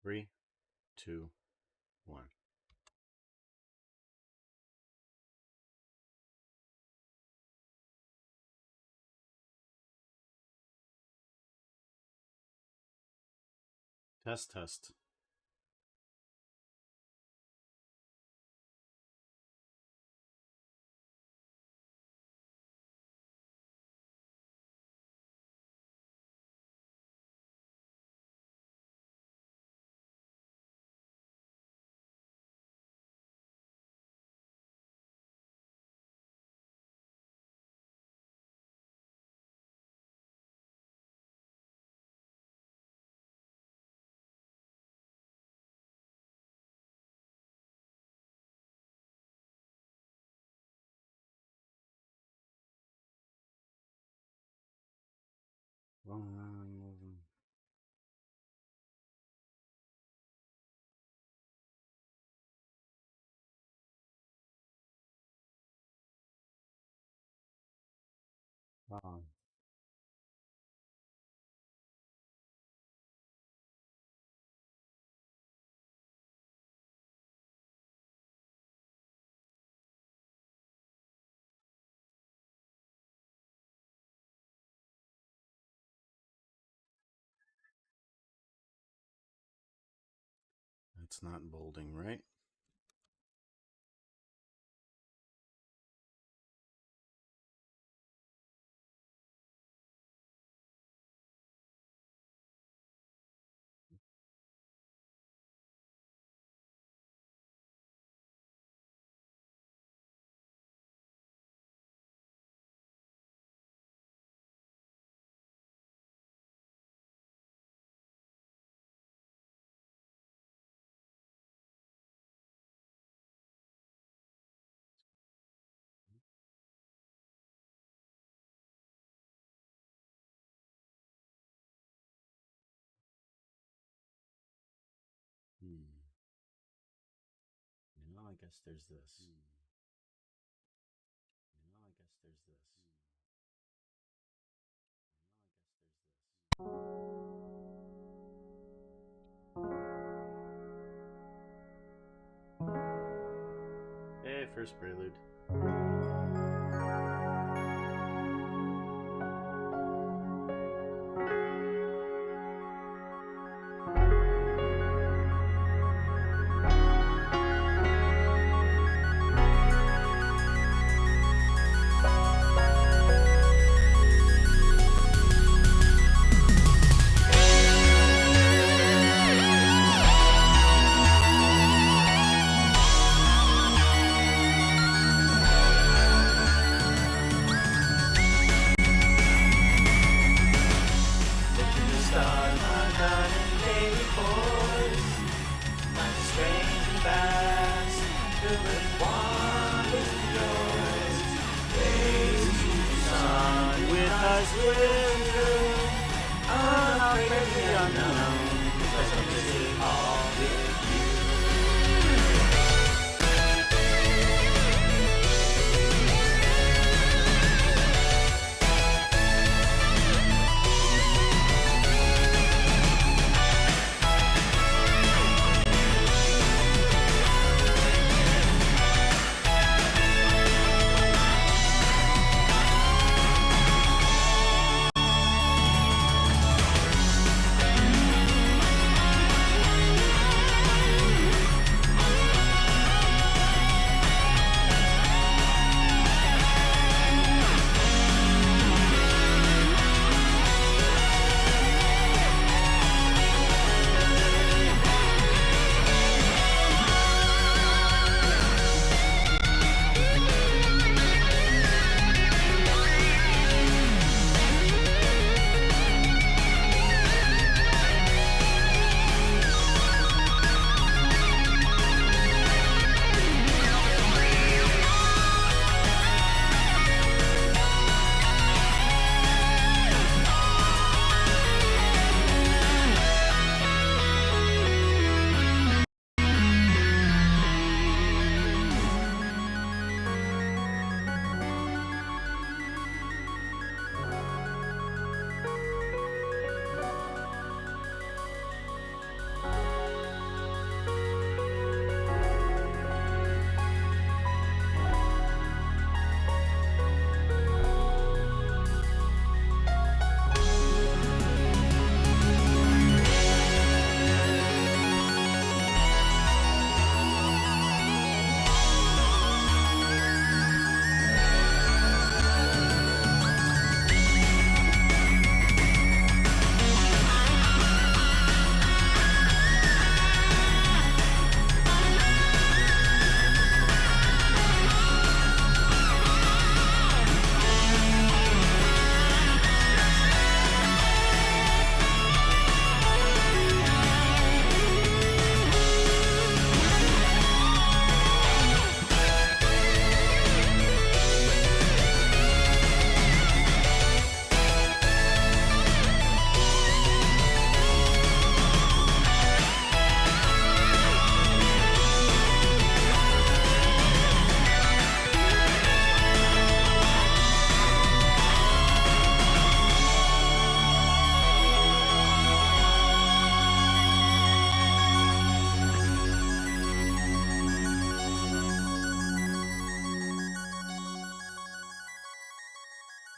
3, 2, 1. Test, test. Wow. It's not bolding, right? I guess there's this. I guess there's this. Hey, first prelude.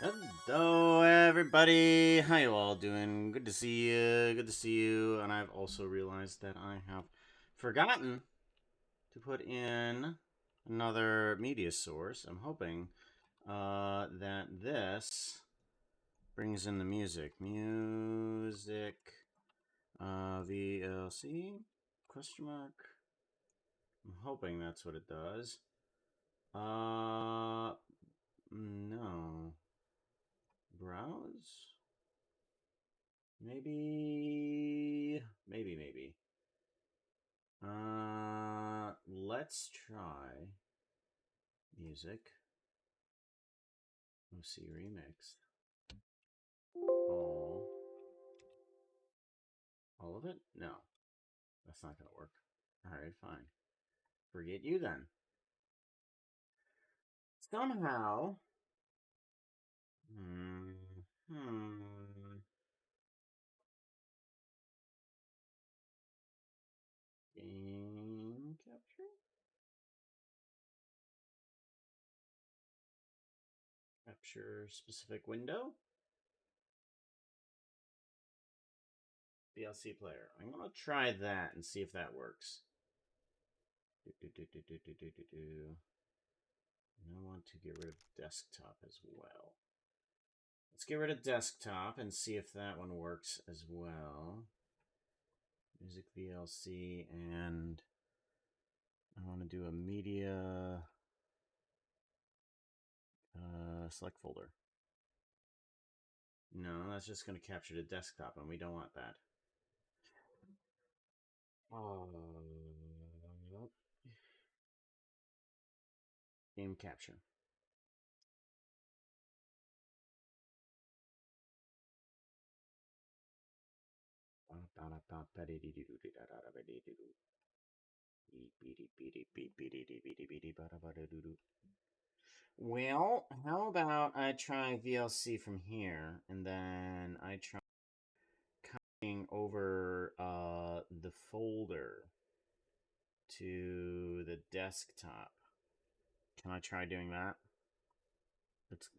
Hello, everybody. How you all doing? Good to see you. Good to see you. And I've also realized that I have forgotten to put in another media source. I'm hoping that this brings in the music. Music. VLC? Question mark. I'm hoping that's what it does. No. Browse? Maybe. Let's try music. OC remix. All of it? No. That's not gonna work. Alright, fine. Forget you then. Somehow. Game capture? Capture specific window? VLC player. I'm gonna try that and see if that works. And I want to get rid of desktop as well. Let's get rid of desktop and see if that one works as well. Music VLC, and I want to do a media select folder. No, that's just going to capture the desktop, and we don't want that. Game capture. Well, how about I try VLC from here, and then I try copying over the folder to the desktop. Can I try doing that?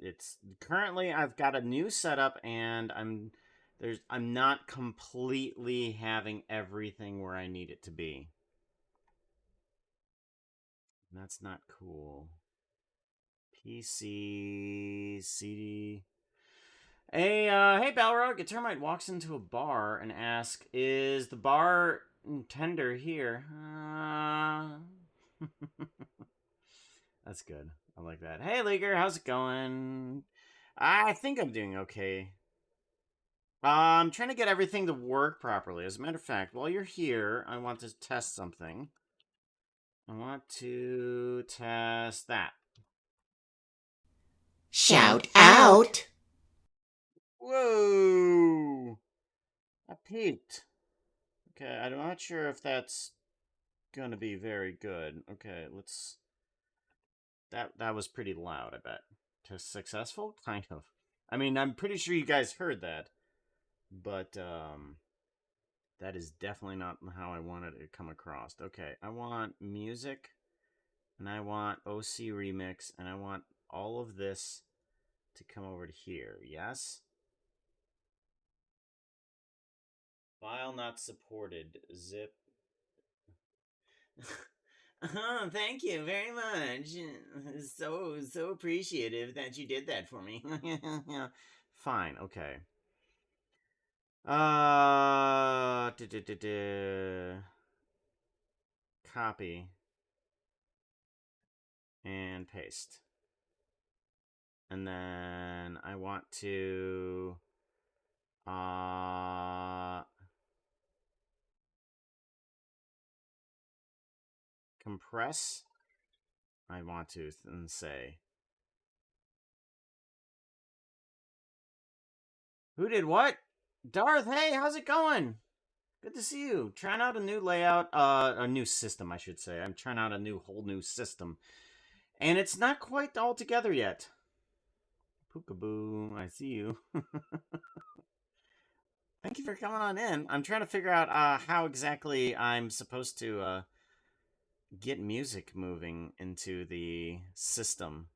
It's currently I've got a new setup, and I'm not completely having everything where I need it to be. And that's not cool. PC CD. Hey, Balrog, a termite walks into a bar and asks, "Is the bar tender here?" That's good. I like that. Hey, Leaguer, how's it going? I think I'm doing okay. I'm trying to get everything to work properly. As a matter of fact, while you're here, I want to test something. I want to test that. Shout out! Whoa! I peaked. Okay, I'm not sure if that's gonna be very good. Okay, let's... That was pretty loud, I bet. Test successful? Kind of. I mean, I'm pretty sure you guys heard that. But, that is definitely not how I wanted it to come across. Okay, I want music, and I want OC remix, and I want all of this to come over to here. Yes? File not supported. Zip. Thank you very much. So appreciative that you did that for me. Fine, okay. Copy and paste. And then I want to compress. I want to say. Who did what? Darth, hey, how's it going? Good to see you. Trying out a new layout, a new system, I should say. I'm trying out a whole new system. And it's not quite all together yet. Pookaboo, I see you. Thank you for coming on in. I'm trying to figure out how exactly I'm supposed to get music moving into the system.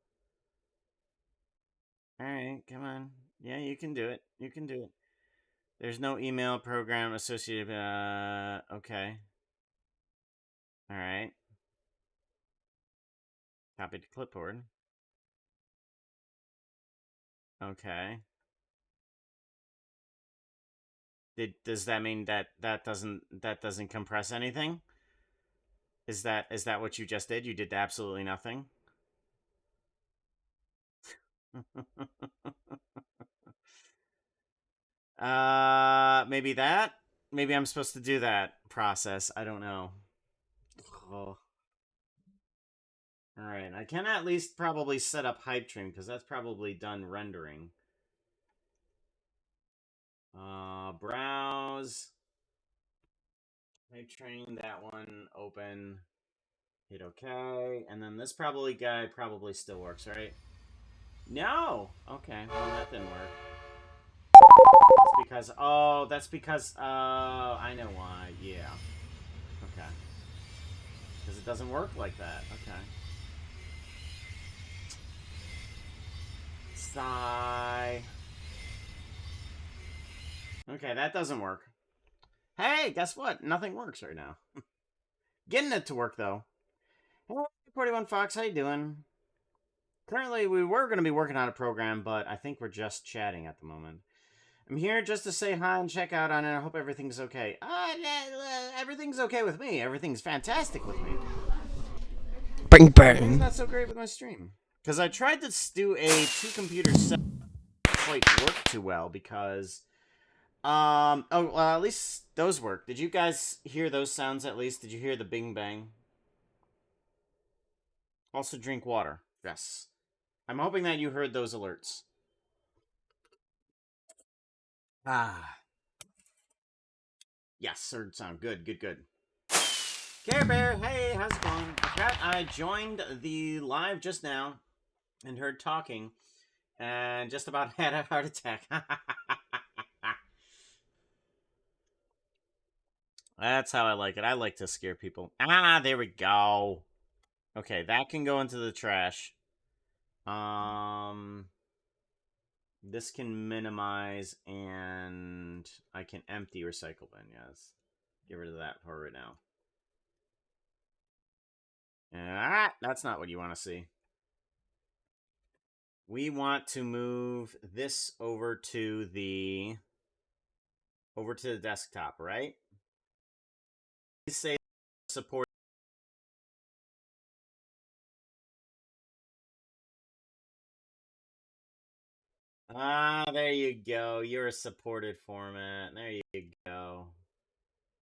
Alright, come on. Yeah, you can do it. You can do it. There's no email program associated. Okay. Alright. Copy to clipboard. Okay. Does that mean that doesn't compress anything? Is that what you just did? You did absolutely nothing? Maybe that? Maybe I'm supposed to do that process. I don't know. Oh. Alright, I can at least probably set up Hypetrain, because that's probably done rendering. Browse. Hypetrain, that one, open. Hit OK. And then this guy probably still works, right? No! Okay, well that didn't work. That's because, I know why, yeah. Okay. Because it doesn't work like that, okay. Sigh. Okay, that doesn't work. Hey, guess what? Nothing works right now. Getting it to work, though. Hey, 41 Fox, how you doing? Currently, we were going to be working on a program, but I think we're just chatting at the moment. I'm here just to say hi and check out on it. I hope everything's okay. Everything's okay with me. Everything's fantastic with me. Bring Everything's burn. not so great with my stream. Because I tried to do a 2-computer set. Quite work too well because oh well, at least those work. Did you guys hear those sounds at least? Did you hear the bing bang? Also drink water. Yes. I'm hoping that you heard those alerts. Ah. Yes, third sound. Good, good, good. Care Bear, hey, how's it going? I forgot I joined the live just now and heard talking and just about had a heart attack. That's how I like it. I like to scare people. Ah, there we go. Okay, that can go into the trash. This can minimize and I can empty recycle bin, yes. Get rid of that for right now. Ah, that's not what you want to see. We want to move this over to the desktop, right? Please say support. Ah, there you go. You're a supported format. There you go.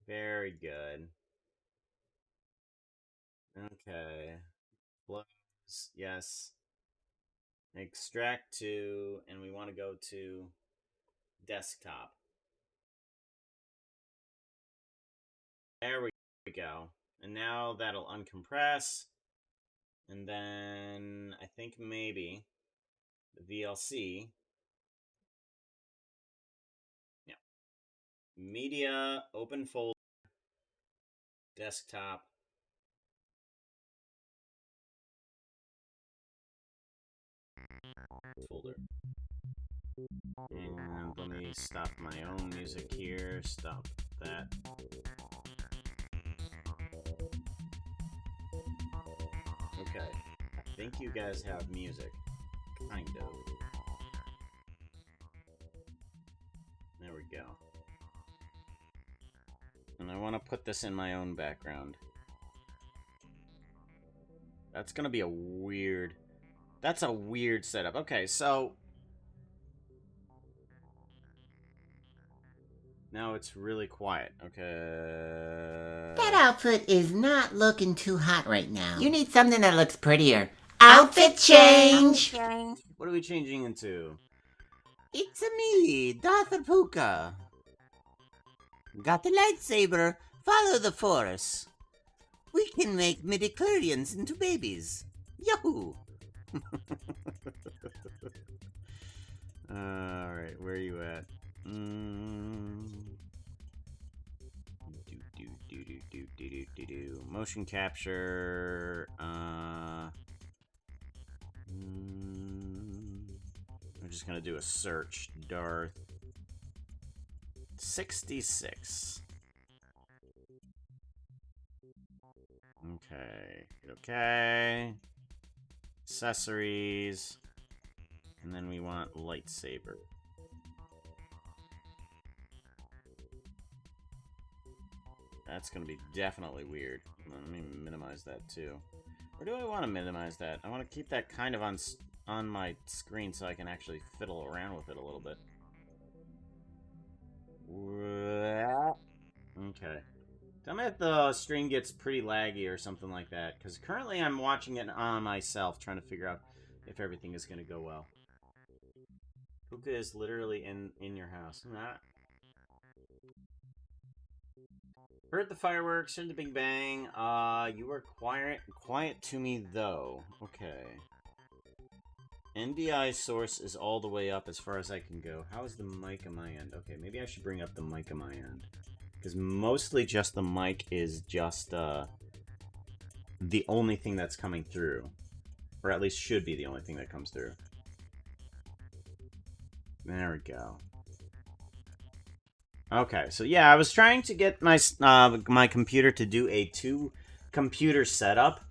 Very good. Okay. Close. Yes. Extract to, and we want to go to desktop. There we go. And now that'll uncompress. And then I think maybe the VLC. Yeah. Media, open folder, desktop. Folder. And let me stop my own music here. Stop that. Okay. I think you guys have music. Kind of. There we go. And I want to put this in my own background. That's going to be a weird... That's a weird setup. Okay, so... Now it's really quiet. Okay. That outfit is not looking too hot right now. You need something that looks prettier. Outfit change! What are we changing into? It's me, Darth Puka. Got the lightsaber, follow the Force. We can make midichlorians into babies. Yahoo! Alright, where are you at? Motion capture. just gonna do a search. Darth 66. Okay. Okay. Accessories. And then we want lightsaber. That's gonna be definitely weird. Let me minimize that too. Or do I want to minimize that? I want to keep that kind of on my screen so I can actually fiddle around with it a little bit. Okay. Tell me if the stream gets pretty laggy or something like that, because currently I'm watching it on myself, trying to figure out if everything is going to go well. Puka is literally in your house. Nah. Heard the fireworks, heard the Big Bang. You were quiet to me though. Okay. NDI source is all the way up as far as I can go. How is the mic on my end? Okay, maybe I should bring up the mic on my end. Because mostly just the mic is just the only thing that's coming through. Or at least should be the only thing that comes through. There we go. Okay, so yeah, I was trying to get my my computer to do a 2-computer setup.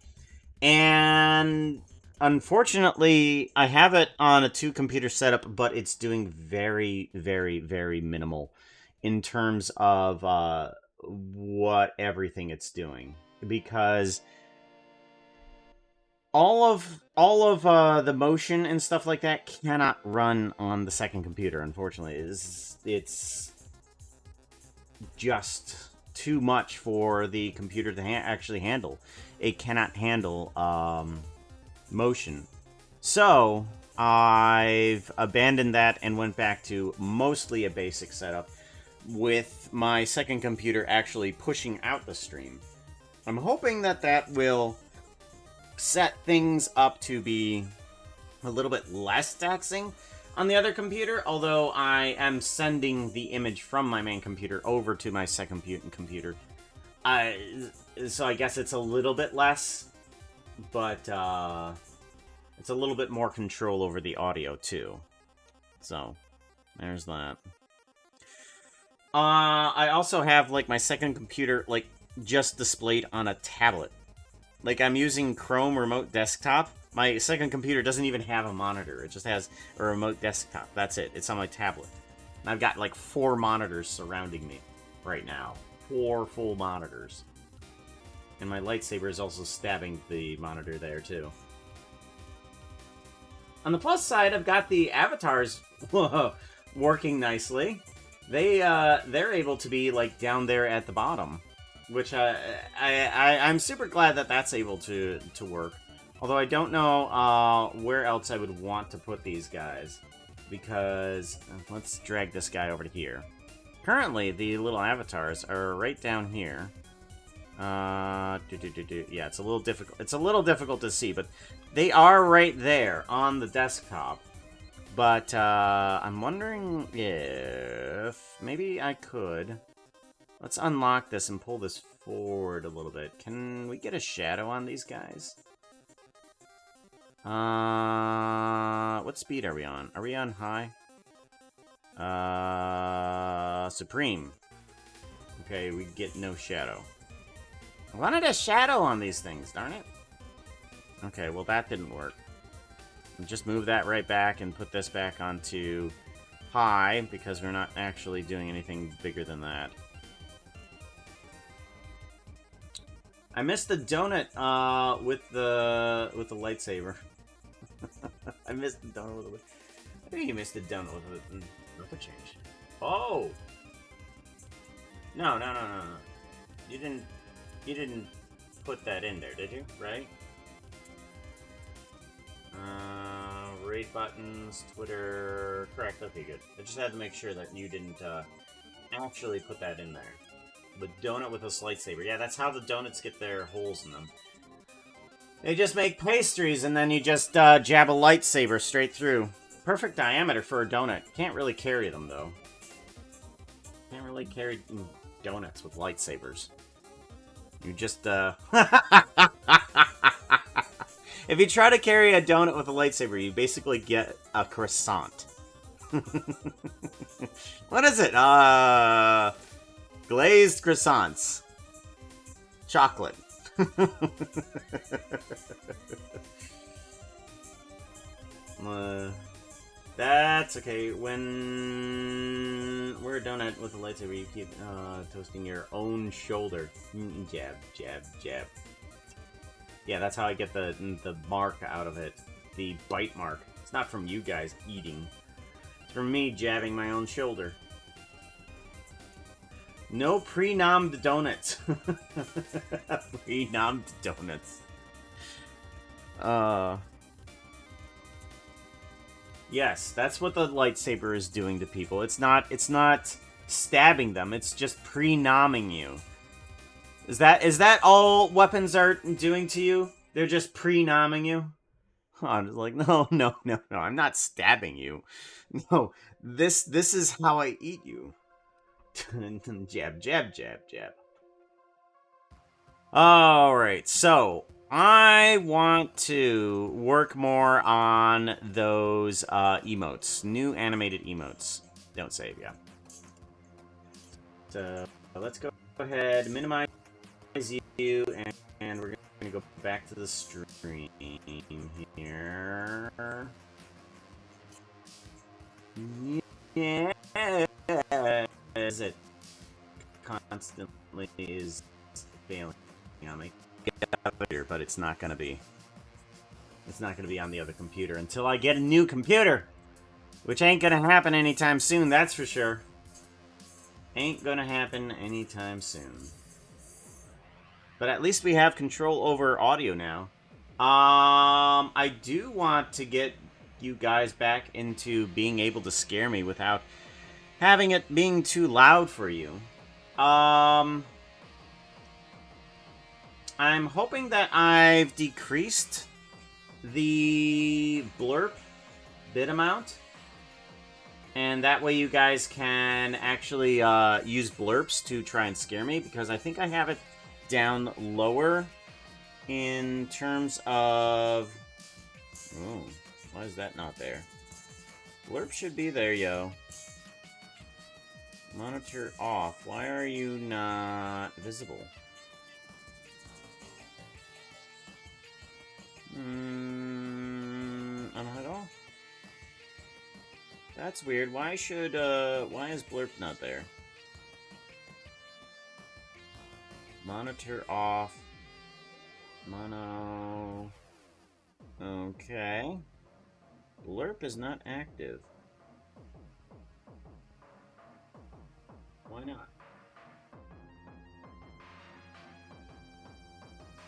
And unfortunately, I have it on a 2-computer setup, but it's doing very, very, very minimal in terms of what everything it's doing, because all of the motion and stuff like that cannot run on the second computer. Unfortunately, it's just too much for the computer to actually handle. It cannot handle motion. So I've abandoned that and went back to mostly a basic setup, with my second computer actually pushing out the stream. I'm hoping that that will set things up to be a little bit less taxing on the other computer, although I am sending the image from my main computer over to my second computer. So I guess it's a little bit less, but it's a little bit more control over the audio too. So there's that. I also have, like, my second computer, like, just displayed on a tablet. Like, I'm using Chrome Remote Desktop. My second computer doesn't even have a monitor. It just has a remote desktop. That's it. It's on my tablet. And I've got, like, 4 monitors surrounding me right now. 4 full monitors. And my lightsaber is also stabbing the monitor there, too. On the plus side, I've got the avatars working nicely. They're able to be, like, down there at the bottom, which I'm super glad that that's able to work. Although I don't know where else I would want to put these guys, because let's drag this guy over to here. Currently, the little avatars are right down here. Yeah, it's a little difficult. It's a little difficult to see, but they are right there on the desktop. But I'm wondering if maybe I could. Let's unlock this and pull this forward a little bit. Can we get a shadow on these guys? What speed are we on? Are we on high? Supreme. Okay, we get no shadow. I wanted a shadow on these things, darn it. Okay, well that didn't work. Just move that right back and put this back onto high, because we're not actually doing anything bigger than that. I missed the donut with the lightsaber. I missed the donut with the... I think you missed the donut with the change. Oh! No. You didn't put that in there, did you? Right? Raid buttons, Twitter... Correct, okay, good. I just had to make sure that you didn't actually put that in there. The donut with a lightsaber. Yeah, that's how the donuts get their holes in them. They just make pastries, and then you just jab a lightsaber straight through. Perfect diameter for a donut. Can't really carry them, though. Can't really carry donuts with lightsabers. You just, If you try to carry a donut with a lightsaber, you basically get a croissant. What is it? Glazed croissants. Chocolate. That's okay. When we're a donut with a lightsaber, you keep toasting your own shoulder. Jab, jab, jab. Yeah, that's how I get the mark out of it. The bite mark. It's not from you guys eating. It's from me jabbing my own shoulder. No pre-nommed donuts. Pre-nommed donuts. Yes, that's what the lightsaber is doing to people. It's not stabbing them. It's just pre-nomming you. Is that all weapons are doing to you? They're just pre-nomming you? I'm just like, no, I'm not stabbing you. No, this is how I eat you. Jab, jab, jab, jab. Alright, so I want to work more on those emotes. New animated emotes. Don't save, yeah. So let's go ahead, minimize you, and we're gonna go back to the stream here. Yeah, as it constantly is failing on me, but it's not gonna be. It's not gonna be on the other computer until I get a new computer, which ain't gonna happen anytime soon. That's for sure. Ain't gonna happen anytime soon. But at least we have control over audio now. I do want to get you guys back into being able to scare me without having it being too loud for you. I'm hoping that I've decreased the blurb bit amount. And that way you guys can actually use blurps to try and scare me, because I think I have it down lower in terms of... Oh, why is that not there? Blurp should be there, yo. Monitor off. Why are you not visible? Not at all. That's weird. Why is Blurp not there? Monitor off. Mono. Okay. Blurp is not active. Why not?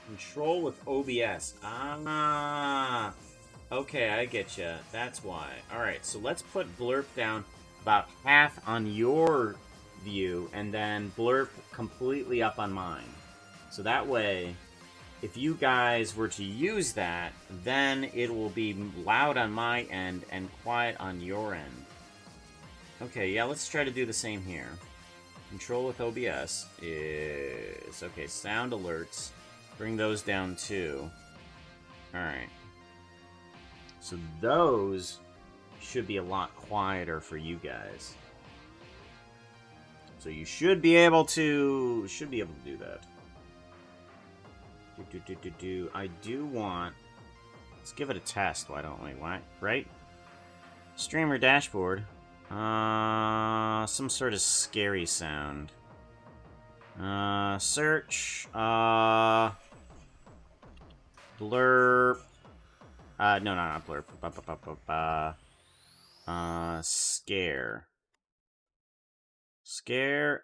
Control with OBS. Ah. Okay, I get you. That's why. Alright, so let's put Blurp down about half on your view, and then Blurp completely up on mine. So that way, if you guys were to use that, then it will be loud on my end and quiet on your end. Okay, yeah, let's try to do the same here. Control with OBS is... Okay, sound alerts. Bring those down too. Alright. So those should be a lot quieter for you guys. So you should be able to do that. I do want... Let's give it a test, why don't we? Why? Right? Streamer dashboard. Some sort of scary sound. Search. Blurp. No, not blurp. Scare. Scare,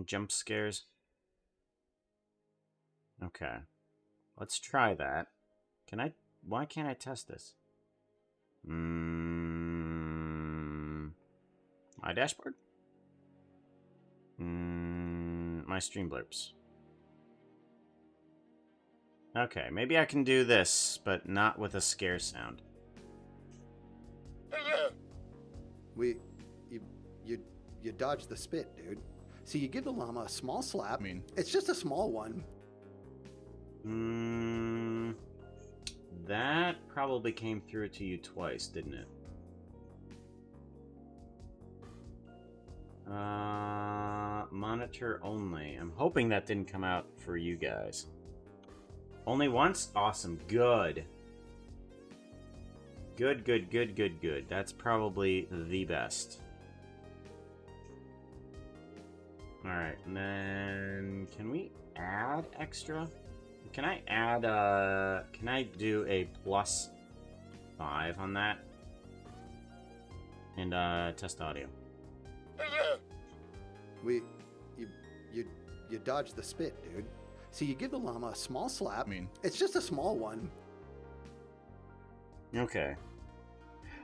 jump scares. Okay. Let's try that. Why can't I test this? My dashboard? My stream blurps. Okay, maybe I can do this, but not with a scare sound. You dodged the spit, dude. See, you give the llama a small slap. It's just a small one. that probably came through to you twice, didn't it? Monitor only. I'm hoping that didn't come out for you guys. Only once? Awesome. Good. Good, good, good, good, good. That's probably the best. Alright, and then... Can we add extra? Can I add, Can I do a +5 on that? And, test audio. You dodged the spit, dude. See, you give the llama a small slap. I mean, It's just a small one. Okay.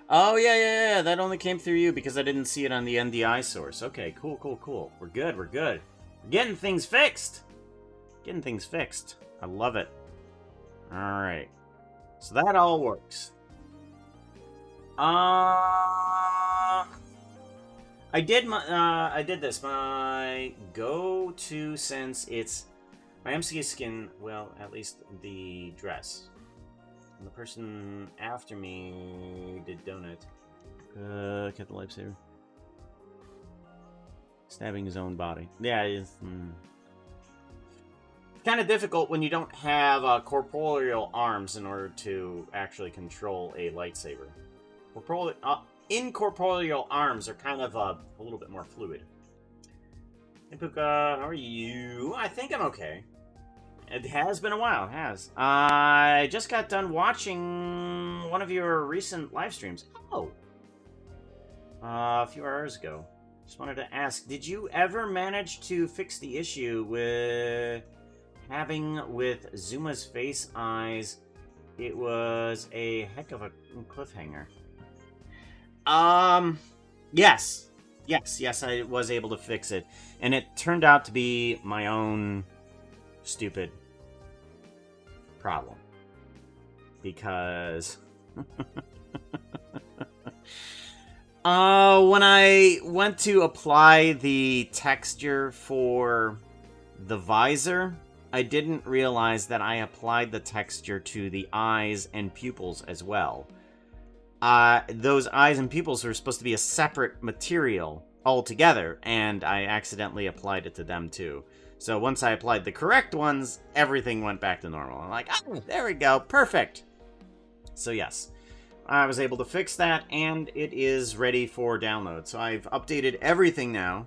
Oh, yeah. That only came through you because I didn't see it on the NDI source. Okay, cool. We're good. We're getting things fixed. I love it. Alright. So that all works. I did this. My go-to, since it's my MCA skin, well, at least the dress. And the person after me did donut. Cut the lifesaver. Stabbing his own body. Yeah, it's kind of difficult when you don't have corporeal arms in order to actually control a lightsaber. Incorporeal arms are kind of a little bit more fluid. Hey, Puka, how are you? I think I'm okay. It has been a while, it has. I just got done watching one of your recent live streams. Oh. A few hours ago. Just wanted to ask, did you ever manage to fix the issue with having with Zuma's face eyes? It was a heck of a cliffhanger. Yes, I was able to fix it. And it turned out to be my own stupid problem. Because... when I went to apply the texture for the visor, I didn't realize that I applied the texture to the eyes and pupils as well. Those eyes and pupils were supposed to be a separate material altogether, and I accidentally applied it to them too. So once I applied the correct ones, everything went back to normal. I'm like, oh, there we go, perfect. So yes, I was able to fix that, and it is ready for download. So I've updated everything now.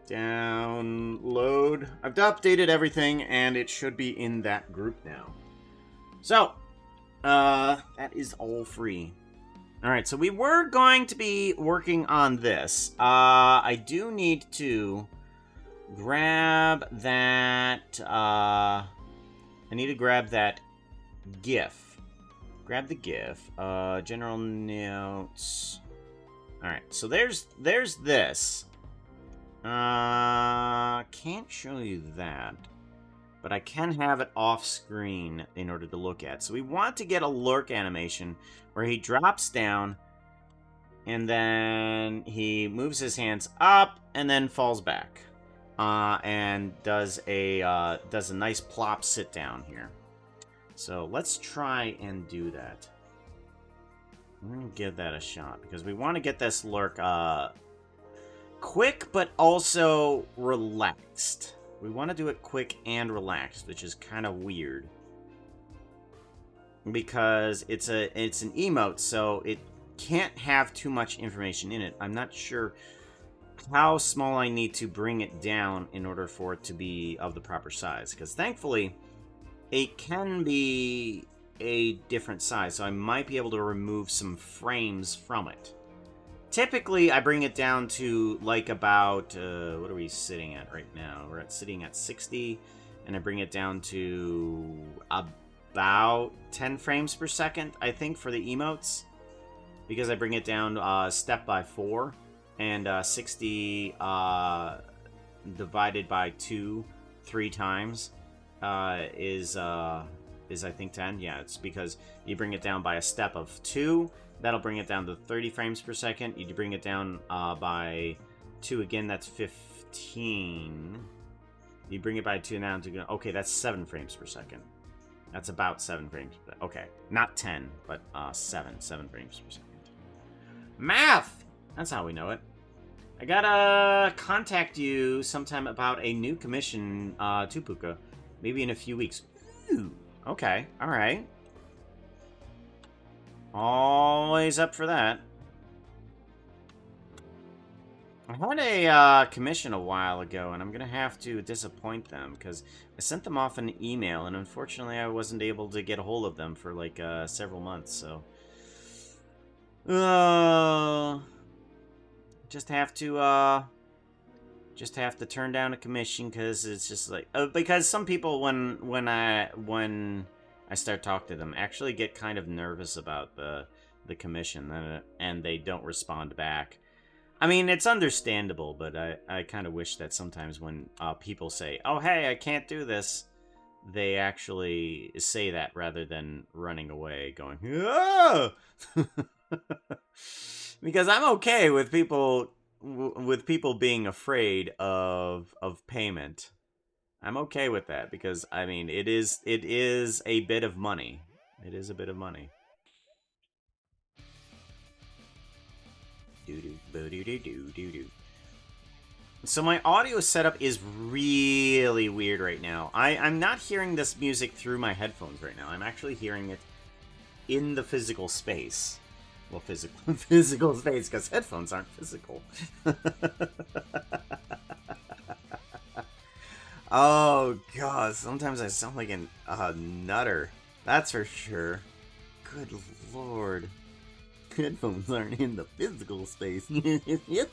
Download. I've updated everything, and it should be in that group now. So, that is all free. Alright, so we were going to be working on this. I do need to grab that, I need to grab that GIF. Grab the GIF. General notes. Alright, so there's this. Can't show you that. But I can have it off screen in order to look at. So we want to get a lurk animation where he drops down and then he moves his hands up and then falls back. And does a nice plop sit down here. So let's try and do that. I'm going to give that a shot because we want to get this lurk quick but also relaxed. We want to do it quick and relaxed, which is kind of weird. Because it's an emote, so it can't have too much information in it. I'm not sure how small I need to bring it down in order for it to be of the proper size. Because thankfully, it can be a different size, so I might be able to remove some frames from it. Typically, I bring it down to, like, about, what are we sitting at right now? We're sitting at 60, and I bring it down to about 10 frames per second, I think, for the emotes. Because I bring it down step by 4, and 60 divided by 2 3 times is I think 10. Yeah, it's because you bring it down by a step of 2. That'll bring it down to 30 frames per second. You bring it down by 2 again, that's 15. You bring it by 2 now to go. Okay, that's 7 frames per second. That's about 7 frames. Okay, not 10, but 7 frames per second. Math! That's how we know it. I gotta contact you sometime about a new commission to Puka. Maybe in a few weeks. Ooh, okay, alright. Always up for that. I had a commission a while ago, and I'm gonna have to disappoint them, because I sent them off an email, and unfortunately I wasn't able to get a hold of them for, like, several months, so... Just have to turn down a commission, because it's just like... because some people, when I start talking to them, actually get kind of nervous about the commission, and they don't respond back. I mean, it's understandable, but I kind of wish that sometimes when people say, oh, hey, I can't do this, they actually say that rather than running away going, oh! Because I'm okay with people being afraid of payment. I'm okay with that because, I mean, it is a bit of money. It is a bit of money. So my audio setup is really weird right now. I'm not hearing this music through my headphones right now. I'm actually hearing it in the physical space. Well, physical space, because headphones aren't physical. Oh, God. Sometimes I sound like a nutter. That's for sure. Good Lord. Headphones aren't in the physical space. Yep.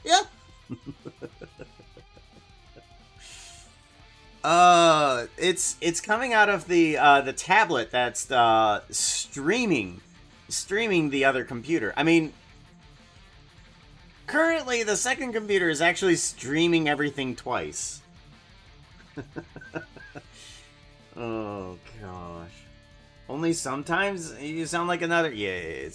It's coming out of the tablet that's streaming the other computer. I mean, currently the second computer is actually streaming everything twice. Oh gosh. Only sometimes you sound like another. Yeah,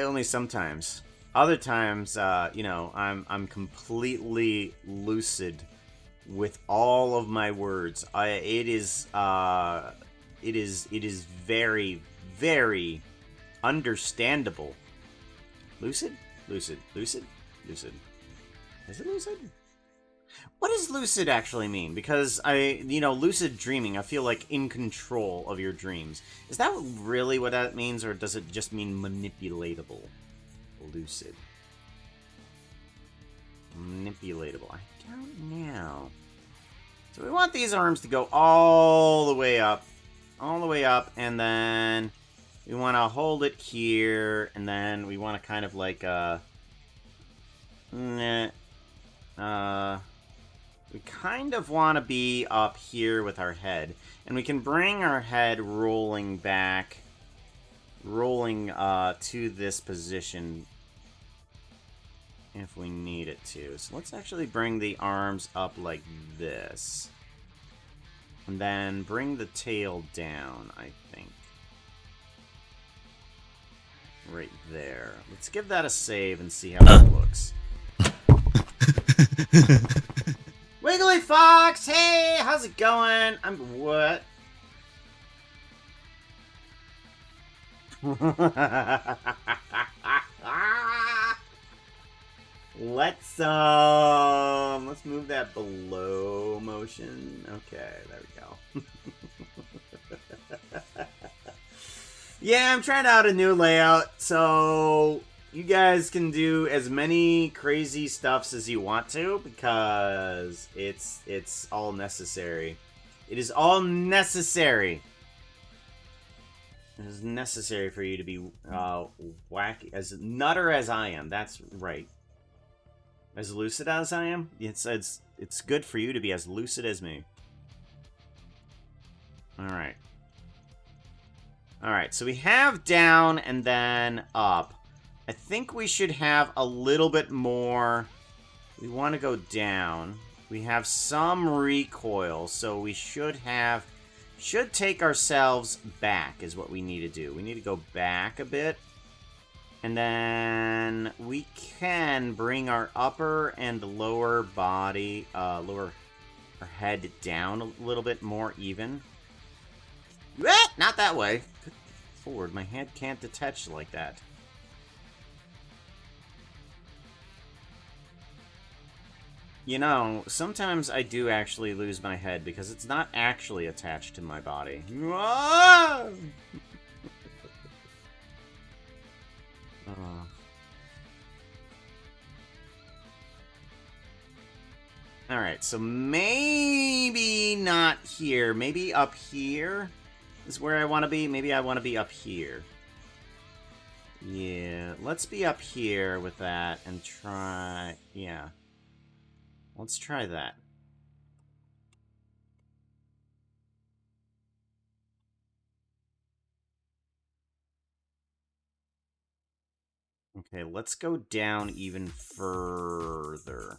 only sometimes. Other times, you know, I'm completely lucid with all of my words. It is very, very understandable. Lucid? Lucid. Is it lucid? What does lucid actually mean? Because lucid dreaming, I feel like in control of your dreams. Is that really what that means, or does it just mean manipulatable? Lucid. Manipulatable. I don't know. So we want these arms to go all the way up. And then we want to hold it here. And then we want to kind of like, we kind of want to be up here with our head. And we can bring our head rolling back. To this position. If we need it to. So let's actually bring the arms up like this. And then bring the tail down, I think. Right there. Let's give that a save and see how it looks. Wiggly Fox! Hey! How's it going? I'm... What? Let's move that below motion. Okay, there we go. Yeah, I'm trying out a new layout, so you guys can do as many crazy stuffs as you want to, because it's all necessary. It is all necessary. It is necessary for you to be wacky, as nutter as I am. That's right. As lucid as I am? It's good for you to be as lucid as me. Alright. Alright, so we have down and then up. I think we should have a little bit more. We want to go down. We have some recoil, so we should take ourselves back is what we need to do. We need to go back a bit. And then we can bring our upper and lower body, lower our head down a little bit more even. Not that way. Good Lord, my hand can't detach like that. You know, sometimes I do actually lose my head because it's not actually attached to my body. Alright, so maybe not here. Maybe up here is where I want to be. Maybe I want to be up here. Yeah, let's be up here with that and try... Yeah. Let's try that. Okay, let's go down even further.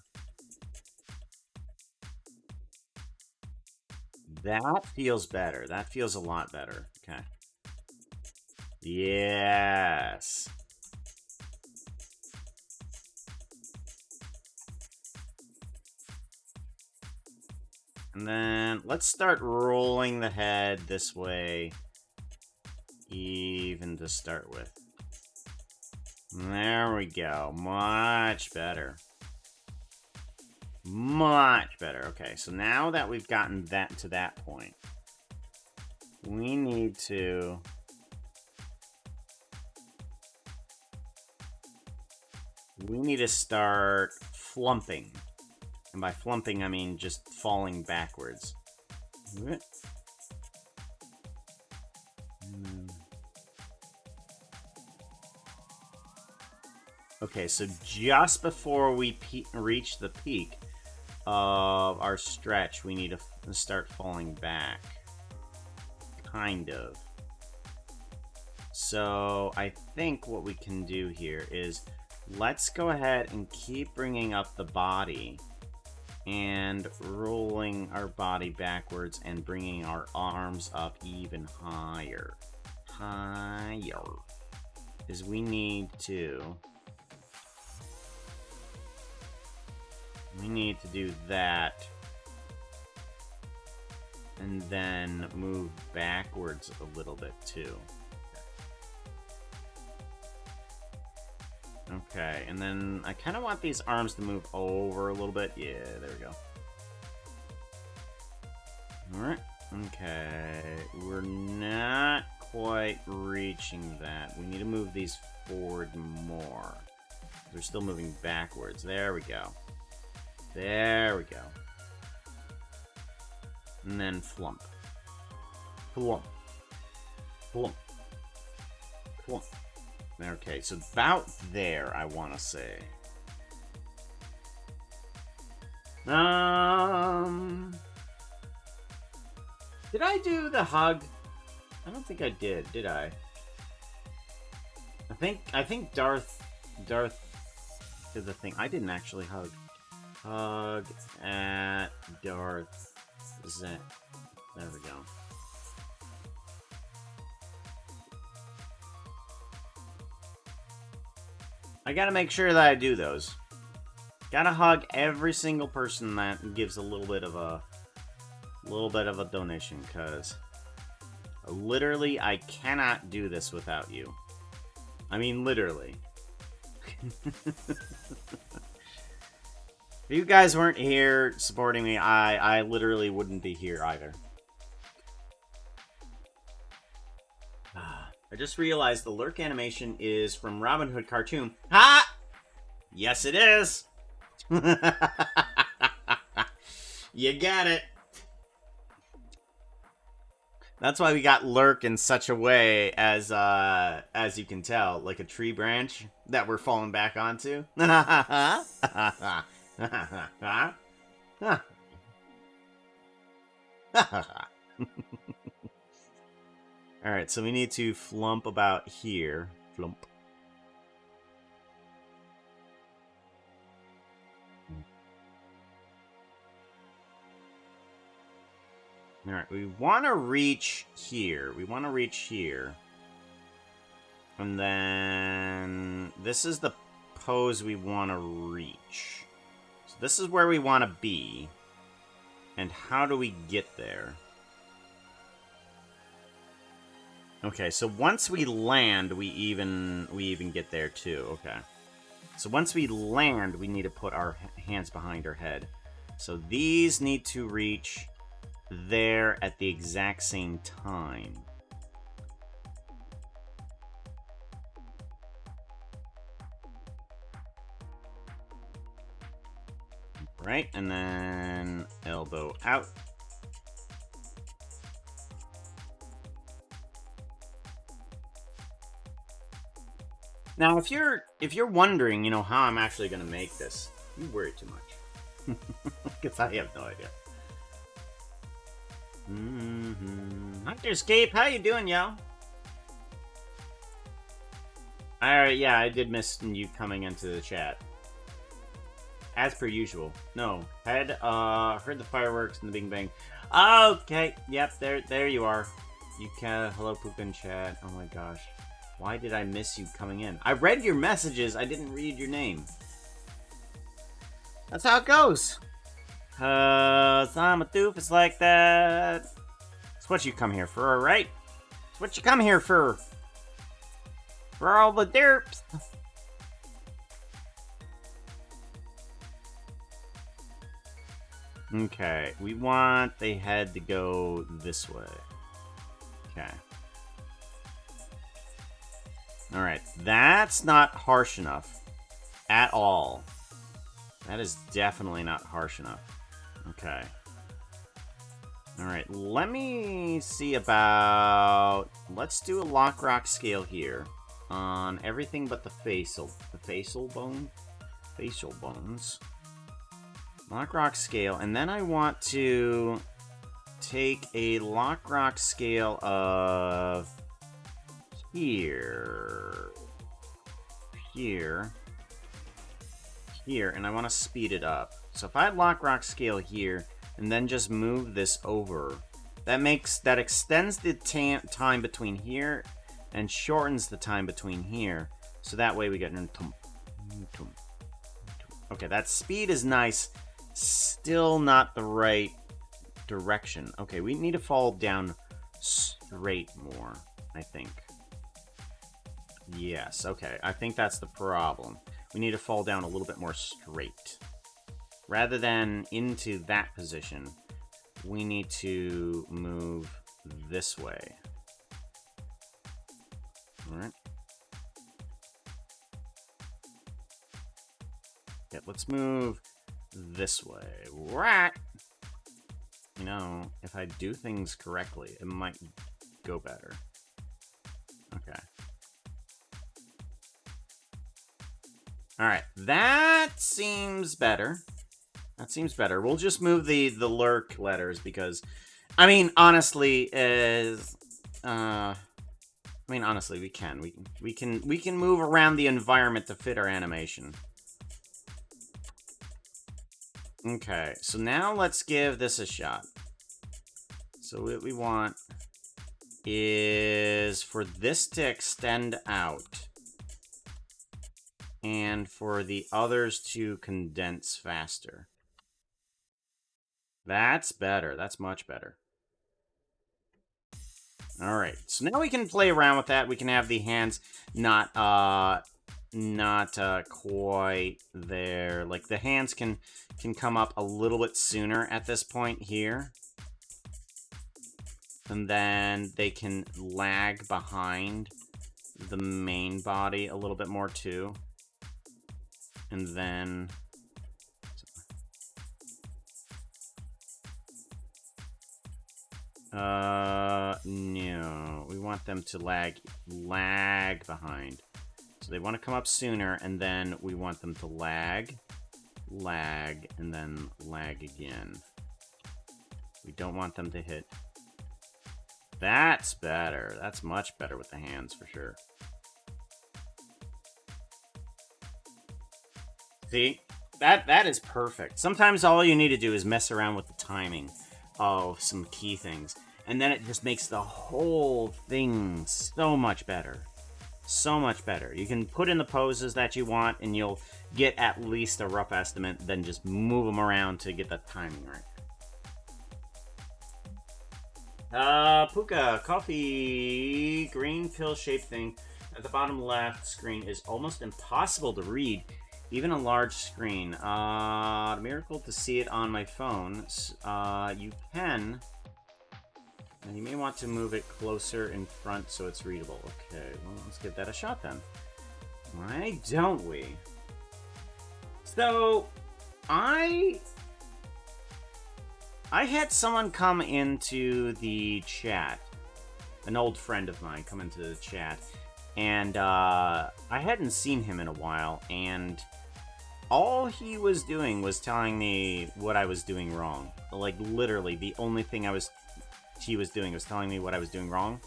That feels better. That feels a lot better. Okay. Yes. And then let's start rolling the head this way, even to start with. There we go. Much better. Much better. Okay, so now that we've gotten that to that point, we need to... start flumping. And by flumping, I mean just falling backwards. Okay, so just before we reach the peak of our stretch, we need to start falling back. Kind of. So I think what we can do here is let's go ahead and keep bringing up the body and rolling our body backwards and bringing our arms up even higher. Higher. Because we need to... We need to do that. And then move backwards a little bit too. Okay, and then I kind of want these arms to move over a little bit. Yeah, there we go. Alright. Okay. We're not quite reaching that. We need to move these forward more. They're still moving backwards. There we go. There we go. And then flump. Flump. Flump. Flump. Okay, so about there, I want to say. Did I do the hug? I don't think I did I? I think Darth did the thing. I didn't actually hug. Hug at Darth Zet. There we go. I gotta make sure that I do those. Gotta hug every single person that gives a little bit of a donation, cause literally I cannot do this without you. I mean, literally. If you guys weren't here supporting me, I literally wouldn't be here either. I just realized the lurk animation is from Robin Hood cartoon. Ha! Yes, it is. You got it. That's why we got lurk in such a way as you can tell, like a tree branch that we're falling back onto. Alright, so we need to flump about here. Flump. Alright, we want to reach here. We want to reach here. And then this is the pose we want to reach. So this is where we want to be. And how do we get there? Okay, so once we land, we even get there too. Okay. So once we land, we need to put our hands behind our head. So these need to reach there at the exact same time. Right, and then elbow out. Now, if you're wondering, you know, how I'm actually gonna make this, you worry too much, because I have no idea. Hunterscape, how you doing, yo? Alright, yeah, I did miss you coming into the chat. As per usual. No. Heard the fireworks and the Bing Bang. Okay, yep, there you are. You can hello poop in chat. Oh my gosh. Why did I miss you coming in? I read your messages, I didn't read your name. That's how it goes. I'm a doofus like that. It's what you come here for, alright? It's what you come here for. For all the derps. Okay, we want the head to go this way. Okay. Alright, that's not harsh enough. At all. That is definitely not harsh enough. Okay. Alright, let me see about... Let's do a Lockrock scale here. On everything but the facial bones. Lockrock scale, and then I want to take a Lockrock scale of here, and I want to speed it up. So if I had Lockrock scale here, and then just move this over, that extends the time between here and shortens the time between here. So that way we get okay, that speed is nice. Still not the right direction. Okay, we need to fall down straight more, I think. Yes, okay. I think that's the problem. We need to fall down a little bit more straight. Rather than into that position, we need to move this way. Alright. Yeah, let's move this way. Right. You know, if I do things correctly, it might go better. Okay. Alright, that seems better. That seems better. We'll just move the lurk letters because, I mean, honestly, honestly, we can move around the environment to fit our animation. Okay, so now let's give this a shot. So what we want is for this to extend out and for the others to condense faster. That's better. That's much better. All right, so now we can play around with that. We can have the hands not quite there. Like the hands can come up a little bit sooner at this point here. And then they can lag behind the main body a little bit more too. And then no, we want them to lag behind. So they want to come up sooner, and then we want them to lag, and then lag again. We don't want them to hit. That's better. That's much better with the hands, for sure. See? That is perfect. Sometimes all you need to do is mess around with the timing of some key things, and then it just makes the whole thing so much better. So much better. You can put in the poses that you want, and you'll get at least a rough estimate, then just move them around to get the timing right. Puka, coffee, green pill-shaped thing at the bottom left screen is almost impossible to read, even a large screen. Miracle to see it on my phone. You can. And you may want to move it closer in front so it's readable. Okay, well, let's give that a shot then. Why don't we? So, I had someone come into the chat, an old friend of mine come into the chat, and I hadn't seen him in a while, and all he was doing was telling me what I was doing wrong. Like, literally, the only thing he was doing was telling me what I was doing wrong.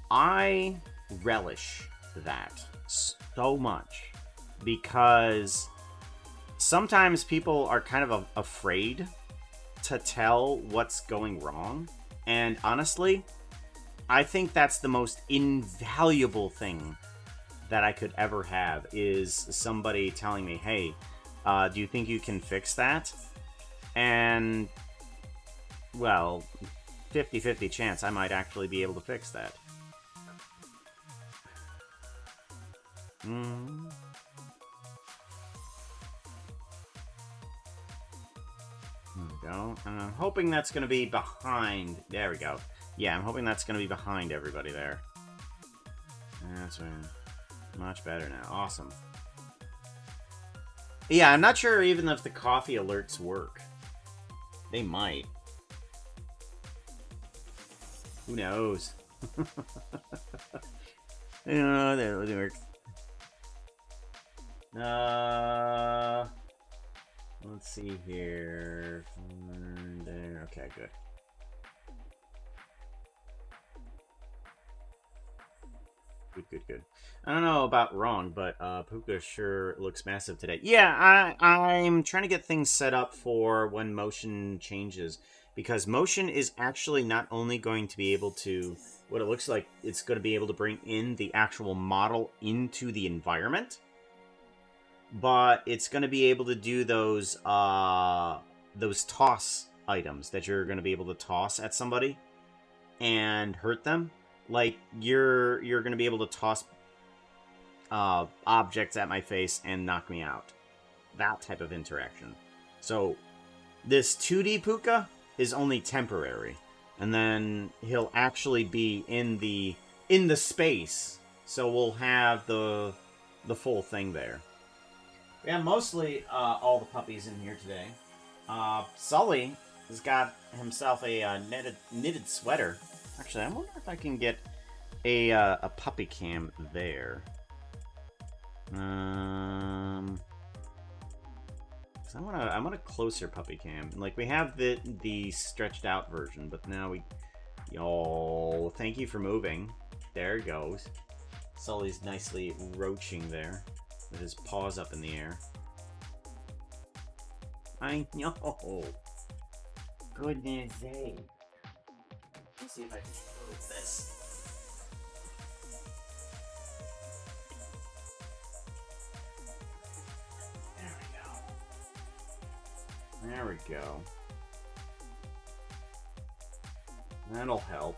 I relish that so much, because sometimes people are kind of afraid to tell what's going wrong, and honestly, I think that's the most invaluable thing that I could ever have, is somebody telling me, hey, do you think you can fix that? And, well, 50-50 chance I might actually be able to fix that. There we go. I'm hoping that's going to be behind. There we go. Yeah, I'm hoping that's going to be behind everybody there. That's right. Much better now. Awesome. Yeah, I'm not sure even if the coffee alerts work. They might. Who knows? No, that doesn't work. Let's see here. There. Okay, good. Good. I don't know about wrong, but Puka sure looks massive today. Yeah, I'm trying to get things set up for when motion changes, because motion is actually not only going to be able to, what it looks like, it's going to be able to bring in the actual model into the environment, but it's going to be able to do those toss items that you're going to be able to toss at somebody and hurt them. Like, you're going to be able to toss objects at my face and knock me out. That type of interaction. So, this 2D Puka is only temporary. And then he'll actually be in the space. So we'll have the full thing there. We have mostly all the puppies in here today. Sully has got himself a knitted sweater. Actually, I wonder if I can get a puppy cam there. I want a closer puppy cam. Like, we have the stretched out version, but now yo, thank you for moving. There it goes. Sully's nicely roaching there with his paws up in the air. I know. Goodness sake. Let's see if I can move this. There we go. That'll help.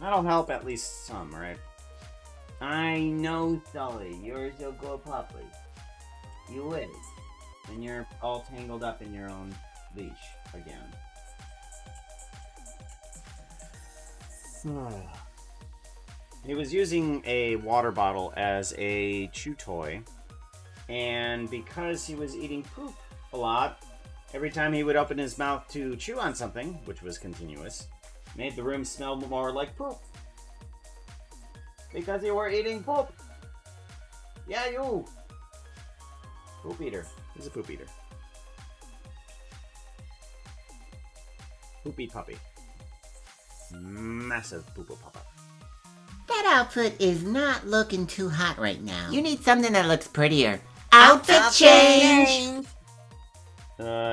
That'll help at least some, right? I know, Sully. You're so good puppy. You is. And you're all tangled up in your own leash again. He was using a water bottle as a chew toy, and because he was eating poop a lot, every time he would open his mouth to chew on something, which was continuous, made the room smell more like poop. Because you were eating poop. Yeah, you. Poop eater. He's a poop eater. Poopy puppy. Massive poo-poo papa. That outfit is not looking too hot right now. You need something that looks prettier. Outfit change!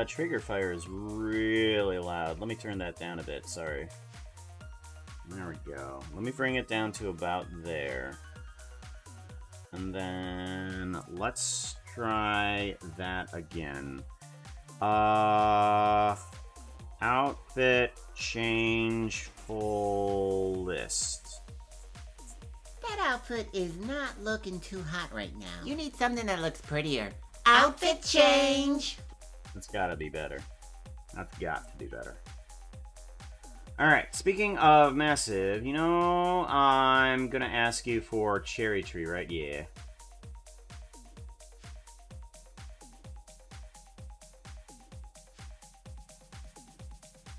Trigger fire is really loud. Let me turn that down a bit, sorry. There we go. Let me bring it down to about there. And then let's try that again. How Outfit change full list. That outfit is not looking too hot right now. You need something that looks prettier. Outfit change! It's gotta be better. That's got to be better. Alright, speaking of massive, you know, I'm gonna ask you for Cherry Tree, right? Yeah.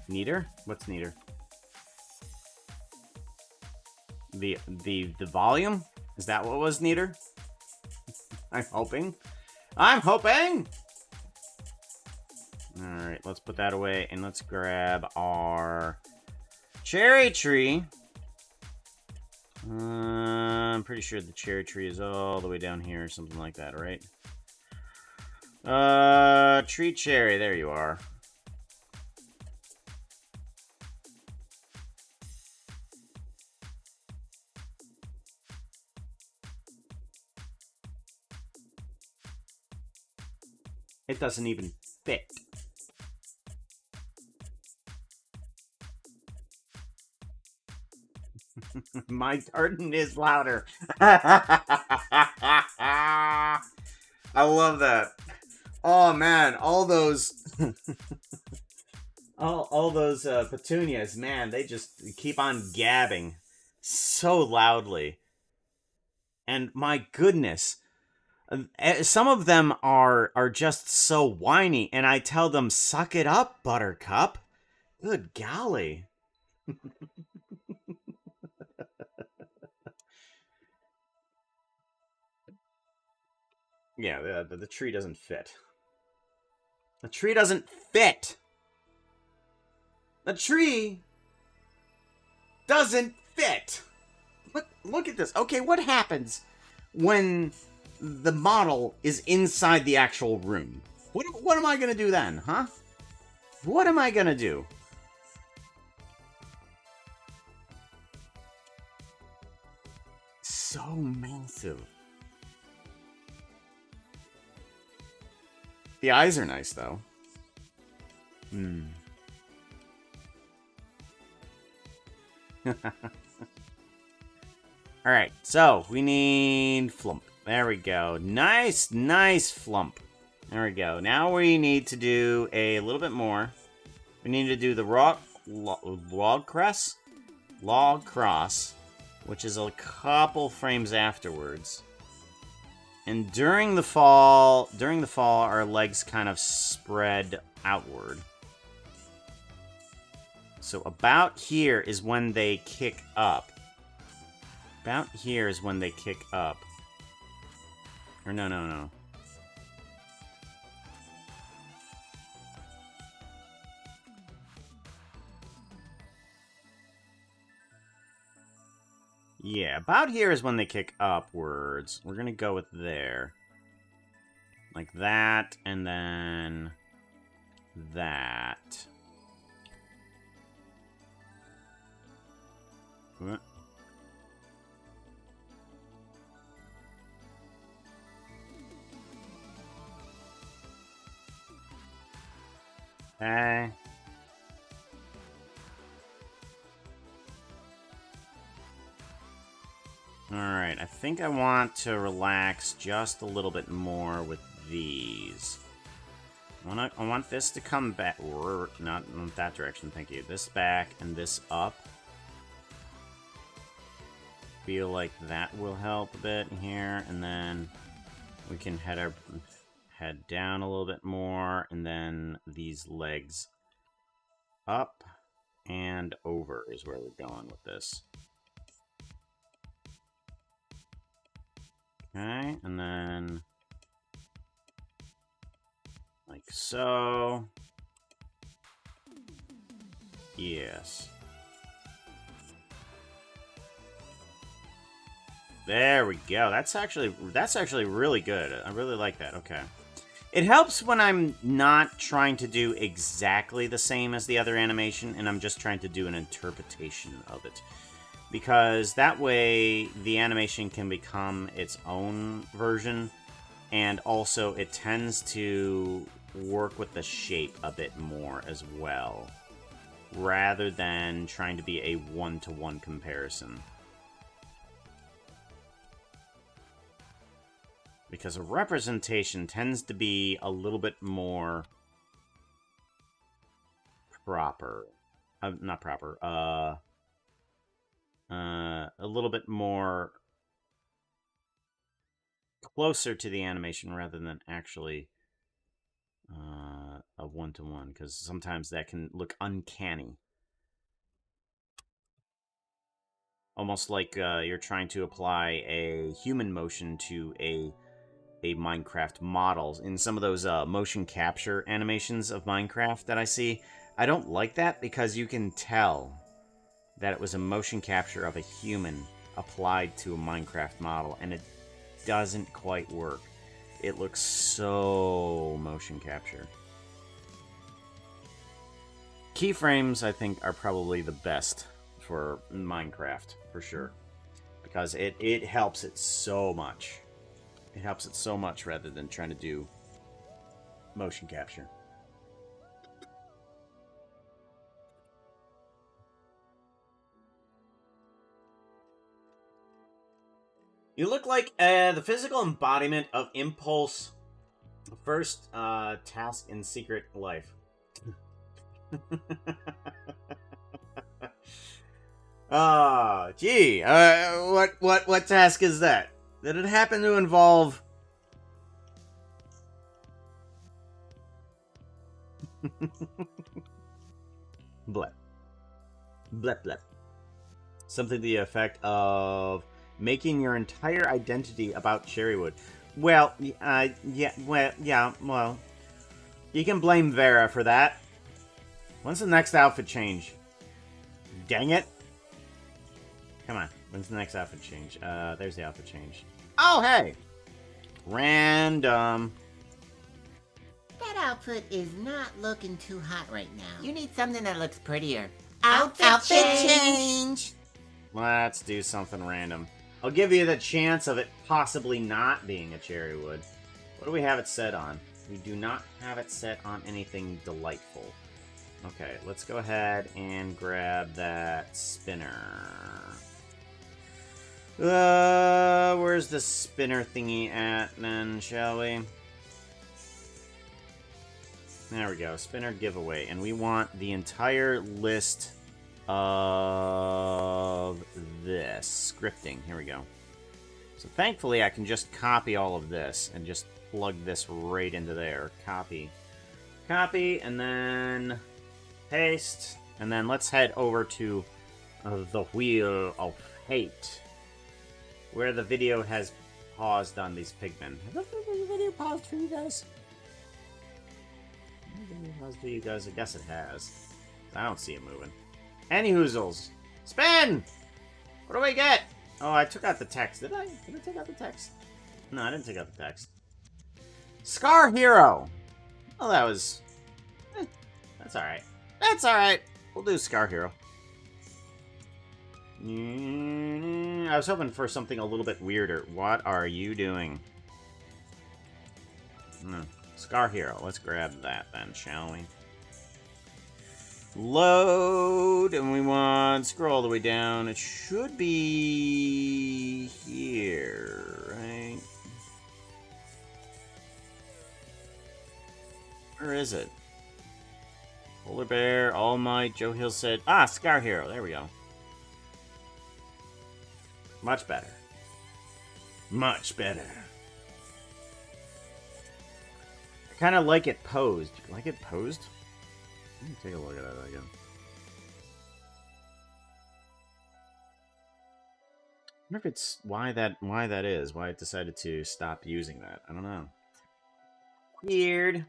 Neater? What's neater? The volume? Is that what was neater? I'm hoping. I'm hoping! Alright, let's put that away and let's grab our Cherry Tree. I'm pretty sure the Cherry Tree is all the way down here, something like that, right? Tree Cherry, there you are. It doesn't even fit. My garden is louder. I love that. Oh man, all those all those petunias, man, they just keep on gabbing so loudly. And my goodness, some of them are just so whiny, and I tell them, "Suck it up, Buttercup." Good golly. Yeah, the tree doesn't fit. The tree doesn't fit. The tree doesn't fit. Look at this. Okay, what happens when the model is inside the actual room? What am I gonna do then, huh? What am I gonna do? So massive. The eyes are nice, though. Alright, so we need Flump. There we go. Nice Flump. There we go. Now we need to do a little bit more. We need to do the log cross, which is a couple frames afterwards. And during the fall, our legs kind of spread outward. So about here is when they kick up. About here is when they kick up. Or no. Yeah, about here is when they kick upwards. We're gonna go with there. Like that, and then that. What? Okay. Alright, I think I want to relax just a little bit more with these. I want this to come back, or not in that direction, thank you. This back and this up. Feel like that will help a bit here, and then we can head down a little bit more, and then these legs up and over is where we're going with this. Okay, and then like so. Yes. There we go. That's actually really good. I really like that. Okay. It helps when I'm not trying to do exactly the same as the other animation, and I'm just trying to do an interpretation of it. Because that way, the animation can become its own version, and also it tends to work with the shape a bit more as well. rather than trying to be a one-to-one comparison. Because a representation tends to be a little bit more proper. Not proper. A little bit more closer to the animation rather than actually a one-to-one, because sometimes that can look uncanny. Almost like you're trying to apply a human motion to a Minecraft model. In some of those motion capture animations of Minecraft that I see, I don't like that because you can tell that it was a motion capture of a human applied to a Minecraft model, and it doesn't quite work. It looks so motion capture. Keyframes, I think, are probably the best for Minecraft, for sure. Because it helps it so much. It helps it so much rather than trying to do motion capture. You look like the physical embodiment of Impulse, first task in Secret Life. Ah, gee. What task is that? Did it happen to involve... Blep. Blep, blep. Something to the effect of making your entire identity about Cherrywood. Well, well, you can blame Vera for that. When's the next outfit change? Dang it. Come on, when's the next outfit change? There's the outfit change. Oh, hey! Random. That outfit is not looking too hot right now. You need something that looks prettier. Outfit change. Let's do something random. I'll give you the chance of it possibly not being a Cherrywood. What do we have it set on? We do not have it set on anything delightful. Okay, let's go ahead and grab that spinner. Where's the spinner thingy at then, shall we? There we go, spinner giveaway. And we want the entire list of this scripting. Here we go. So thankfully I can just copy all of this and just plug this right into there. Copy. Copy, and then paste. And then let's head over to the Wheel of Fate, where the video has paused on these pigmen. Has the video paused for you guys? Paused for you guys? I guess it has. I don't see it moving. Any hoozles. Spin! What do we get? Oh, I took out the text. Did I? Did I take out the text? No, I didn't take out the text. Scar Hero! Oh, that was... that's alright. That's alright. We'll do Scar Hero. I was hoping for something a little bit weirder. What are you doing? Scar Hero. Let's grab that then, shall we? Load, and we want scroll all the way down. It should be here, right? Where is it? Polar Bear, All Might, Joe Hill said, Scar Hero. There we go. Much better. Much better. I kind of like it posed. You like it posed? Let me take a look at that again. I wonder if it's why that is. Why it decided to stop using that. I don't know. Weird.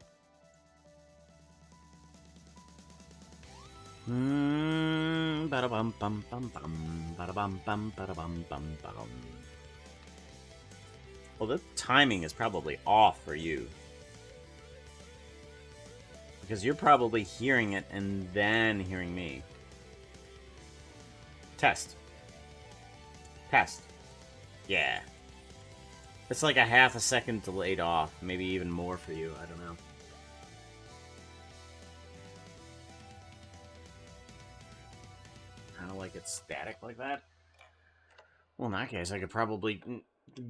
Ba-da-bum bum bum bum. Ba-da-bum bum ba-da-bum bum bum. Well, the timing is probably off for you. Because you're probably hearing it and then hearing me. Test. Test. Yeah. It's like a half a second delayed off. Maybe even more for you. I don't know. of like it's static like that. Well, in that case, I could probably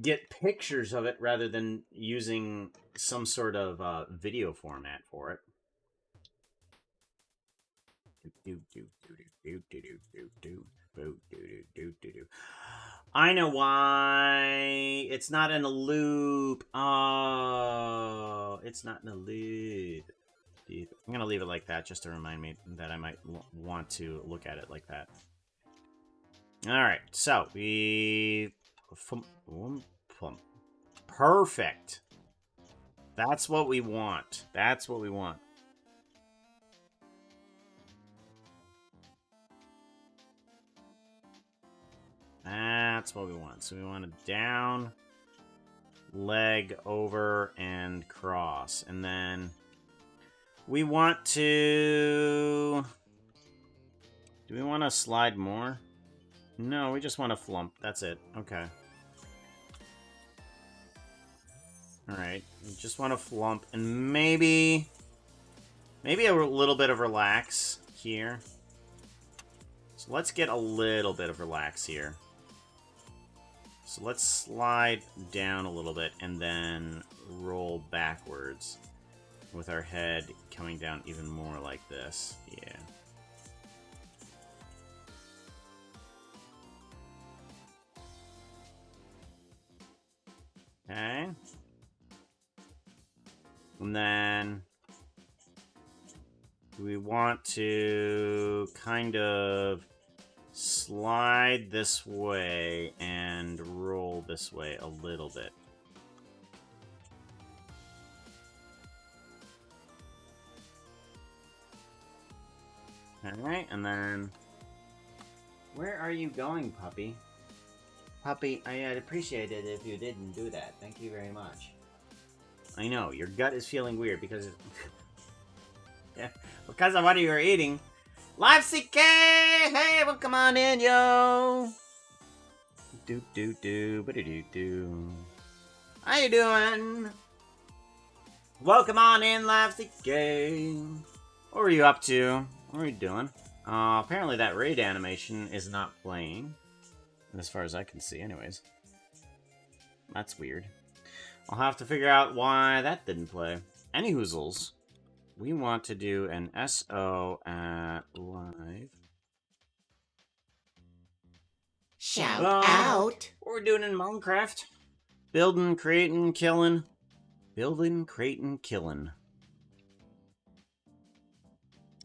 get pictures of it rather than using some sort of video format for it. I know why. It's not in a loop. Oh, it's not in a loop. I'm going to leave it like that just to remind me that I might want to look at it like that. Alright, so we... Perfect. That's what we want. That's what we want. That's what we want. So we want a down, leg, over, and cross. And then we want to... Do we want to slide more? No, we just want to flump. That's it. Okay. Alright. We just want to flump. And maybe a little bit of relax here. So let's get a little bit of relax here. So let's slide down a little bit and then roll backwards with our head coming down even more like this. Yeah. Okay. And then we want to kind of slide this way and roll this way a little bit. Alright, and then... Where are you going, puppy? Puppy, I'd appreciate it if you didn't do that. Thank you very much. I know, your gut is feeling weird because... yeah, because of what you were eating. Live CK! Hey, well, come on in, yo! Do-do-do, how you doing? Welcome on in, Live CK! What were you up to? What were you doing? Apparently that raid animation is not playing. As far as I can see, anyways. That's weird. I'll have to figure out why that didn't play. Any hoozles. We want to do an SO at live. Shout out. What we're doing in Minecraft. Building, creating, killing. Building, creating, killing.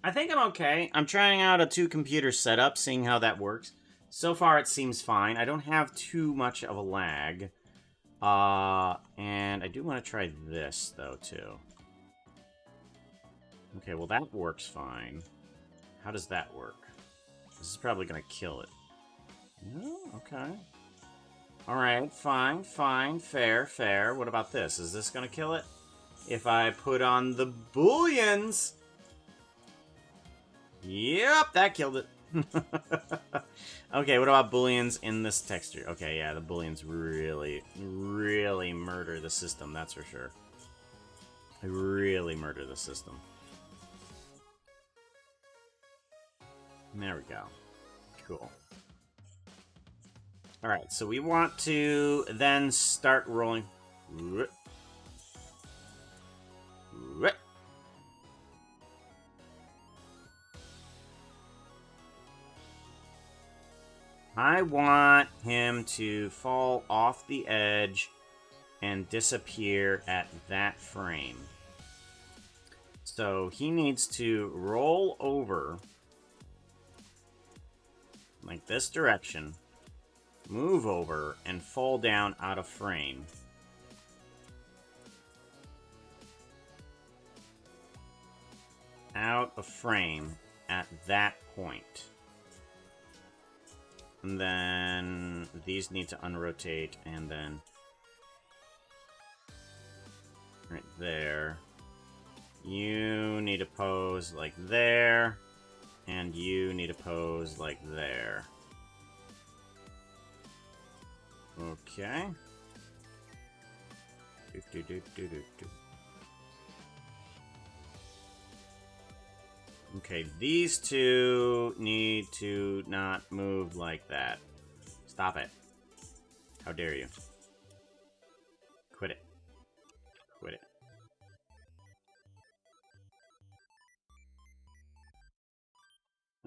I think I'm okay. I'm trying out a 2-computer setup, seeing how that works. So far, it seems fine. I don't have too much of a lag. And I do want to try this, though, too. Okay, well, that works fine. How does that work? This is probably going to kill it. No? Okay. Alright, fine, fair, fair. What about this? Is this going to kill it? If I put on the booleans... Yep, that killed it. Okay, what about booleans in this texture? Okay, yeah, the booleans really, really murder the system, that's for sure. They really murder the system. There we go. Cool. Alright, so we want to then start rolling. I want him to fall off the edge and disappear at that frame. So he needs to roll over like this direction, move over, and fall down out of frame. Out of frame at that point. And then these need to unrotate, and then right there. You need to pose like there, and you need to pose like there. Okay. Okay, these two need to not move like that. Stop it. How dare you. Quit it. Quit it.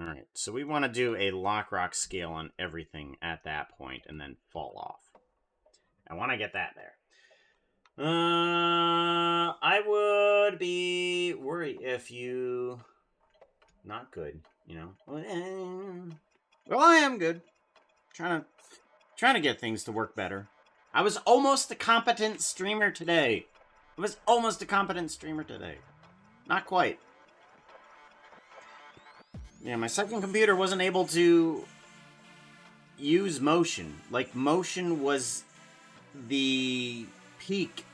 Alright, so we want to do a lock-rock scale on everything at that point and then fall off. I want to get that there. I would be worried if you... Not good, you know. Well, I am good. Trying to get things to work better. I was almost a competent streamer today. Not quite. Yeah, my second computer wasn't able to use motion. Like, motion was the peak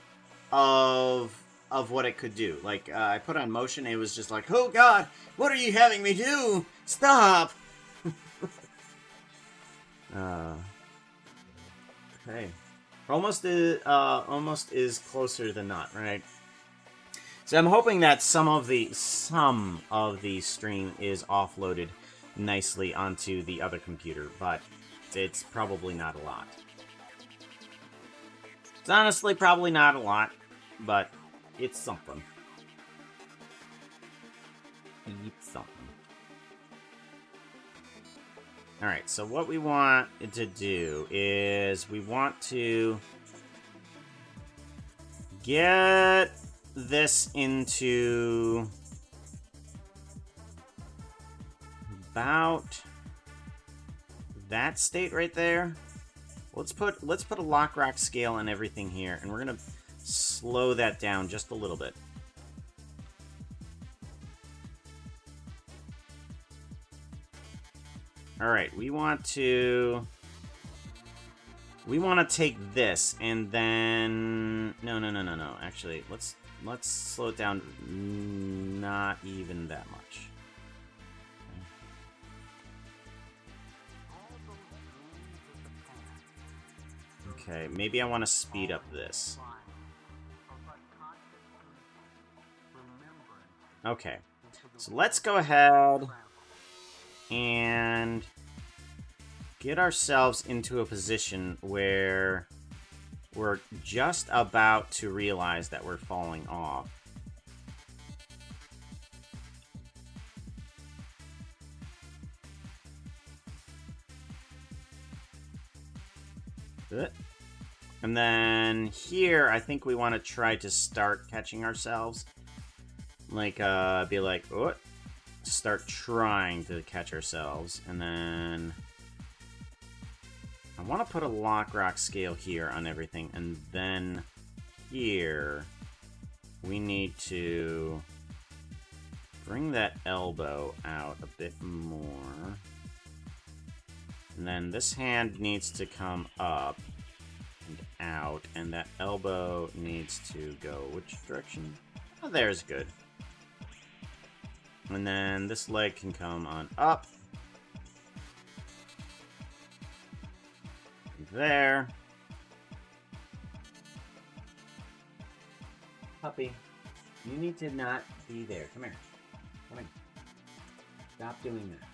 of what it could do. Like, I put on motion, and it was just like, oh god, what are you having me do? Stop! Okay. Almost is closer than not, right? So I'm hoping that some of the stream is offloaded nicely onto the other computer, but it's probably not a lot. It's honestly probably not a lot, but it's something. It's something. Alright, so what we want to do is we want to get this into about that state right there. Let's put a lock-rock scale on everything here, and we're gonna slow that down just a little bit. Alright, we want to take this and then no. Actually, let's slow it down not even that much. Okay, maybe I want to speed up this. Okay. So let's go ahead and get ourselves into a position where we're just about to realize that we're falling off. And then here, I think we want to try to start catching ourselves. Like, be like, oh, start trying to catch ourselves. And then I want to put a lock-rock scale here on everything. And then here, we need to bring that elbow out a bit more. And then this hand needs to come up and out, and that elbow needs to go which direction? Oh, there's good. And then this leg can come on up. There. Puppy, you need to not be there. Come here. Come here. Stop doing that.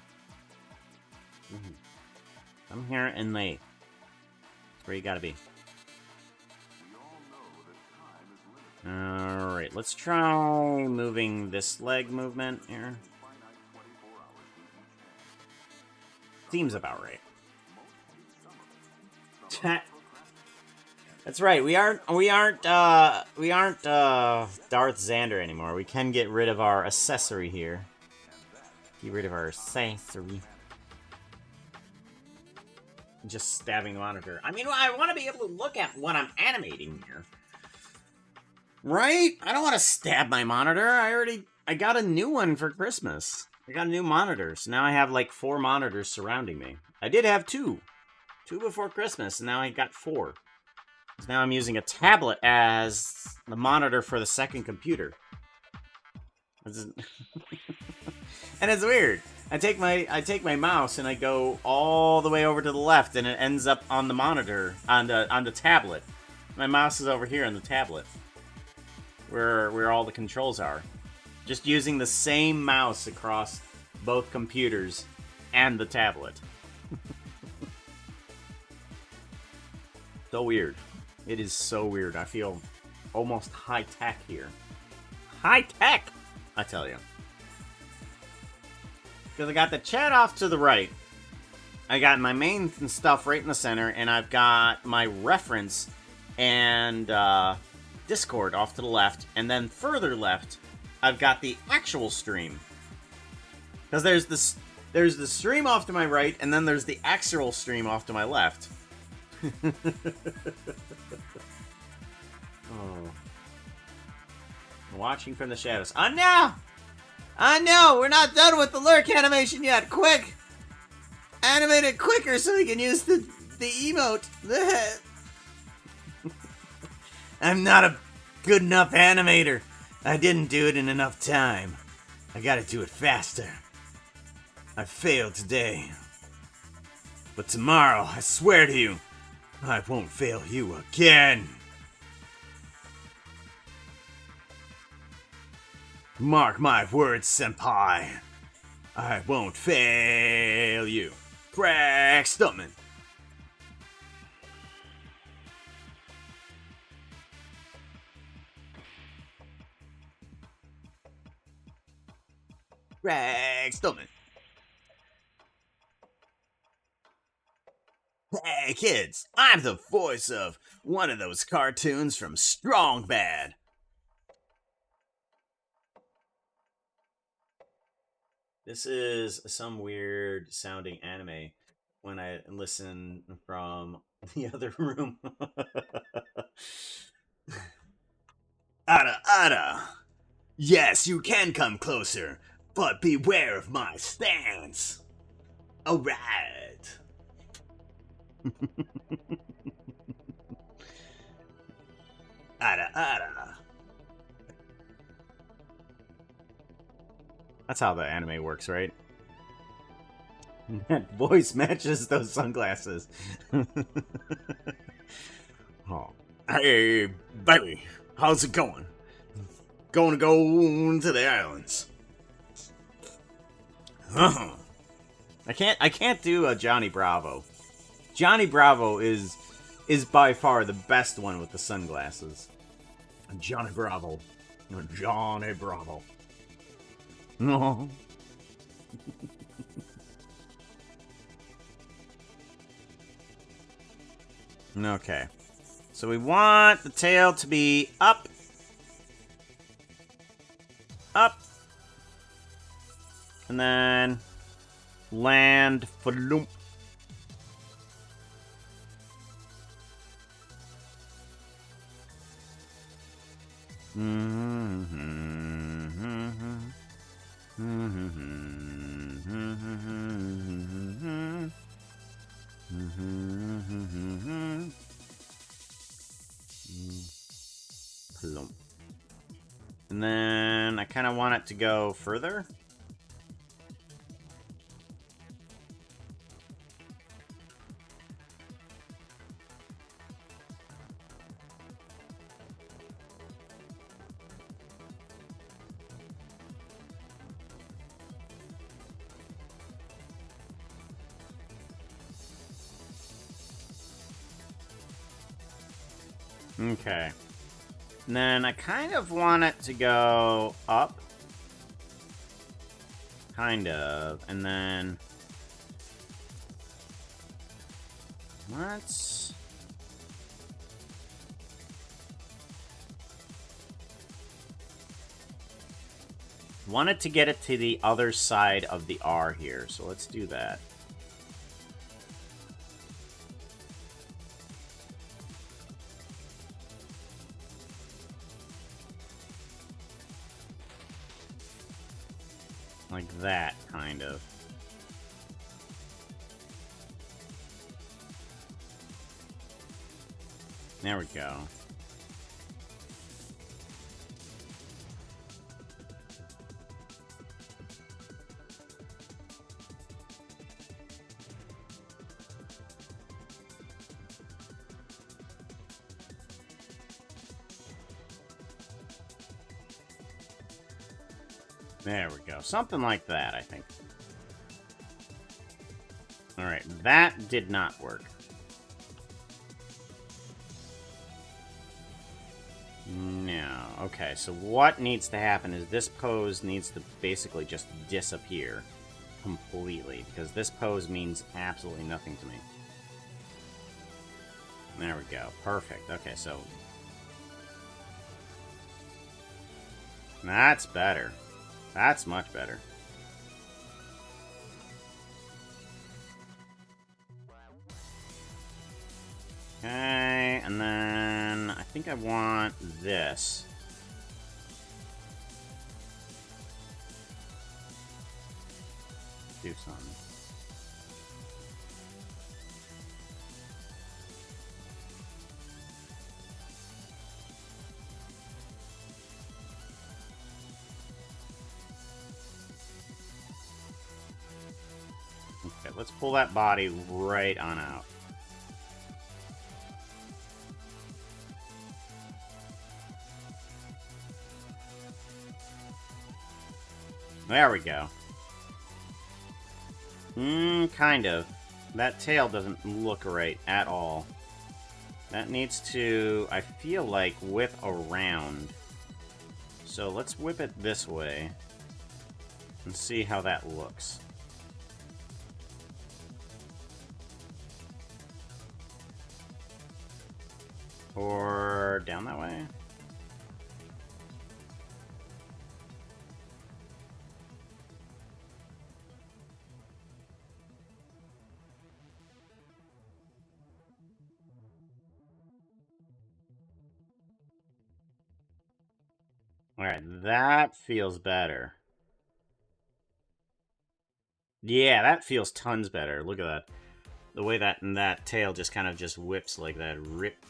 Come here and lay. That's where you gotta be. Alright, let's try moving this leg movement here. Seems about right. That's right, we aren't Darth Xander anymore. We can get rid of our accessory here. Get rid of our accessory. Just stabbing the monitor. I mean, I want to be able to look at what I'm animating here. Right? I don't want to stab my monitor. I got a new one for Christmas. I got a new monitor, so now I have like 4 monitors surrounding me. I did have 2. 2 before Christmas, and now I got 4. So now I'm using a tablet as the monitor for the second computer. And it's weird. I take my mouse and I go all the way over to the left, and it ends up on the monitor, on the tablet. My mouse is over here on the tablet, where all the controls are. Just using the same mouse across both computers and the tablet. So weird. It is so weird. I feel almost high-tech here. High-tech! I tell you. Because I got the chat off to the right. I got my main stuff right in the center, and I've got my reference and Discord off to the left, and then further left, I've got the actual stream. Because there's the stream off to my right, and then there's the actual stream off to my left. Oh. Watching from the shadows. Oh no! Oh no! We're not done with the lurk animation yet! Quick! Animate it quicker so we can use the emote. I'm not a good enough animator. I didn't do it in enough time. I gotta do it faster. I failed today. But tomorrow, I swear to you, I won't fail you again. Mark my words, senpai. I won't fail you. Craig Stuntman. Craig Stuntman. Hey kids, I'm the voice of one of those cartoons from Strong Bad. This is some weird sounding anime when I listen from the other room. Ada, Ada. Yes, you can come closer, but beware of my stance. Alright. Ada, Ada. That's how the anime works, right? That voice matches those sunglasses. Oh. Hey, baby, how's it going? Going to go to the islands. I can't do a Johnny Bravo. Johnny Bravo is by far the best one with the sunglasses. Johnny Bravo. Johnny Bravo. No. Okay. So we want the tail to be up. Up. And then land floop. Plump. And then I kind of want it to go further. Okay. And then I kind of want it to go up. Kind of. And then... let's... want it to get it to the other side of the R here. So let's do that. Like that, kind of. There we go. There we go. Something like that, I think. Alright, that did not work. No. Okay, so what needs to happen is this pose needs to basically just disappear completely, because this pose means absolutely nothing to me. There we go. Perfect. Okay, so... that's better. That's much better. Okay, and then I think I want this. Do something. Okay, let's pull that body right on out. There we go. Kind of. That tail doesn't look right at all. That needs to, I feel like, whip around. So let's whip it this way and see how that looks. Or down that way? Alright, that feels better. Yeah, that feels tons better. Look at that. The way that tail just kind of just whips like that. Rip.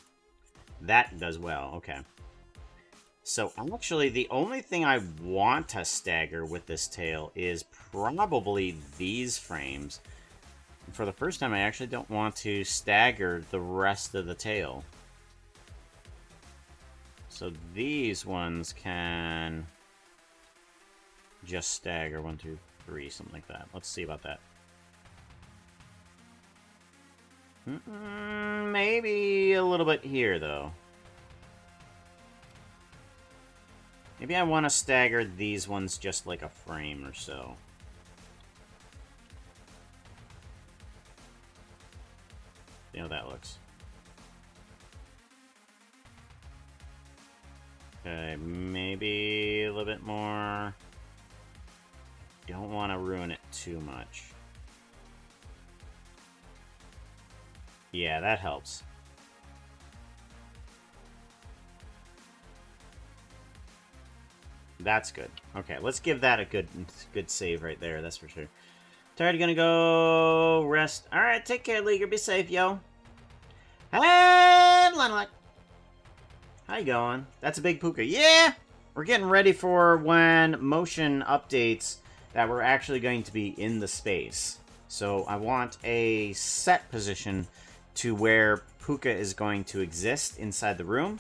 That does well. Okay. So, actually, the only thing I want to stagger with this tail is probably these frames. For the first time, I actually don't want to stagger the rest of the tail. So these ones can just stagger 1, 2, 3, something like that. Let's see about that. Maybe a little bit here, though. Maybe I want to stagger these ones just like a frame or so. See how that looks. Okay, maybe a little bit more. Don't want to ruin it too much. Yeah, that helps. That's good. Okay, let's give that a good save right there, that's for sure. Tired, gonna go rest. Alright, take care, Leaguer. Be safe, yo. Hey, Lanolak. How you going? That's a big puka. Yeah! We're getting ready for when motion updates that we're actually going to be in the space. So I want a set position to where puka is going to exist inside the room.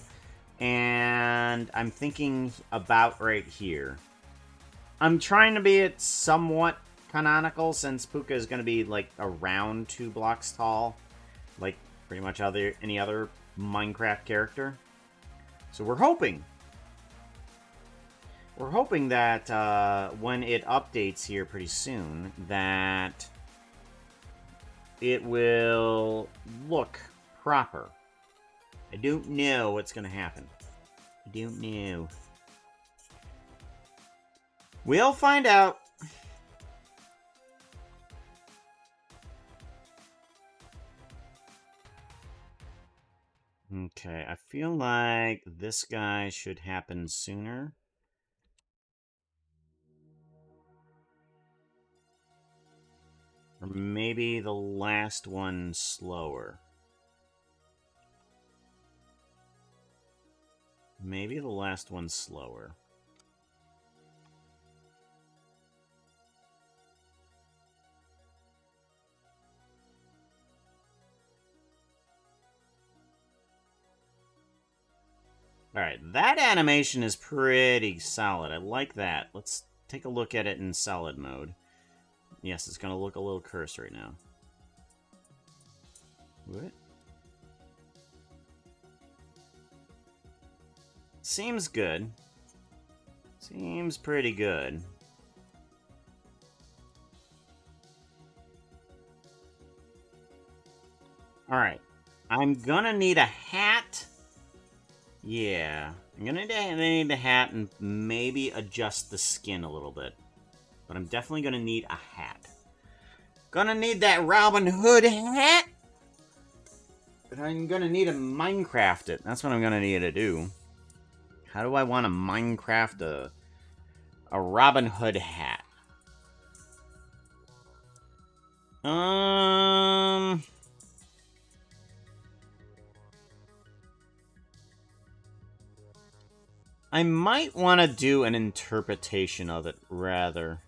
And I'm thinking about right here. I'm trying to be it somewhat canonical since puka is going to be like around 2 blocks tall. Like pretty much any other Minecraft character. So we're hoping that when it updates here pretty soon, that it will look proper. I don't know what's going to happen. I don't know. We'll find out. Okay, I feel like this guy should happen sooner. Or maybe the last one slower. Maybe the last one slower. Alright, that animation is pretty solid. I like that. Let's take a look at it in solid mode. Yes, it's gonna look a little cursed right now. What? Seems good. Seems pretty good. Alright. I'm gonna need a hat. Yeah. I'm gonna need a hat and maybe adjust the skin a little bit. But I'm definitely gonna need a hat. Gonna need that Robin Hood hat. But I'm gonna need to Minecraft it. That's what I'm gonna need to do. How do I want to Minecraft a Robin Hood hat? I might want to do an interpretation of it, rather.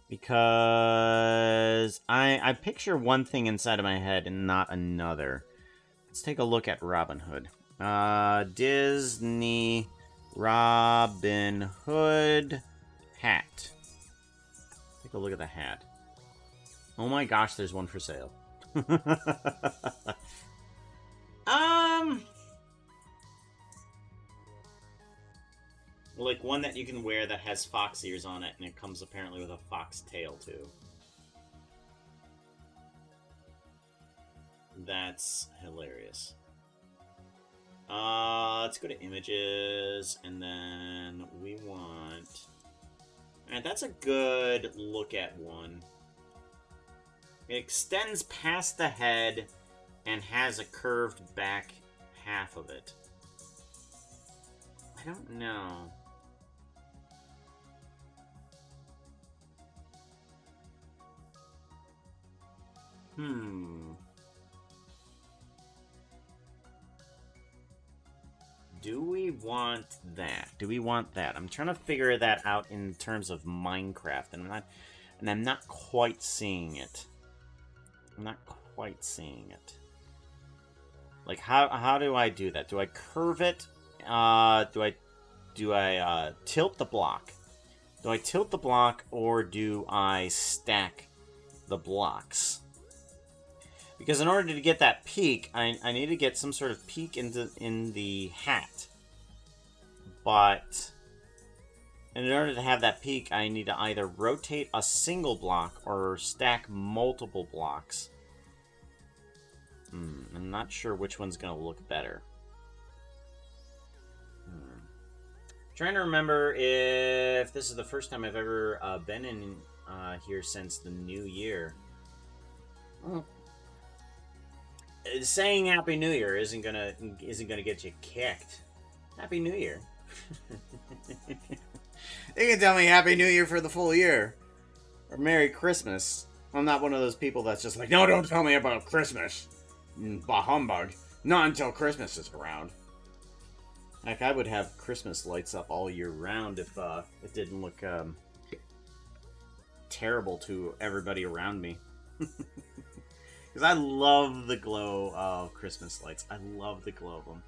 Because I picture one thing inside of my head and not another. Let's take a look at Robin Hood. Disney Robin Hood hat. Take a look at the hat. Oh my gosh, there's one for sale. Like one that you can wear that has fox ears on it, and it comes apparently with a fox tail too. That's hilarious. Let's go to images, and then we want... Alright, that's a good look at one. It extends past the head and has a curved back half of it. I don't know. Do we want that? Do we want that? I'm trying to figure that out in terms of Minecraft, and I'm not quite seeing it. I'm not quite seeing it. Like, how do I do that? Do I curve it? Do I tilt the block? Do I tilt the block, or do I stack the blocks? Because in order to get that peak, I need to get some sort of peak in the hat. But in order to have that peak, I need to either rotate a single block or stack multiple blocks. I'm not sure which one's going to look better. Trying to remember if this is the first time I've ever been in here since the new year. Saying Happy New Year isn't gonna get you kicked. Happy New Year. You can tell me Happy New Year for the full year, or Merry Christmas. I'm not one of those people that's just like, no, don't tell me about Christmas. Bah humbug. Not until Christmas is around. Heck, I would have Christmas lights up all year round if it didn't look terrible to everybody around me. Because I love the glow of Christmas lights. I love the glow of them.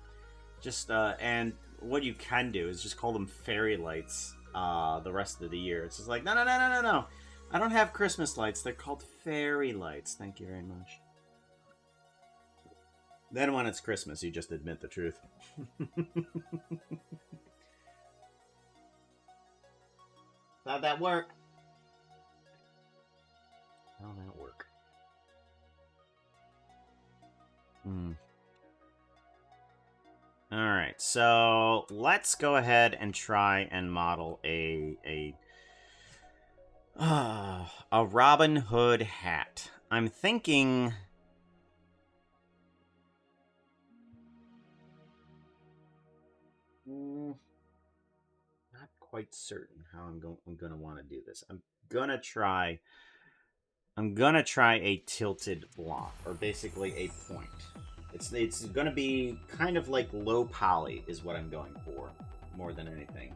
Just, and what you can do is just call them fairy lights the rest of the year. It's just like, no. I don't have Christmas lights. They're called fairy lights. Thank you very much. Then when it's Christmas, you just admit the truth. How'd that work? How'd that work? Alright, so let's go ahead and try and model a Robin Hood hat. I'm thinking... not quite certain how I'm gonna want to do this. I'm gonna try a tilted block, or basically a point. It's gonna be kind of like low poly is what I'm going for, more than anything.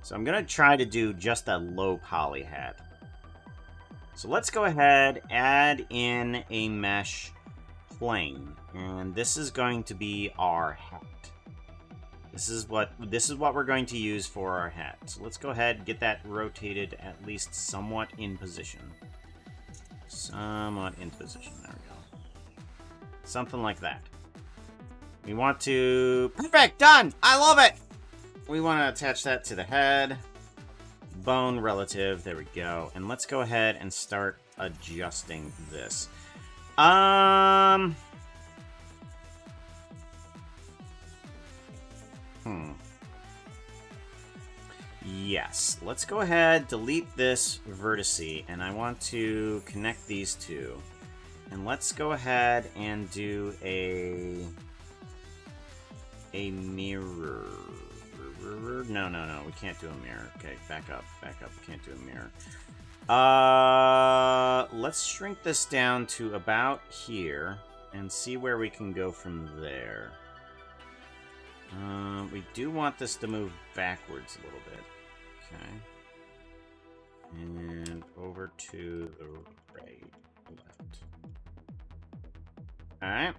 So I'm gonna try to do just a low poly hat. So let's go ahead, add in a mesh plane, and this is going to be our hat. This is what we're going to use for our hat. So let's go ahead and get that rotated at least somewhat in position. Somewhat in position. There we go. Something like that. We want to... Perfect! Done! I love it! We want to attach that to the head. Bone relative. There we go. And let's go ahead and start adjusting this. Yes. Let's go ahead, delete this vertice, and I want to connect these two. And let's go ahead and do a mirror. No, we can't do a mirror. Okay, back up, we can't do a mirror. Let's shrink this down to about here and see where we can go from there. We do want this to move backwards a little bit. Okay. And over to the right, left. Alright.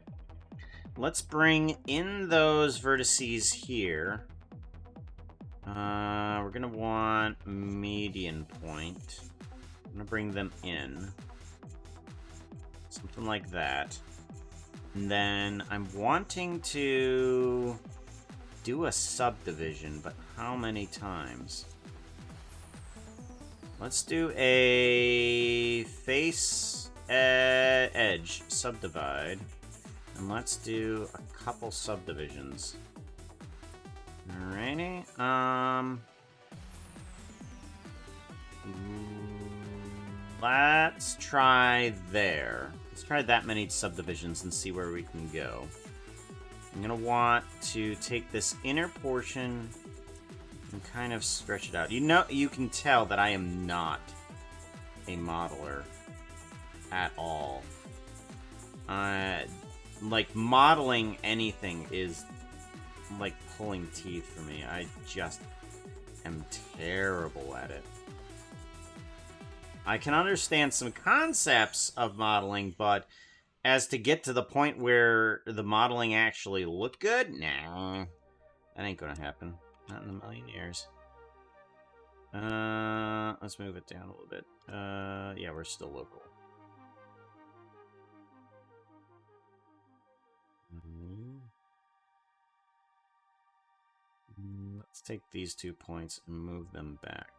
Let's bring in those vertices here. We're gonna want median point. I'm gonna bring them in. Something like that. And then I'm wanting to do a subdivision, but how many times? Let's do a face edge subdivide. And let's do a couple subdivisions. Alrighty. Let's try there. Let's try that many subdivisions and see where we can go. I'm gonna want to take this inner portion and kind of stretch it out. You can tell that I am not a modeler at all. Like, modeling anything is like pulling teeth for me. I just am terrible at it. I can understand some concepts of modeling, but as to get to the point where the modeling actually looked good, nah, that ain't gonna happen. Not in a million years. Let's move it down a little bit. Yeah, we're still local. Let's take these 2 points and move them back.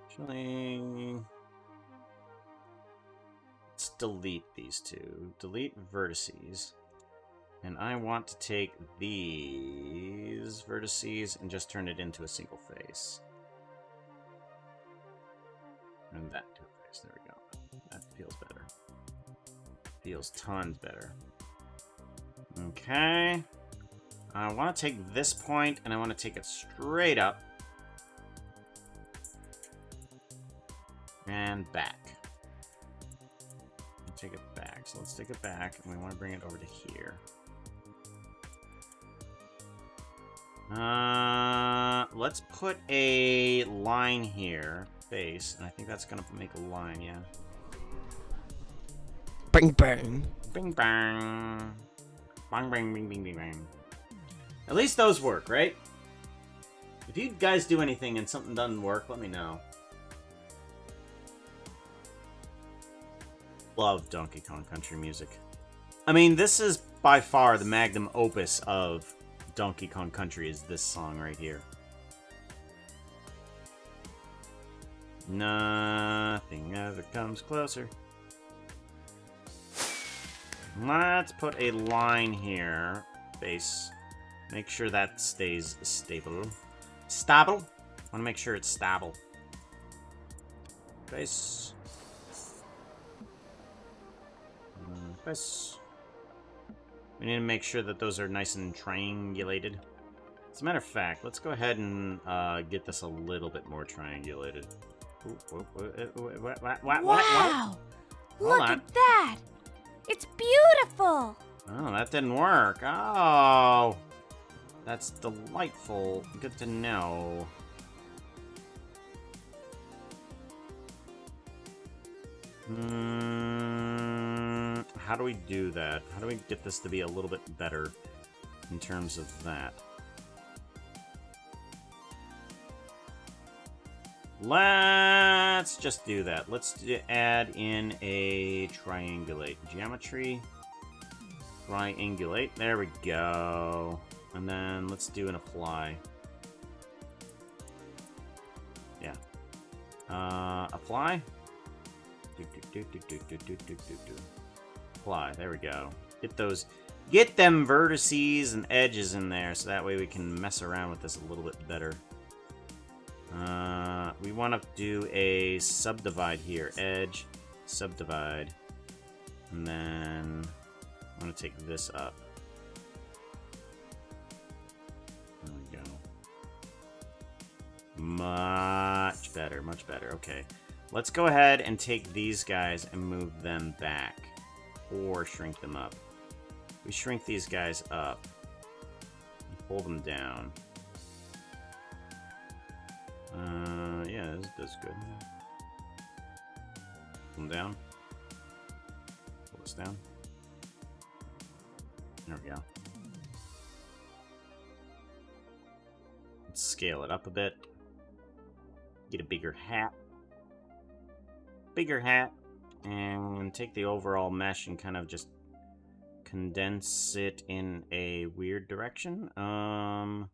Actually, let's delete these two. Delete vertices. And I want to take these vertices and just turn it into a single face. And that to a face. There we go. That feels better. Feels tons better. Okay. I want to take this point and I want to take it straight up. And back. Take it back. So let's take it back and we want to bring it over to here. Let's put a line here. Face. And I think that's going to make a line, yeah. Bing bang. Bing bang. Bang bang bing bing bing bang. At least those work, right? If you guys do anything and something doesn't work, let me know. Love Donkey Kong Country music. I mean, this is by far the magnum opus of Donkey Kong Country is this song right here. Nothing ever comes closer. Let's put a line here. Base. Make sure that stays stable. Stable? I want to make sure it's stable. Base. Base. We need to make sure that those are nice and triangulated. As a matter of fact, let's go ahead and get this a little bit more triangulated. Wow! Look on. at that! It's beautiful! Oh, that didn't work. Oh! That's delightful. Good to know. how do we do that? How do we get this to be a little bit better in terms of that? Let's just do that. Let's add in a triangulate. Geometry. Triangulate. There we go. And then let's do an apply. Yeah. Apply. Apply. There we go. Get them vertices and edges in there, so that way we can mess around with this a little bit better. We want to do a subdivide here. Edge, subdivide. And then I'm going to take this up. There we go. Much better, much better. Okay. Let's go ahead and take these guys and move them back. Or shrink them up. We shrink these guys up. And pull them down. Yeah, that's good. Pull them down. Pull this down. There we go. Let's scale it up a bit. Get a bigger hat. Bigger hat. And take the overall mesh and kind of just condense it in a weird direction. How...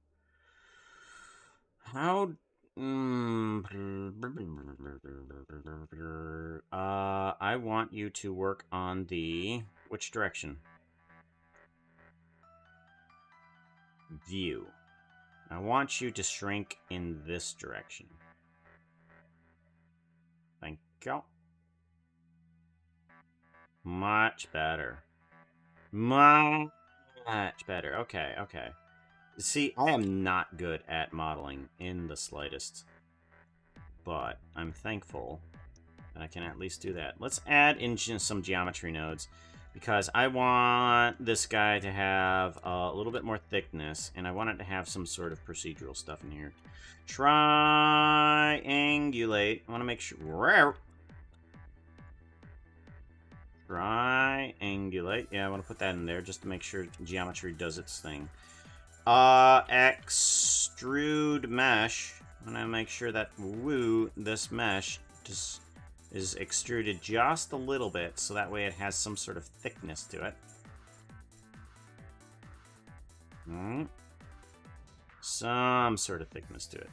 I want you to work on the... Which direction? View. I want you to shrink in this direction. Thank you. Much better. Much better. Okay, okay. See, I am not good at modeling in the slightest. But I'm thankful that I can at least do that. Let's add in some geometry nodes. Because I want this guy to have a little bit more thickness. And I want it to have some sort of procedural stuff in here. Triangulate. I want to make sure... Triangulate. Yeah, I want to put that in there just to make sure geometry does its thing. Extrude mesh. I'm going to make sure that, this mesh just is extruded just a little bit, so that way it has some sort of thickness to it. Some sort of thickness to it.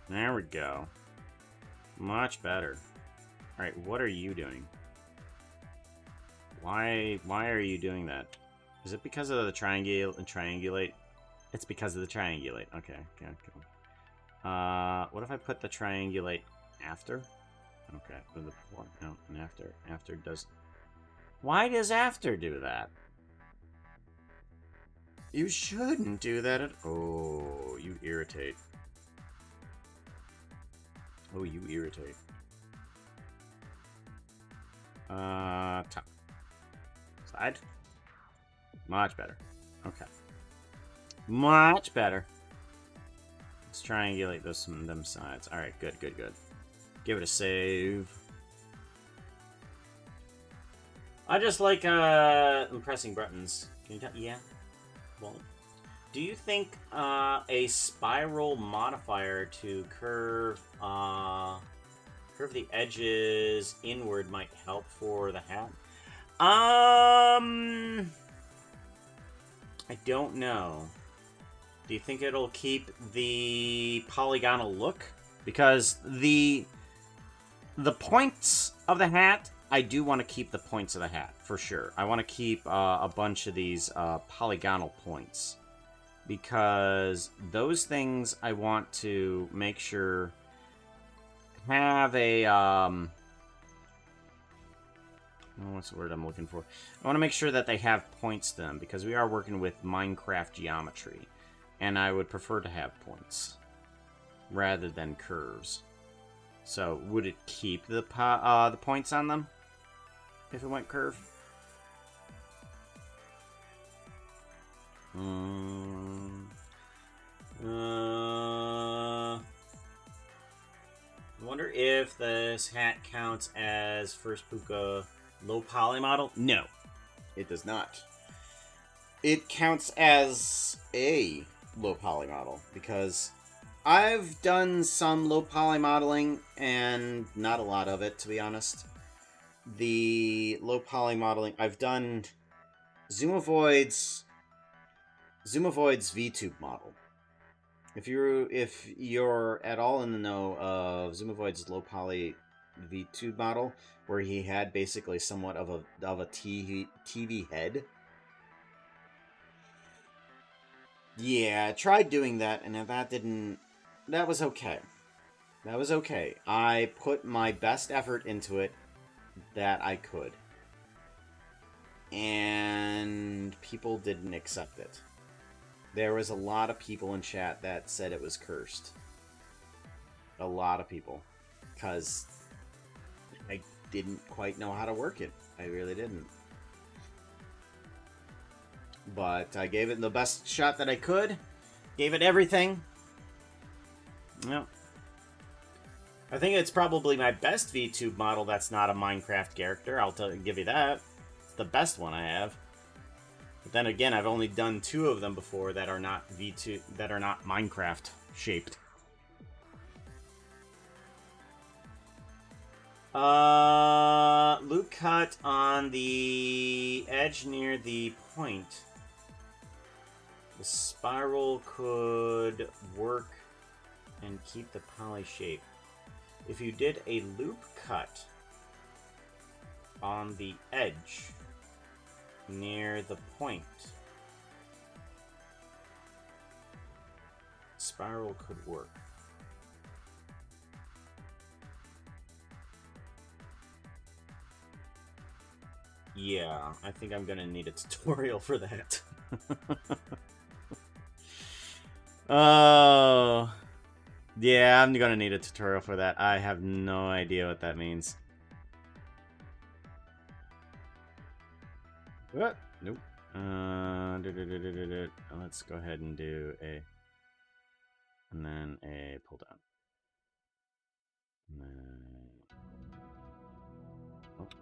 There we go. Much better. Alright, what are you doing? Why are you doing that? Is it because of the triangulate? It's because of the triangulate. Okay, okay, cool. What if I put the triangulate after? Okay, with the before, no, and after. After does... Why does after do that? You shouldn't do that at... Oh, you irritate. Oh, you irritate. Top. Side. Much better. Okay. Much better. Let's triangulate them sides. Alright, good, good, good. Give it a save. I just like, pressing buttons. Can you tell? Yeah. Well, do you think, a spiral modifier to curve the edges inward might help for the hat? I don't know. Do you think it'll keep the polygonal look? Because the points of the hat, I do want to keep the points of the hat, for sure. I want to keep a bunch of these polygonal points. Because those things I want to make sure have a... what's the word I'm looking for? I want to make sure that they have points to them, because we are working with Minecraft geometry. And I would prefer to have points, rather than curves. So, would it keep the points on them, if it went curve? if this hat counts as first Puka low poly model. No, it does not. It counts as a low poly model because I've done some low poly modeling and not a lot of it, to be honest. The low poly modeling, I've done Zoomovoid's VTube model. If you're at all in the know of Zoomovoid's low poly VTube model, where he had basically somewhat of a TV head. Yeah, I tried doing that, and that was okay. That was okay. I put my best effort into it that I could. And people didn't accept it. There was a lot of people in chat that said it was cursed. A lot of people. Because I didn't quite know how to work it. I really didn't. But I gave it the best shot that I could. Gave it everything. Yep. I think it's probably my best VTube model that's not a Minecraft character. I'll give you that. It's the best one I have. But then again, I've only done 2 of them before that are not V2, that are not Minecraft shaped. Loop cut on the edge near the point. The spiral could work and keep the poly shape. If you did a loop cut on the edge near the point, spiral could work. Yeah, I think I'm gonna need a tutorial for that. Oh, yeah, I'm gonna need a tutorial for that. I have no idea what that means. What? Nope. Let's go ahead and do a, and then a pull down. And then, oh, okay.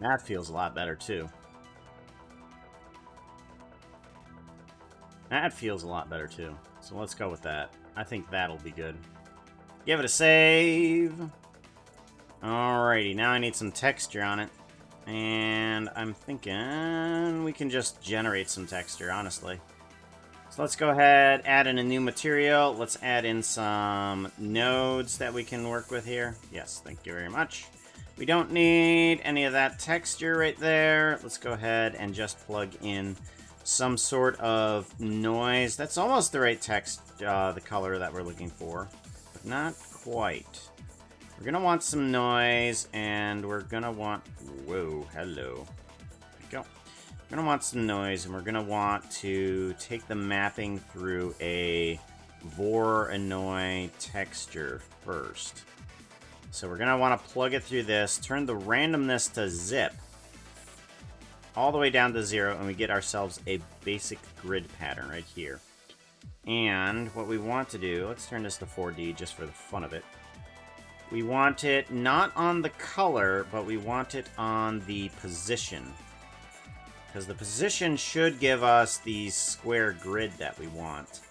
That feels a lot better, too. That feels a lot better, too. So let's go with that. I think that'll be good. Give it a save. Alrighty, now I need some texture on it. And I'm thinking we can just generate some texture, honestly. So let's go ahead, add in a new material. Let's add in some nodes that we can work with here. Yes, thank you very much. We don't need any of that texture right there. Let's go ahead and just plug in some sort of noise. That's almost the right text, the color that we're looking for, but not quite. We're gonna want some noise, and we're gonna want, whoa, hello. There we go. We're gonna want some noise, and we're gonna want to take the mapping through a Voronoi texture first. So we're going to want to plug it through this, turn the randomness to zip, all the way down to 0, and we get ourselves a basic grid pattern right here. And what we want to do, let's turn this to 4D just for the fun of it. We want it not on the color, but we want it on the position. Because the position should give us the square grid that we want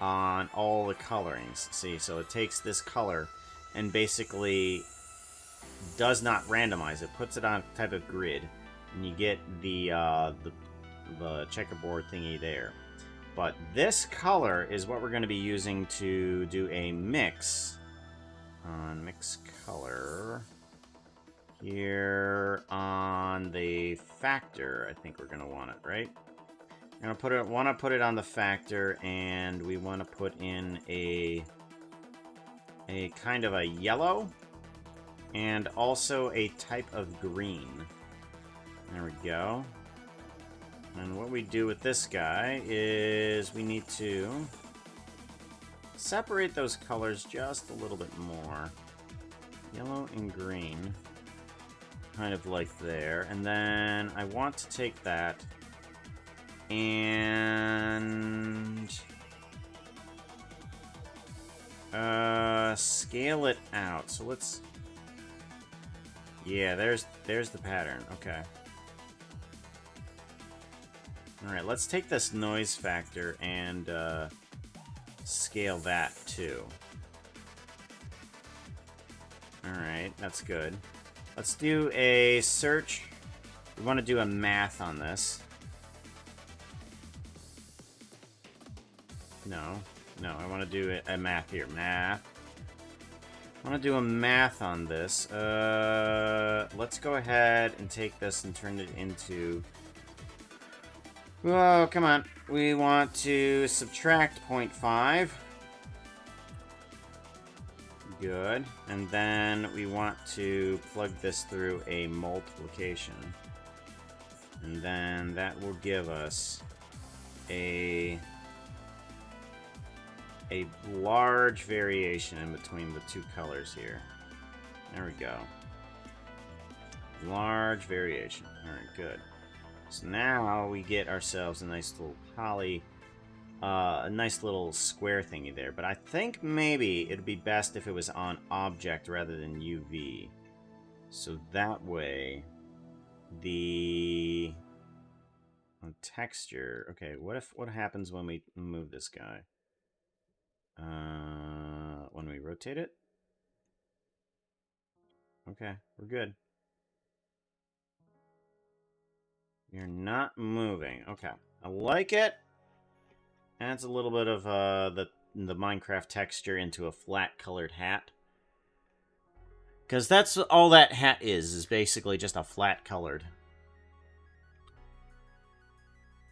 on all the colorings. See, so it takes this color and basically does not randomize it, puts it on a type of grid, and you get the checkerboard thingy there. But this color is what we're going to be using to do a mix on mix color here on the factor. I think we're going to want it, right? We're going to want to put it on the factor, and we want to put in a kind of a yellow. And also a type of green. There we go. And what we do with this guy is we need to separate those colors just a little bit more. Yellow and green. Kind of like there. And then I want to take that and scale it out. So let's... Yeah, there's the pattern. Okay. Alright, let's take this noise factor and scale that too. Alright, that's good. Let's do a search. We want to do a math on this. No, I want to do a math here. Math. I want to do a math on this. Let's go ahead and take this and turn it into... Oh, come on. We want to subtract 0.5. Good. And then we want to plug this through a multiplication. And then that will give us a large variation in between the two colors here. There we go. Large variation. Alright, good. So now we get ourselves a nice little a nice little square thingy there. But I think maybe it'd be best if it was on object rather than UV. So that way, the texture. Okay, what happens when we move this guy? When we rotate it? Okay, we're good. You're not moving. Okay, I like it. Adds a little bit of the Minecraft texture into a flat colored hat. Because that's all that hat is basically just a flat colored.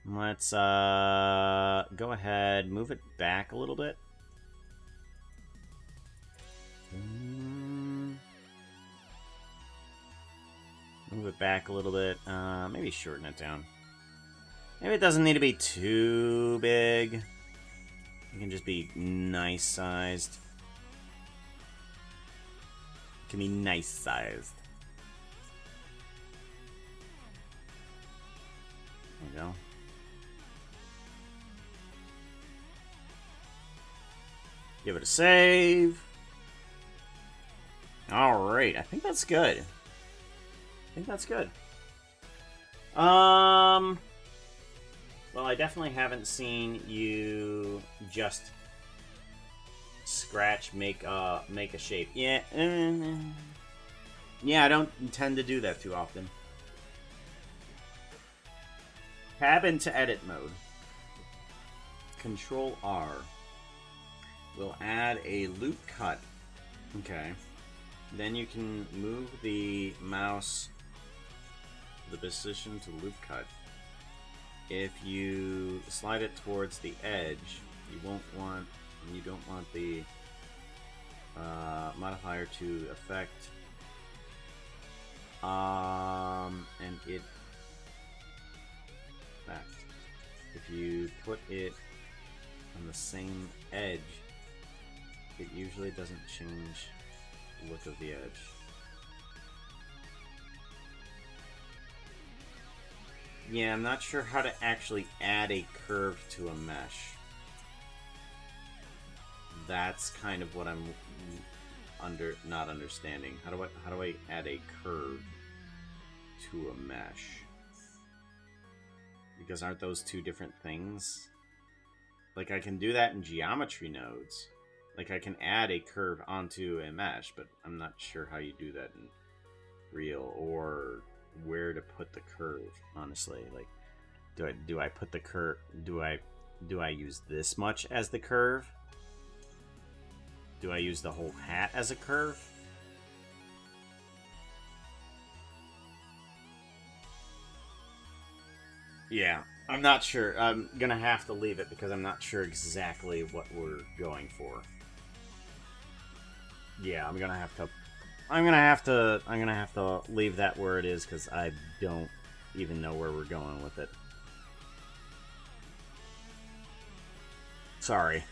Let's go ahead, move it back a little bit. Move it back a little bit. Maybe shorten it down. Maybe it doesn't need to be too big. It can just be nice sized. It can be nice sized. There we go. Give it a save. Alright, I think that's good. I think that's good. Well, I definitely haven't seen you just scratch, make a shape. Yeah, yeah, I don't intend to do that too often. Tab into edit mode. Control R. We'll add a loop cut. Okay. Then you can move the mouse, the position to loop cut. If you slide it towards the edge, you don't want the modifier to affect and it back. If you put it on the same edge, it usually doesn't change the look of the edge. Yeah, I'm not sure how to actually add a curve to a mesh. That's kind of what I'm not understanding. How do I add a curve to a mesh? Because aren't those two different things? Like, I can do that in geometry nodes. Like, I can add a curve onto a mesh, but I'm not sure how you do that in real, or where to put the curve, honestly. Like, do I put the curve, do I use this much as the curve? Do I use the whole hat as a curve? Yeah, I'm not sure. I'm gonna have to leave it because I'm not sure exactly what we're going for. Yeah, I'm gonna have to I'm gonna have to leave that where it is because I don't even know where we're going with it. Sorry.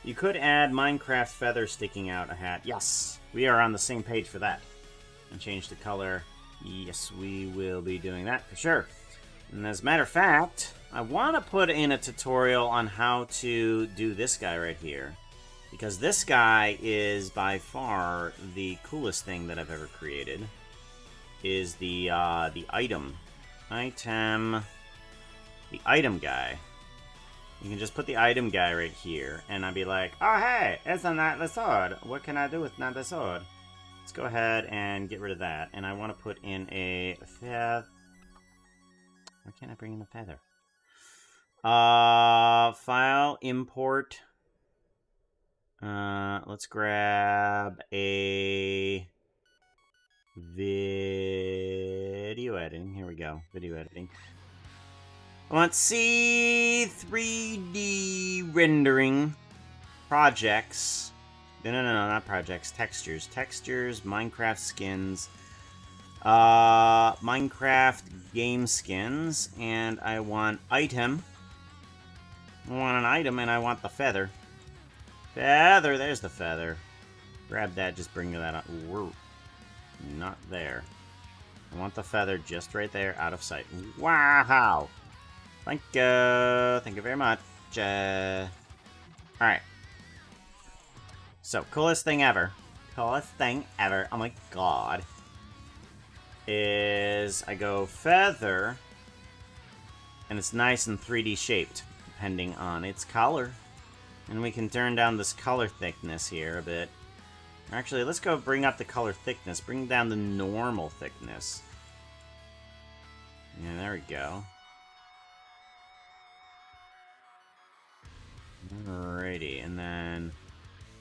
You could add Minecraft feather sticking out a hat. Yes, we are on the same page for that. And change the color. Yes, we will be doing that for sure. And as a matter of fact, I want to put in a tutorial on how to do this guy right here. Because this guy is by far the coolest thing that I've ever created. Is the item. The item guy. You can just put the item guy right here, and I'd be like, oh hey, it's a knightly sword. What can I do with knightly sword? Let's go ahead and get rid of that. And I want to put in a feather. Why can't I bring in a feather? File, import. Let's grab a video editing. Here we go, video editing. I want C3D rendering projects. No, not projects. Textures. Textures, Minecraft skins. Minecraft game skins. And I want item. I want an item and I want the feather. Feather, there's the feather. Grab that, just bring that up. Whoa. Not there. I want the feather just right there, out of sight. Wow! Thank you. Thank you very much. Alright. So, coolest thing ever. Coolest thing ever. Oh my god. Is I go feather. And it's nice and 3D shaped, depending on its color. And we can turn down this color thickness here a bit. Actually, let's go bring up the color thickness. Bring down the normal thickness. Yeah, there we go. Alrighty, and then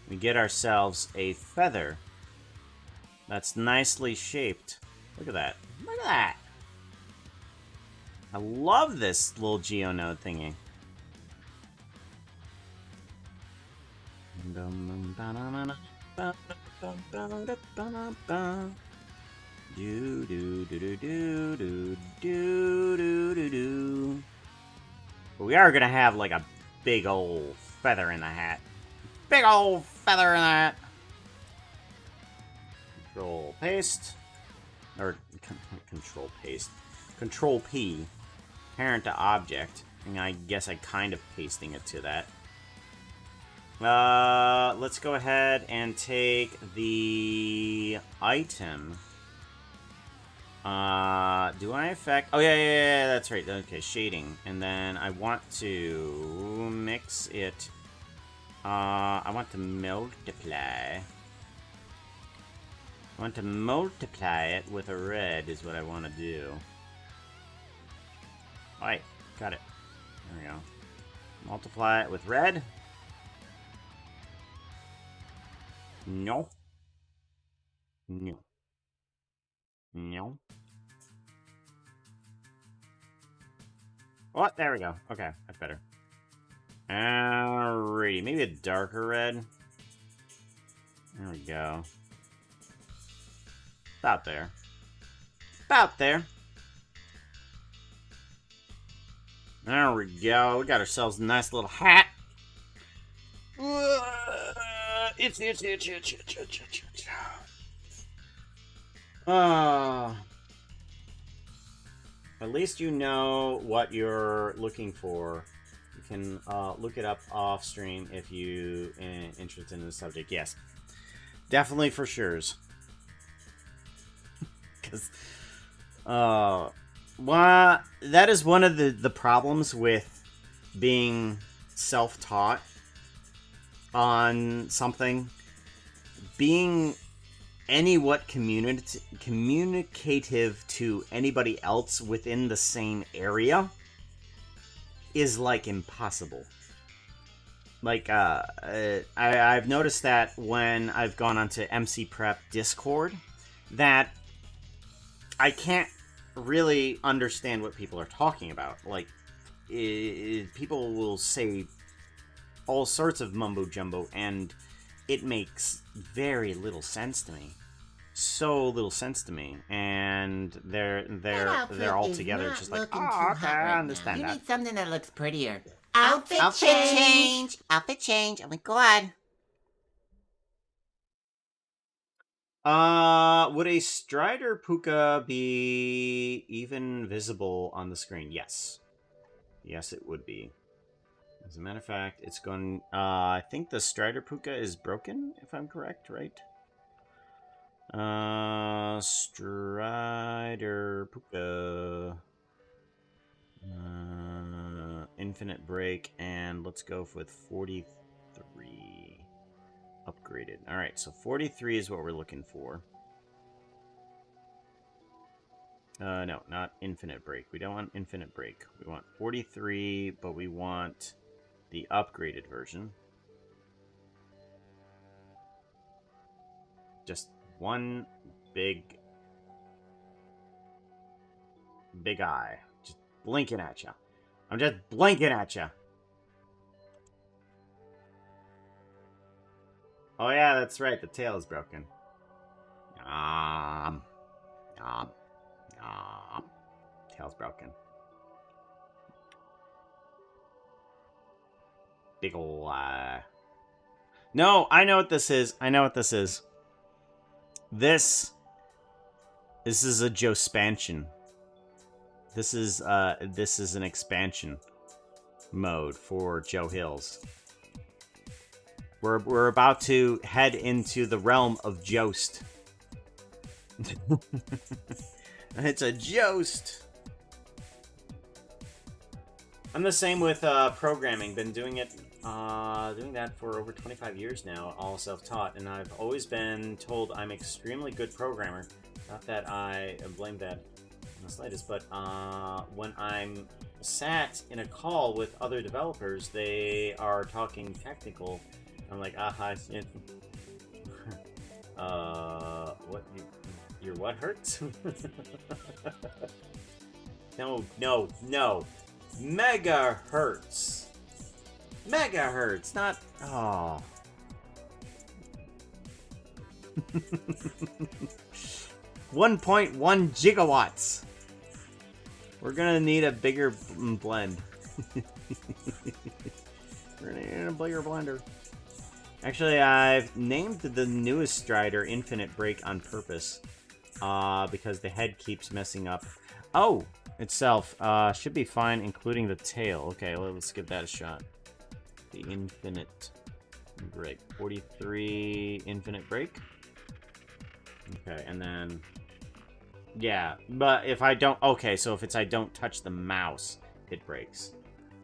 we get ourselves a feather that's nicely shaped. Look at that. Look at that. I love this little geonode thingy. But we are gonna have like a big old feather in the hat. Big old feather in the hat. Control paste. Or control paste. Control P. Parent to object. And I guess I kind of pasting it to that. Let's go ahead and take the item. Do I affect? Oh, yeah, that's right. Okay, shading. And then I want to mix it. I want to multiply. I want to multiply it with a red is what I want to do. Alright, got it. There we go. Multiply it with red. No. No. No. What? There we go. Okay, that's better. Alrighty, maybe a darker red. There we go. About there. About there. There we go. We got ourselves a nice little hat. Itch. At least you know what you're looking for. You can look it up off stream if you interested in the subject. Yes, definitely for sures. Because, well, that is one of the problems with being self-taught on something. Being anywhat communicative to anybody else within the same area is, like, impossible. Like, I've noticed that when I've gone onto MC Prep Discord, that I can't really understand what people are talking about. Like, people will say all sorts of mumbo-jumbo, and it makes very little sense to me. so little sense to me, and they're outfit all is together, not just like, looking oh, too okay, hot I right understand now. that. You need something that looks prettier. Outfit change. Outfit change. Oh my god. Would a Strider Puka be even visible on the screen? Yes. Yes, it would be. As a matter of fact, it's going... I think the Strider Puka is broken, if I'm correct, right? Strider Puka... infinite break, and let's go with 43. Upgraded. Alright, so 43 is what we're looking for. No, not infinite break. We don't want infinite break. We want 43, but we want the upgraded version. Just one big eye. Just blinking at you. I'm just blinking at you. Oh yeah, that's right. The tail is broken. Tail's broken. Big ol' eye. No, I know what this is. I know what this is. This is a Joe-spansion. This is an expansion mode for Joe Hills. We're about to head into the realm of Joust. It's a Joust. I'm the same with programming. Been doing that for over 25 years now, all self-taught, and I've always been told I'm extremely good programmer. Not that I blame that in the slightest, but when I'm sat in a call with other developers, they are talking technical. I'm like, hi. What? Your what hurts? No. Megahertz. Megahertz, not... Oh. 1.1 gigawatts. We're gonna need a bigger blend. We're gonna need a bigger blender. Actually, I've named the newest Strider Infinite Break on purpose. Because the head keeps messing up. Oh! Itself, should be fine, including the tail. Okay, let's give that a shot. The Infinite Break. 43 Infinite Break. Okay, and then... Yeah, but if I don't... Okay, so if I don't touch the mouse, it breaks.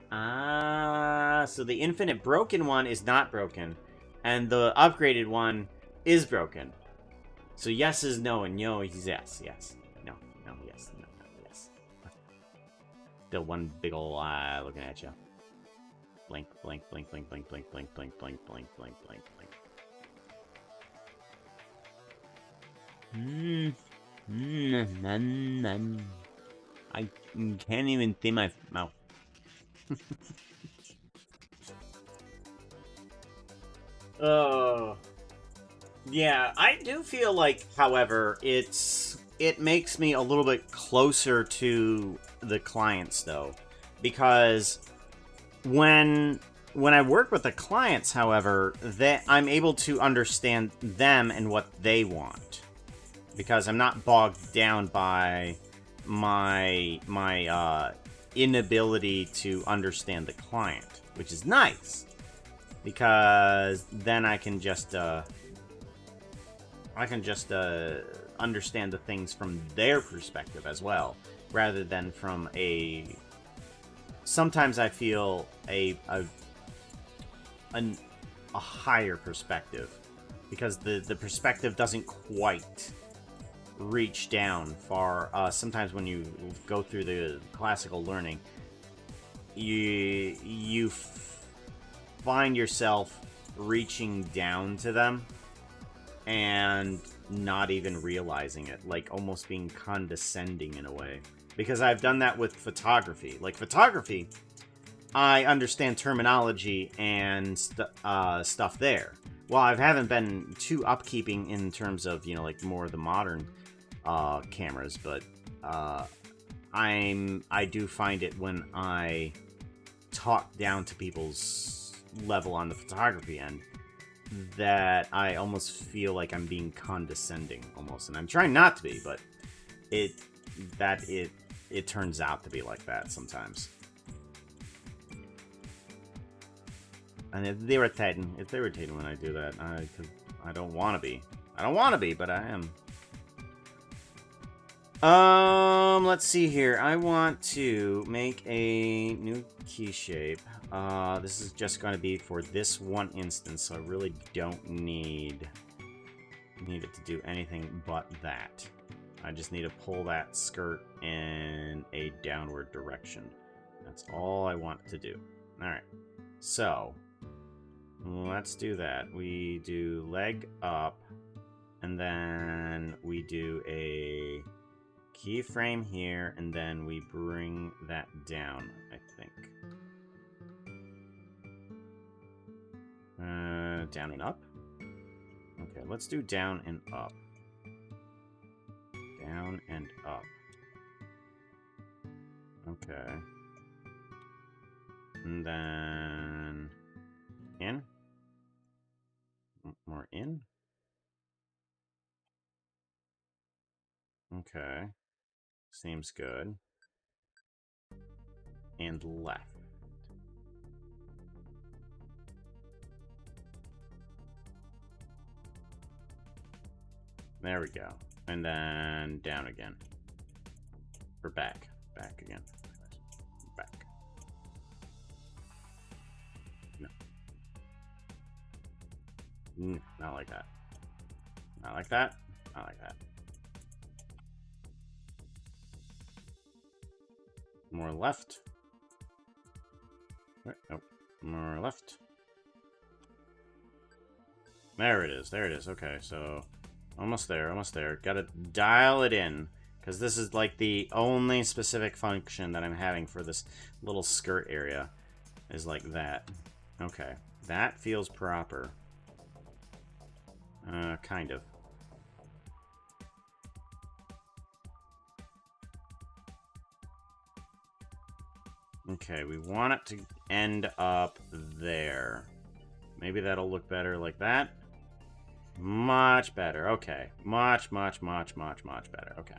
So the Infinite Broken one is not broken. And the upgraded one is broken. So yes is no, and no is yes. Yes. No, yes. No, yes. Still one big ol' eye looking at you. Blink, blink, blink, blink, blink, blink, blink, blink, blink, blink, blink, blink, blink. I can't even see my mouth. Oh. Yeah, I do feel like, however, it makes me a little bit closer to the clients, though. Because when I work with the clients, however, I'm able to understand them and what they want. Because I'm not bogged down by my inability to understand the client, which is nice. Because then I can just understand the things from their perspective as well, rather than from a... Sometimes I feel a higher perspective, because the perspective doesn't quite reach down far. Sometimes when you go through the classical learning, you find yourself reaching down to them and not even realizing it, like almost being condescending in a way. Because I've done that with photography. Like photography, I understand terminology and stuff there. well, I haven't been too upkeeping in terms of, you know, like more of the modern cameras, but I do find it when I talk down to people's level on the photography end that I almost feel like I'm being condescending almost, and I'm trying not to be, but it turns out to be like that sometimes. And it's irritating when I do that. I don't want to be. I don't want to be, but I am. Let's see here. I want to make a new key shape. This is just going to be for this one instance, so I really don't need it to do anything but that. I just need to pull that skirt in a downward direction. That's all I want to do. Alright, so let's do that. We do leg up, and then we do a keyframe here, and then we bring that down, I think. Down and up? Okay, let's do down and up. Down and up. Okay. And then in? More in? Okay. Seems good. And left. There we go. And then down again. Or back. Back again. Back. No. Not like that. Not like that. Not like that. More left. Nope. More left. There it is. There it is. Okay, so almost there. Almost there. Gotta dial it in, because this is like the only specific function that I'm having for this little skirt area is like that. Okay, that feels proper. Kind of. Okay, we want it to end up there. Maybe that'll look better like that. Much better. Okay. Much better. Okay.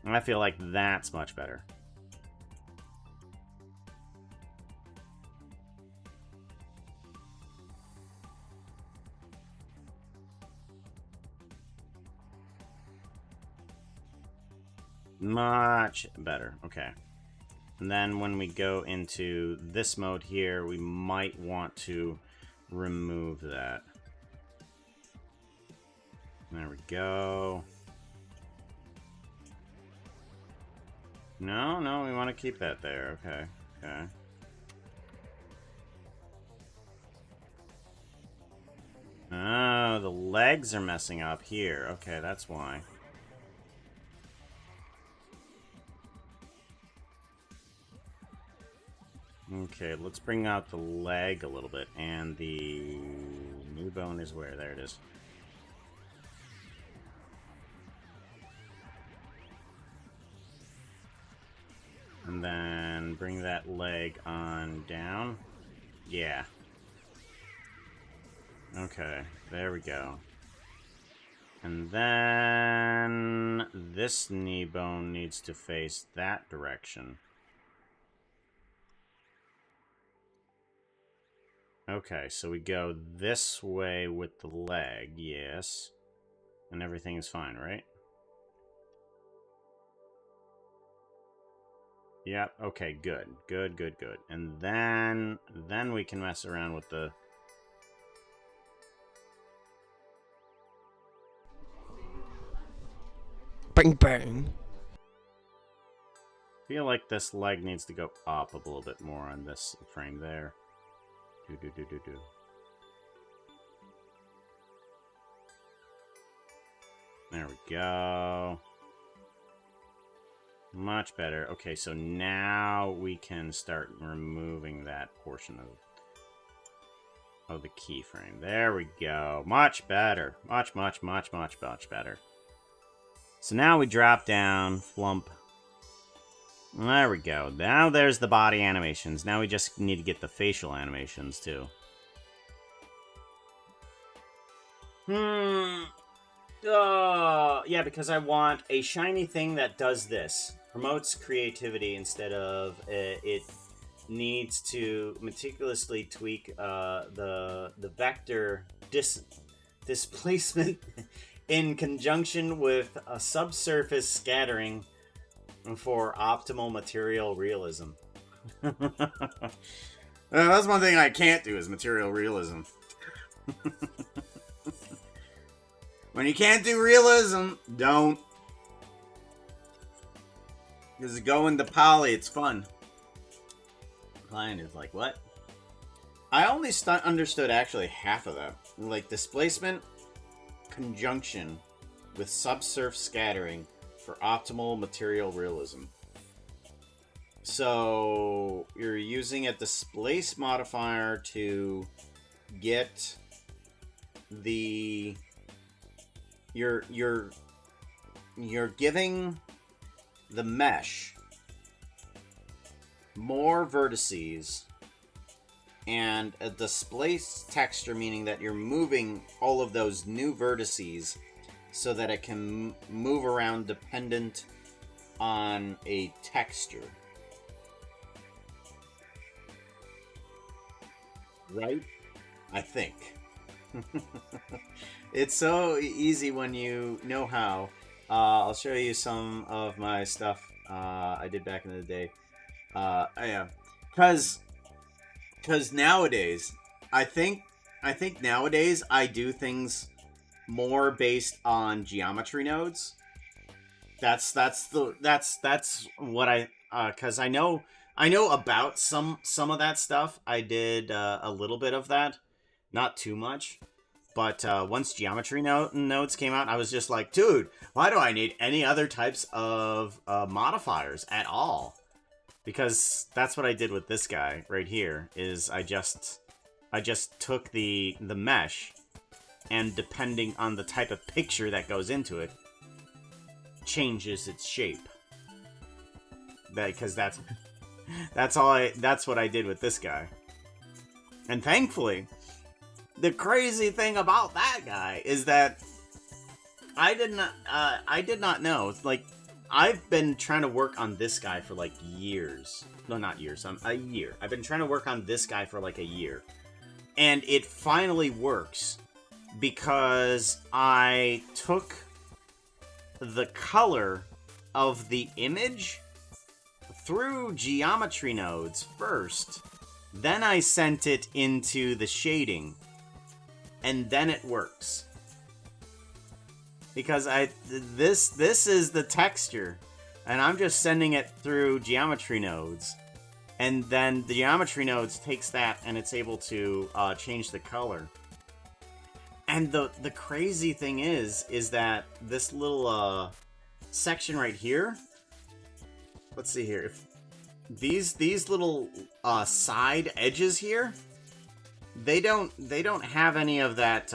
I feel like that's much better. Much better. Okay. And then when we go into this mode here, we might want to remove that. There we go. No, we want to keep that there. Okay, okay. Oh, the legs are messing up here. Okay, that's why. Okay, let's bring out the leg a little bit, and the new bone is where? There it is. And then bring that leg on down. Yeah. Okay, there we go. And then this knee bone needs to face that direction. Okay, so we go this way with the leg, yes. And everything is fine, right? Yep, okay, good. Good. And then we can mess around with the... Bang bang. I feel like this leg needs to go up a little bit more on this frame there. Do. There we go. Much better. Okay, so now we can start removing that portion of the keyframe. There we go. Much better. Much better. So now we drop down, flump. There we go. Now there's the body animations. Now we just need to get the facial animations, too. Yeah, because I want a shiny thing that does this. Promotes creativity instead of it needs to meticulously tweak the vector displacement in conjunction with a subsurface scattering for optimal material realism. That's one thing I can't do is material realism. When you can't do realism, don't. Because going to poly, it's fun. Client is like, what? I only understood actually half of that. Like, displacement conjunction with subsurf scattering for optimal material realism. So, you're using a displace modifier to get the... You're giving the mesh more vertices and a displace texture, meaning that you're moving all of those new vertices so that it can move around dependent on a texture. Right? I think. It's so easy when you know how. I'll show you some of my stuff I did back in the day. Yeah, because nowadays, I think nowadays I do things more based on geometry nodes. That's what I because I know about some of that stuff. I did a little bit of that, not too much. But once geometry nodes came out, I was just like, dude, why do I need any other types of modifiers at all? Because that's what I did with this guy right here, is I just took the mesh, and depending on the type of picture that goes into it, changes its shape. Because that's what I did with this guy. And thankfully, the crazy thing about that guy is that I did not know. Like, I've been trying to work on this guy for like years. No, not years. A year. I've been trying to work on this guy for like a year. And it finally works because I took the color of the image through geometry nodes first. Then I sent it into the shading. And then it works. Because this is the texture. And I'm just sending it through geometry nodes. And then the geometry nodes takes that and it's able to change the color. And the crazy thing is that this little section right here. Let's see here. If these little side edges here, they don't have any of that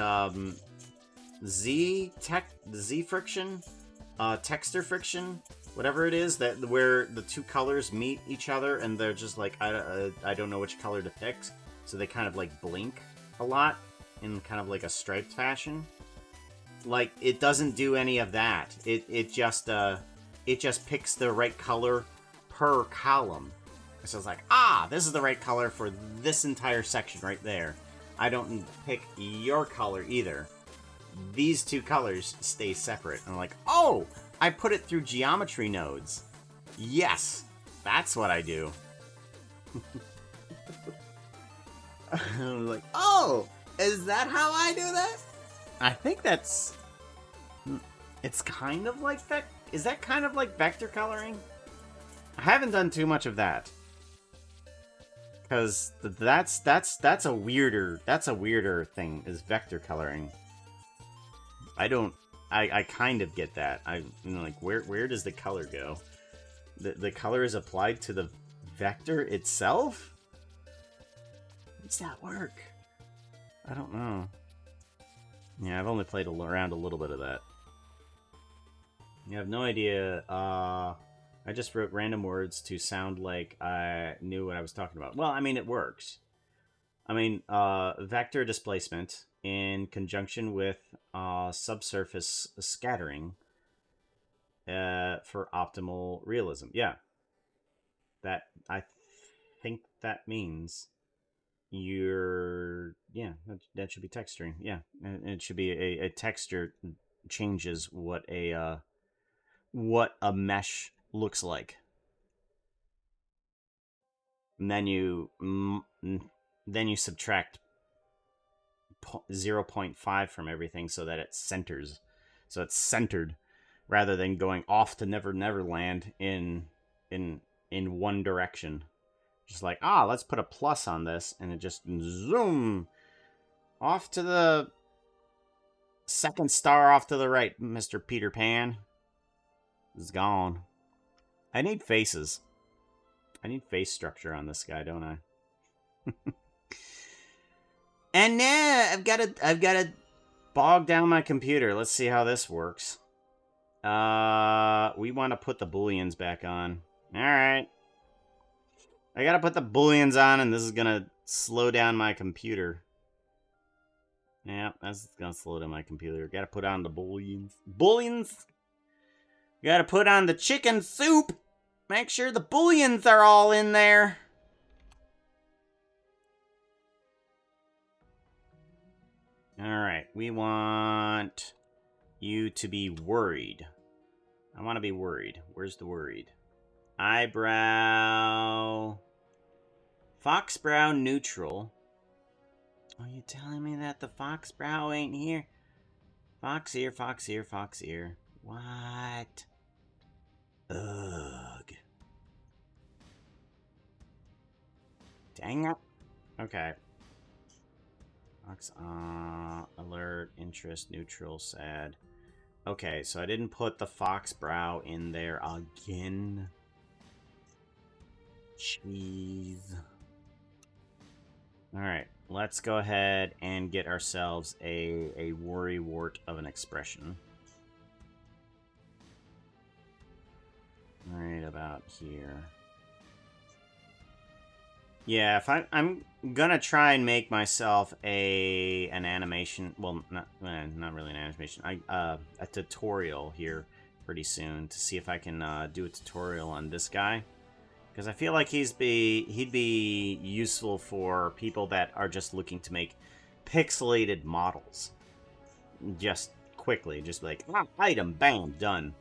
Z friction, texture friction, whatever it is, that where the two colors meet each other and they're just like, I don't know which color to pick, so they kind of like blink a lot in kind of like a striped fashion. Like, it doesn't do any of that. It just picks the right color per column. So it's like, this is the right color for this entire section right there. I don't pick your color either. These two colors stay separate. And I'm like, oh, I put it through geometry nodes. Yes, that's what I do. I'm like, oh, is that how I do that? I think it's kind of like that. Is that kind of like vector coloring? I haven't done too much of that. Because that's a weirder thing, is vector coloring. I kind of get that. Like, where does the color go? The color is applied to the vector itself? How does that work? I don't know. Yeah, I've only played around a little bit of that. You have no idea. I just wrote random words to sound like I knew what I was talking about. Well, I mean, it works. I mean, vector displacement in conjunction with subsurface scattering for optimal realism. Yeah. That, I think that means that should be texturing. Yeah. And it should be a texture changes what a mesh looks like. And then you subtract 0.5 from everything so that it centers. So it's centered rather than going off to Neverland in one direction. Just like, let's put a plus on this, and it just zoom off to the second star off to the right, Mr. Peter Pan. It's gone. I need faces. I need face structure on this guy, don't I? And now I've got to bog down my computer. Let's see how this works. We want to put the booleans back on. All right. I got to put the booleans on, and this is going to slow down my computer. Yeah, that's going to slow down my computer. Got to put on the booleans. Booleans! Got to put on the chicken soup. Make sure the booleans are all in there. Alright, we want you to be worried. I want to be worried. Where's the worried? Eyebrow. Foxbrow neutral. Are you telling me that the foxbrow ain't here? Fox ear, fox ear, fox ear. What? Ugh. Dang it. Okay. Fox, alert, interest, neutral, sad. Okay, so I didn't put the foxbrow in there again. Jeez. Alright, let's go ahead and get ourselves a worrywart of an expression. Right about here. Yeah, if I'm gonna try and make myself an animation, well, not really an animation, a tutorial here pretty soon to see if I can do a tutorial on this guy, because I feel like he'd be useful for people that are just looking to make pixelated models, just quickly, just like item, bam, done.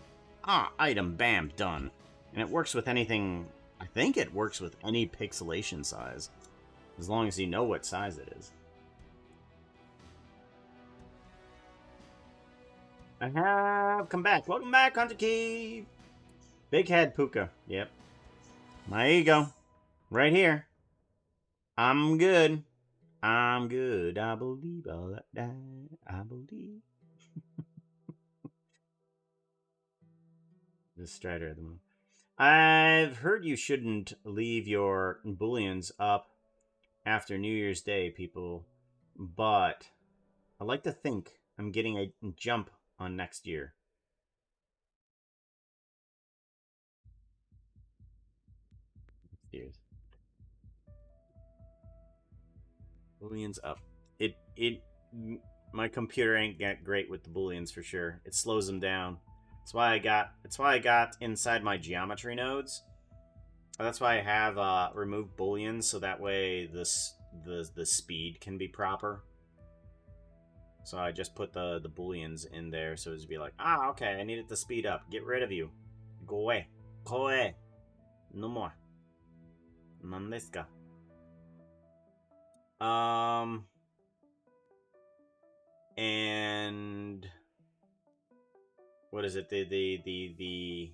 Item, bam, done. And it works with anything. I think it works with any pixelation size, as long as you know what size it is. I have come back. Welcome back, Hunter Key. Big head Puka. Yep. My ego. Right here. I'm good. I'm good. I believe all that. I believe. The Strider at the moment. I've heard you shouldn't leave your booleans up after New Year's Day, people, but I like to think I'm getting a jump on next year. Years. Booleans up. My computer ain't got great with the booleans for sure. It slows them down. That's why I got inside my geometry nodes. That's why I have removed booleans, so that way the speed can be proper. So I just put the booleans in there, so it'd be like, okay, I need it to speed up. Get rid of you. Go away. Go away. No more. None desu ka. And what is it? The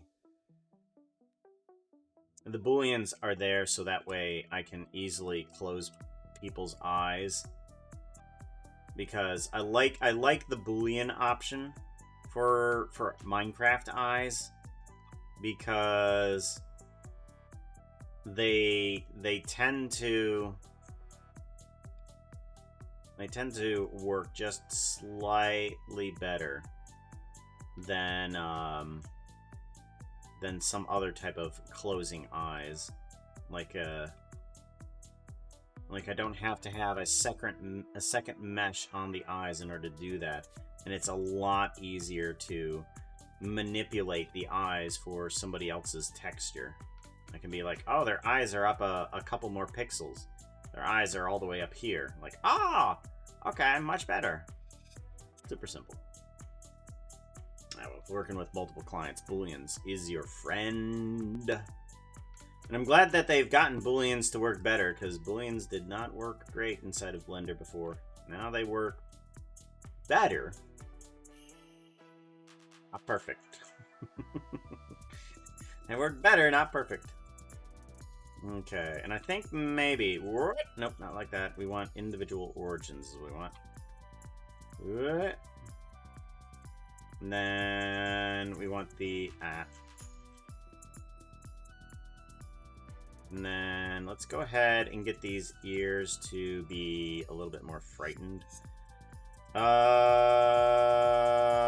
booleans are there so that way I can easily close people's eyes, because I like the boolean option for Minecraft eyes, because they tend to They tend to work just slightly better than some other type of closing eyes. Like I don't have to have a second mesh on the eyes in order to do that, and it's a lot easier to manipulate the eyes for somebody else's texture. I can be like, oh, their eyes are up a couple more pixels. Their eyes are all the way up here. Like, ah, okay, much better. Super simple. Working with multiple clients, Booleans is your friend. And I'm glad that they've gotten Booleans to work better, because Booleans did not work great inside of Blender before. Now they work better. Not perfect. They work better, not perfect. Okay, and I think maybe... Nope, not like that. We want individual origins is what we want. And then we want the... And then let's go ahead and get these ears to be a little bit more frightened.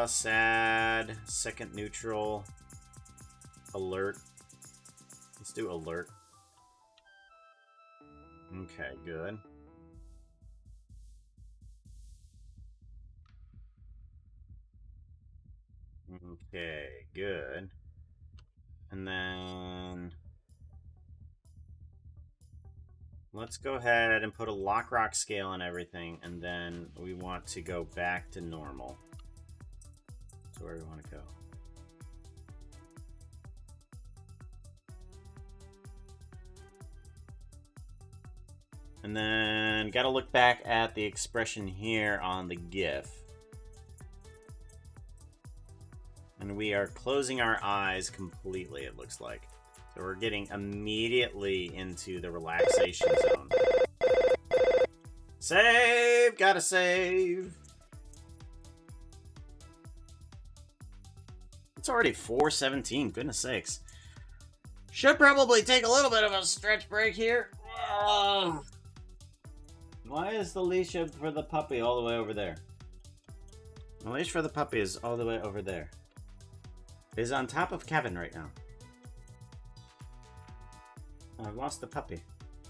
Sad. Second neutral. Alert. Let's do alert. Okay, good. Okay, good. And then... let's go ahead and put a lock rock scale on everything, and then we want to go back to normal. That's where we want to go. And then gotta look back at the expression here on the GIF. And we are closing our eyes completely, it looks like. So we're getting immediately into the relaxation zone. Save! Gotta save! It's already 4:17, goodness sakes. Should probably take a little bit of a stretch break here. Why is the leash for the puppy all the way over there? The leash for the puppy is all the way over there. It's on top of Kevin right now. I've lost the puppy.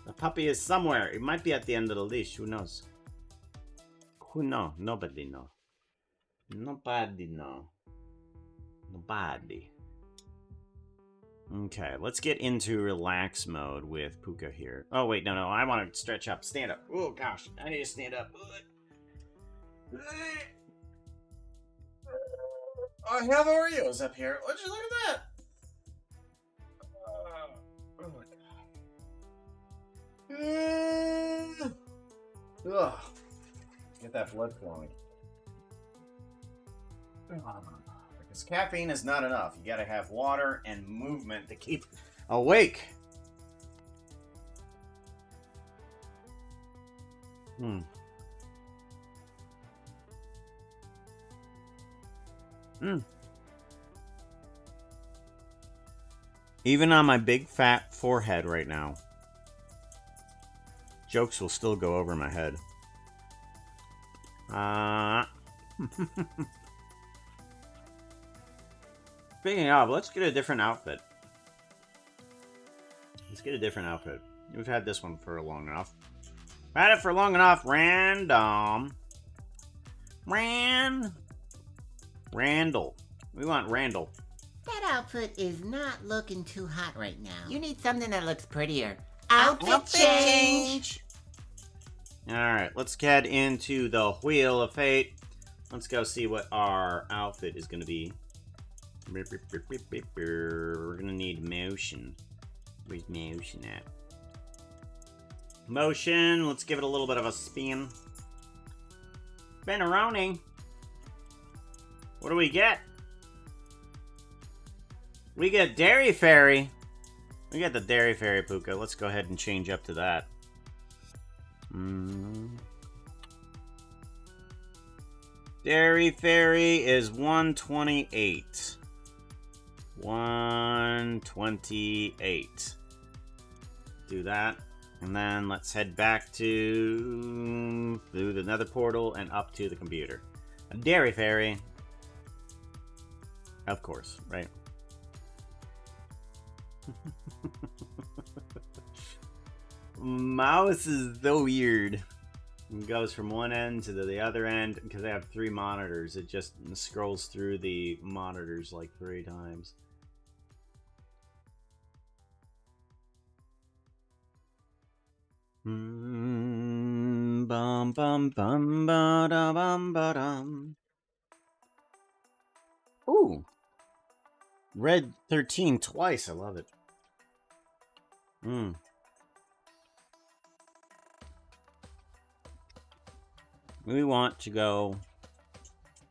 The puppy is somewhere. It might be at the end of the leash. Who knows? Who knows? Nobody knows. Nobody knows. Nobody. Okay, let's get into relax mode with Puka here. Oh, wait, no. I want to stretch up. Stand up. Oh, gosh. I need to stand up. I have Oreos up here. Would you look at that? Oh, my God. Ugh. Get that blood flowing. Because caffeine is not enough. You gotta have water and movement to keep awake. Even on my big fat forehead right now, jokes will still go over my head. Speaking of, let's get a different outfit. Let's get a different outfit. We've had this one for long enough. Had it for long enough. Random. Randall. We want Randall. That outfit is not looking too hot right now. You need something that looks prettier. Outfit change! Alright, let's head into the Wheel of Fate. Let's go see what our outfit is going to be. We're going to need motion. Where's motion at? Motion, let's give it a little bit of a spin. Spin-a-roning. What do we get? We get Dairy Fairy. We got the Dairy Fairy Puka. Let's go ahead and change up to that. Dairy Fairy is 128. 128. Do that. And then let's head back to... through the nether portal and up to the computer. A dairy fairy. Of course, right? Mouse is so weird. It goes from one end to the other end because they have 3 monitors. It just scrolls through the monitors like 3 times. Bum bum bum ba da bum ba dum. Ooh. Red 13 twice. I love it. We want to go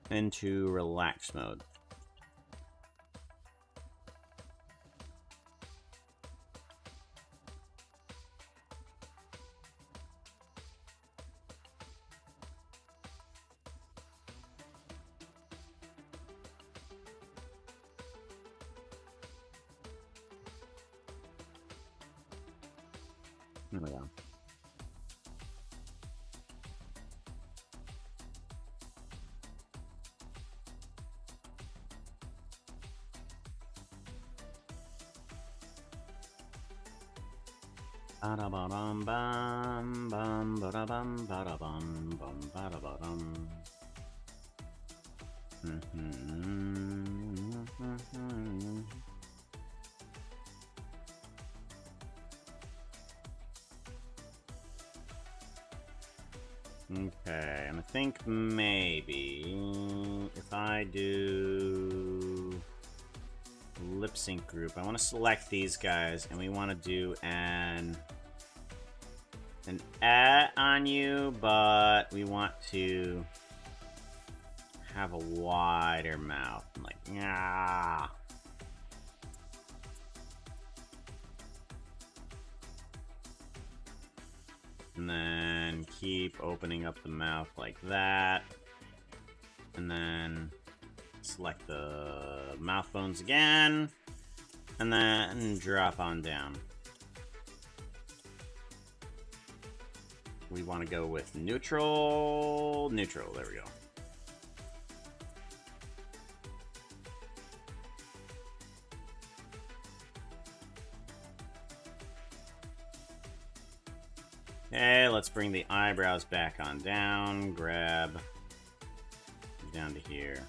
into relax mode. There we go. Ba-da-ba-dum, bum, bum, ba-da-bum, ba-da-bum, bum, ba-da-ba-dum. Okay, and I think maybe if I do lip sync group, I want to select these guys and we want to do an on you, but we want to have a wider mouth. I'm like, yeah. And then keep opening up the mouth like that. And then select the mouth bones again. And then drop on down. We want to go with neutral. Neutral, there we go. Okay, let's bring the eyebrows back on down. Grab down to here.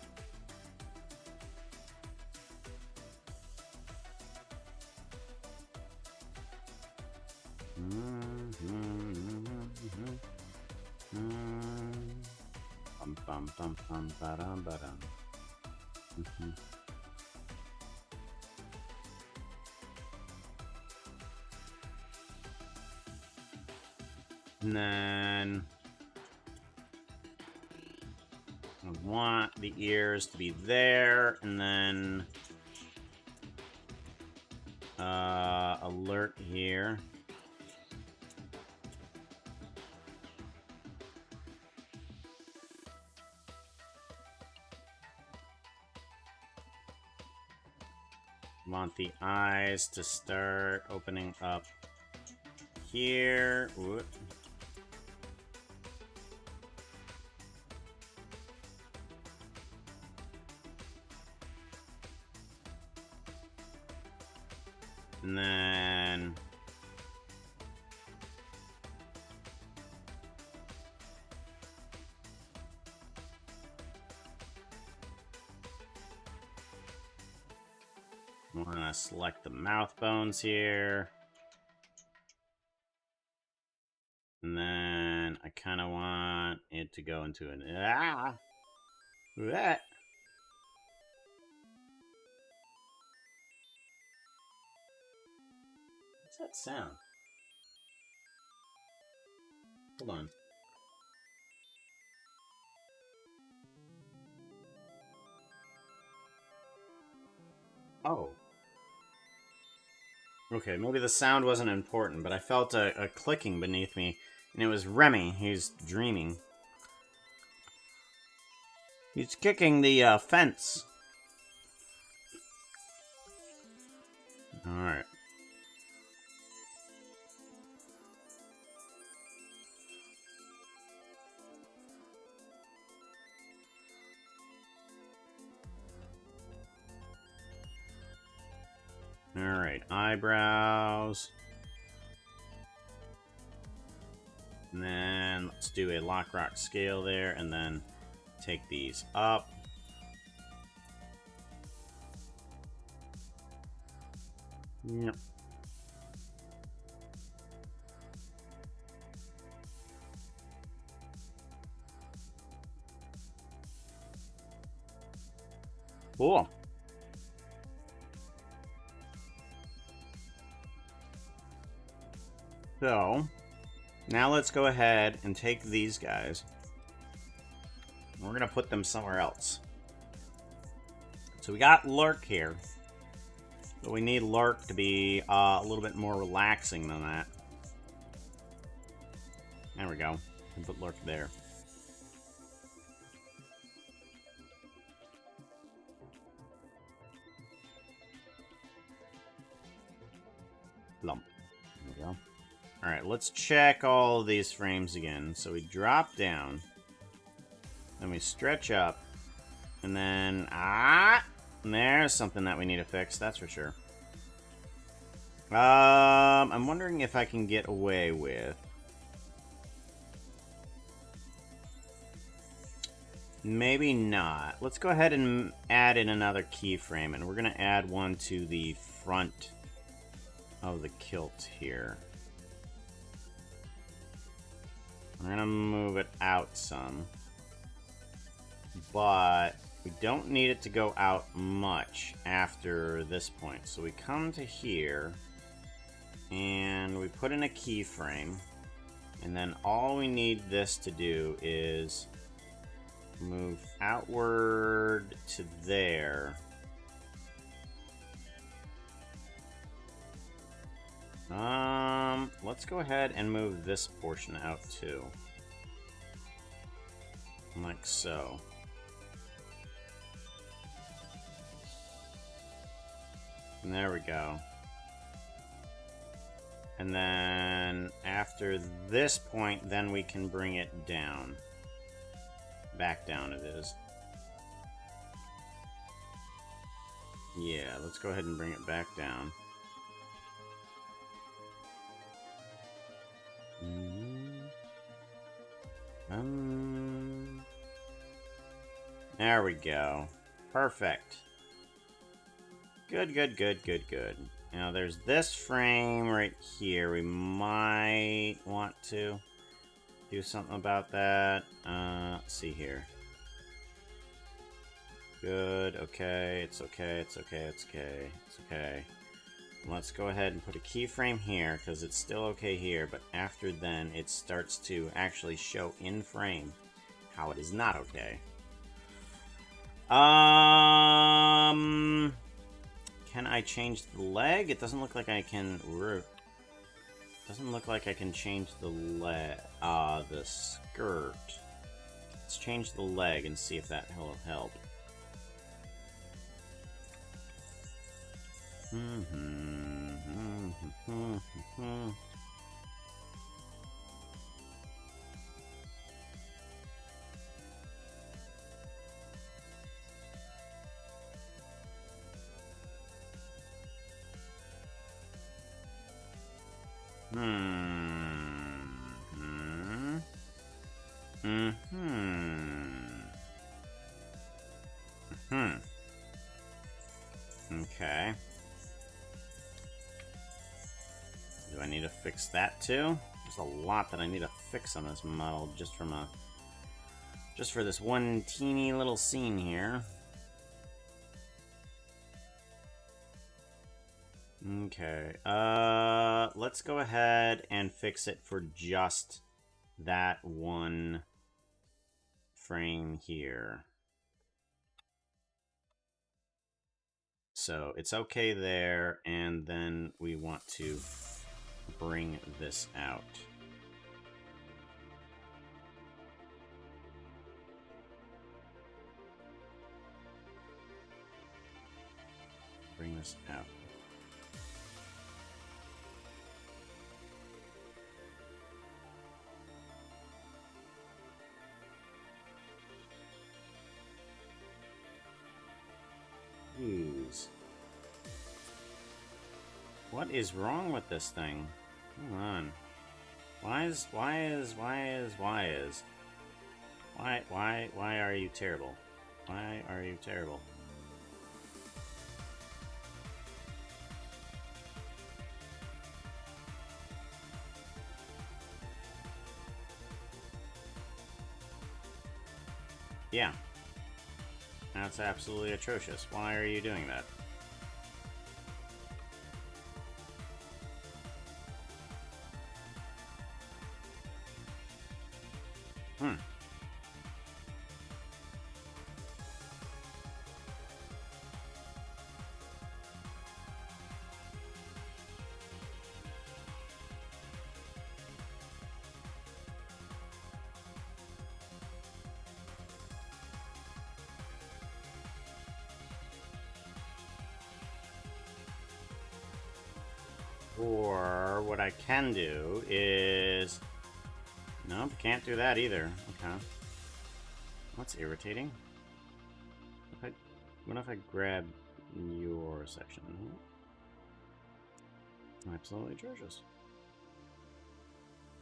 Bum bum bum bum ba-dum ba-dum. And then I want the ears to be there, and then alert here. Want the eyes to start opening up here. Whoop. And then I'm gonna select the mouth bones here. And then I kind of want it to go into an that. What's that sound? Hold on. Oh. Okay, maybe the sound wasn't important, but I felt a clicking beneath me, and it was Remy. He's dreaming. He's kicking the fence. Alright. Alright, eyebrows. And then let's do a lock rock scale there, and then take these up. Yep. Cool. So, now let's go ahead and take these guys. We're going to put them somewhere else. So we got Lurk here. But we need Lurk to be a little bit more relaxing than that. There we go. And put Lurk there. Lump. There we go. Alright, let's check all of these frames again. So we drop down. Then we stretch up. And then... there's something that we need to fix, that's for sure. I'm wondering if I can get away with... maybe not. Let's go ahead and add in another keyframe. And we're going to add one to the front of the kilt here. We're going to move it out some. But we don't need it to go out much after this point. So we come to here, and we put in a keyframe, and then all we need this to do is move outward to there. Let's go ahead and move this portion out too. Like so. And there we go. And then after this point, then we can bring it down. Back down it is. Yeah, let's go ahead and bring it back down. There we go. Perfect. Good, good, good, good, good. Now there's this frame right here. We might want to do something about that. Let's see here. Good, okay, it's okay, it's okay, it's okay, it's okay. Let's go ahead and put a keyframe here, because it's still okay here, but after then, it starts to actually show in frame how it is not okay. Can I change the leg? It doesn't look like I can... doesn't look like I can change the leg, the skirt. Let's change the leg and see if that will help. Okay. Do I need to fix that too? There's a lot that I need to fix on this model just from a... just for this one teeny little scene here. Okay, let's go ahead and fix it for just that one frame here. So it's okay there, and then we want to bring this out. Bring this out. Jeez. What is wrong with this thing? Come on. Why are you terrible? Why are you terrible? Yeah. That's absolutely atrocious. Why are you doing that? Hmm. Or what I can do is... Nope, can't do that either. Okay. That's irritating. What if I grab your section? Absolutely atrocious.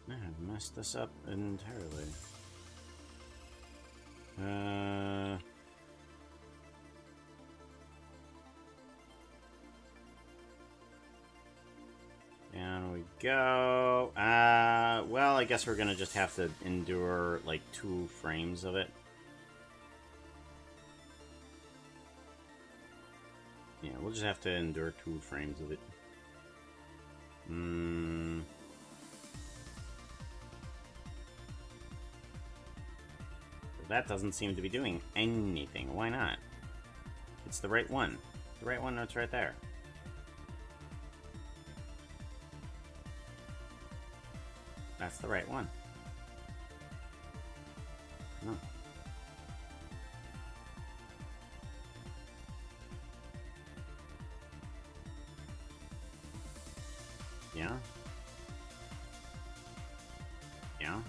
I have messed this up entirely. Down we go. Well, I guess we're gonna just have to endure, like, 2 frames of it. Yeah, we'll just have to endure 2 frames of it. That doesn't seem to be doing anything. Why not? It's the right one. The right one that's right there. That's the right one. No. Yeah. Yeah.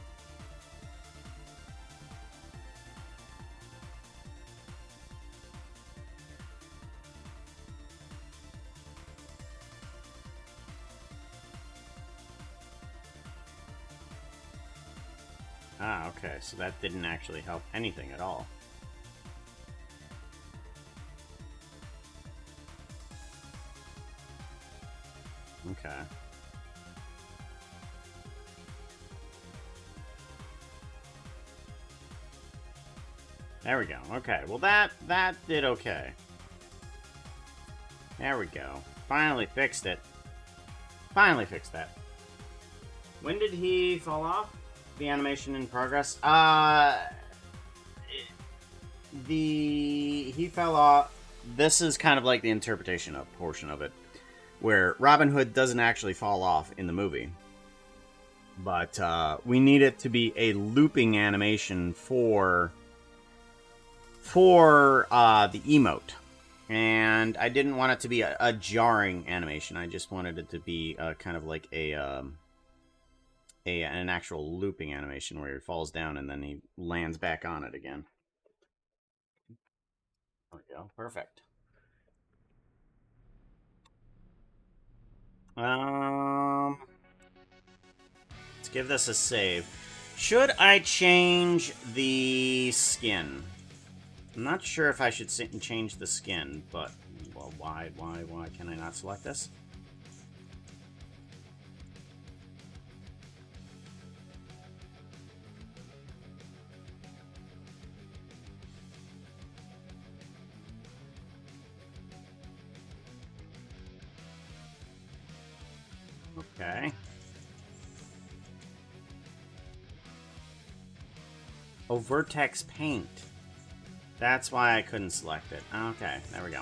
Ah, okay, so that didn't actually help anything at all. Okay. There we go. Okay, well that did okay. There we go. Finally fixed it. Finally fixed that. When did he fall off? The animation in progress? He fell off. This is kind of like the interpretation of portion of it, where Robin Hood doesn't actually fall off in the movie. But we need it to be a looping animation for the emote. And I didn't want it to be a jarring animation. I just wanted it to be kind of like an actual looping animation where he falls down and then he lands back on it again. There we go. Perfect. Let's give this a save. Should I change the skin? I'm not sure if I should sit and change the skin, but well, why can I not select this? Okay. Oh, Vertex Paint. That's why I couldn't select it. Okay, there we go.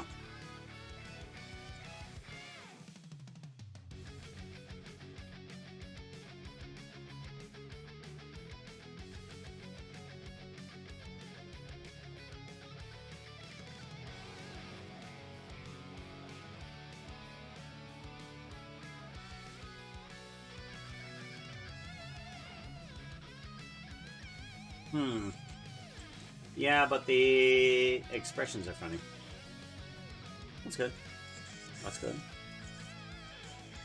Yeah, but the expressions are funny. That's good. That's good.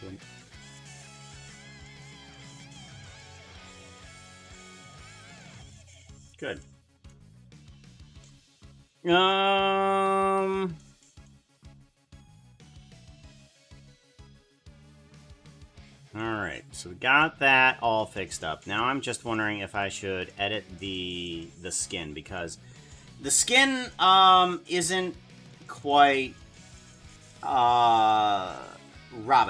happen. Good. Alright, so we got that all fixed up. Now I'm just wondering if I should edit the skin, because the skin isn't quite Robin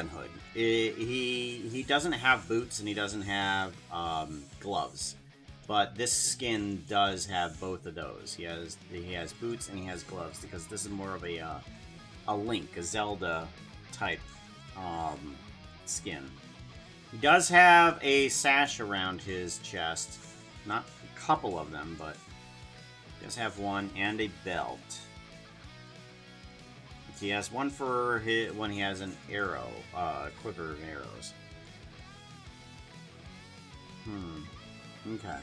Hood. He doesn't have boots and he doesn't have gloves. But this skin does have both of those. He has boots and he has gloves, because this is more of a Link, a Zelda type skin. He does have a sash around his chest. Not a couple of them, but he does have one, and a belt. He has one for when he has an arrow, quiver of arrows. Okay.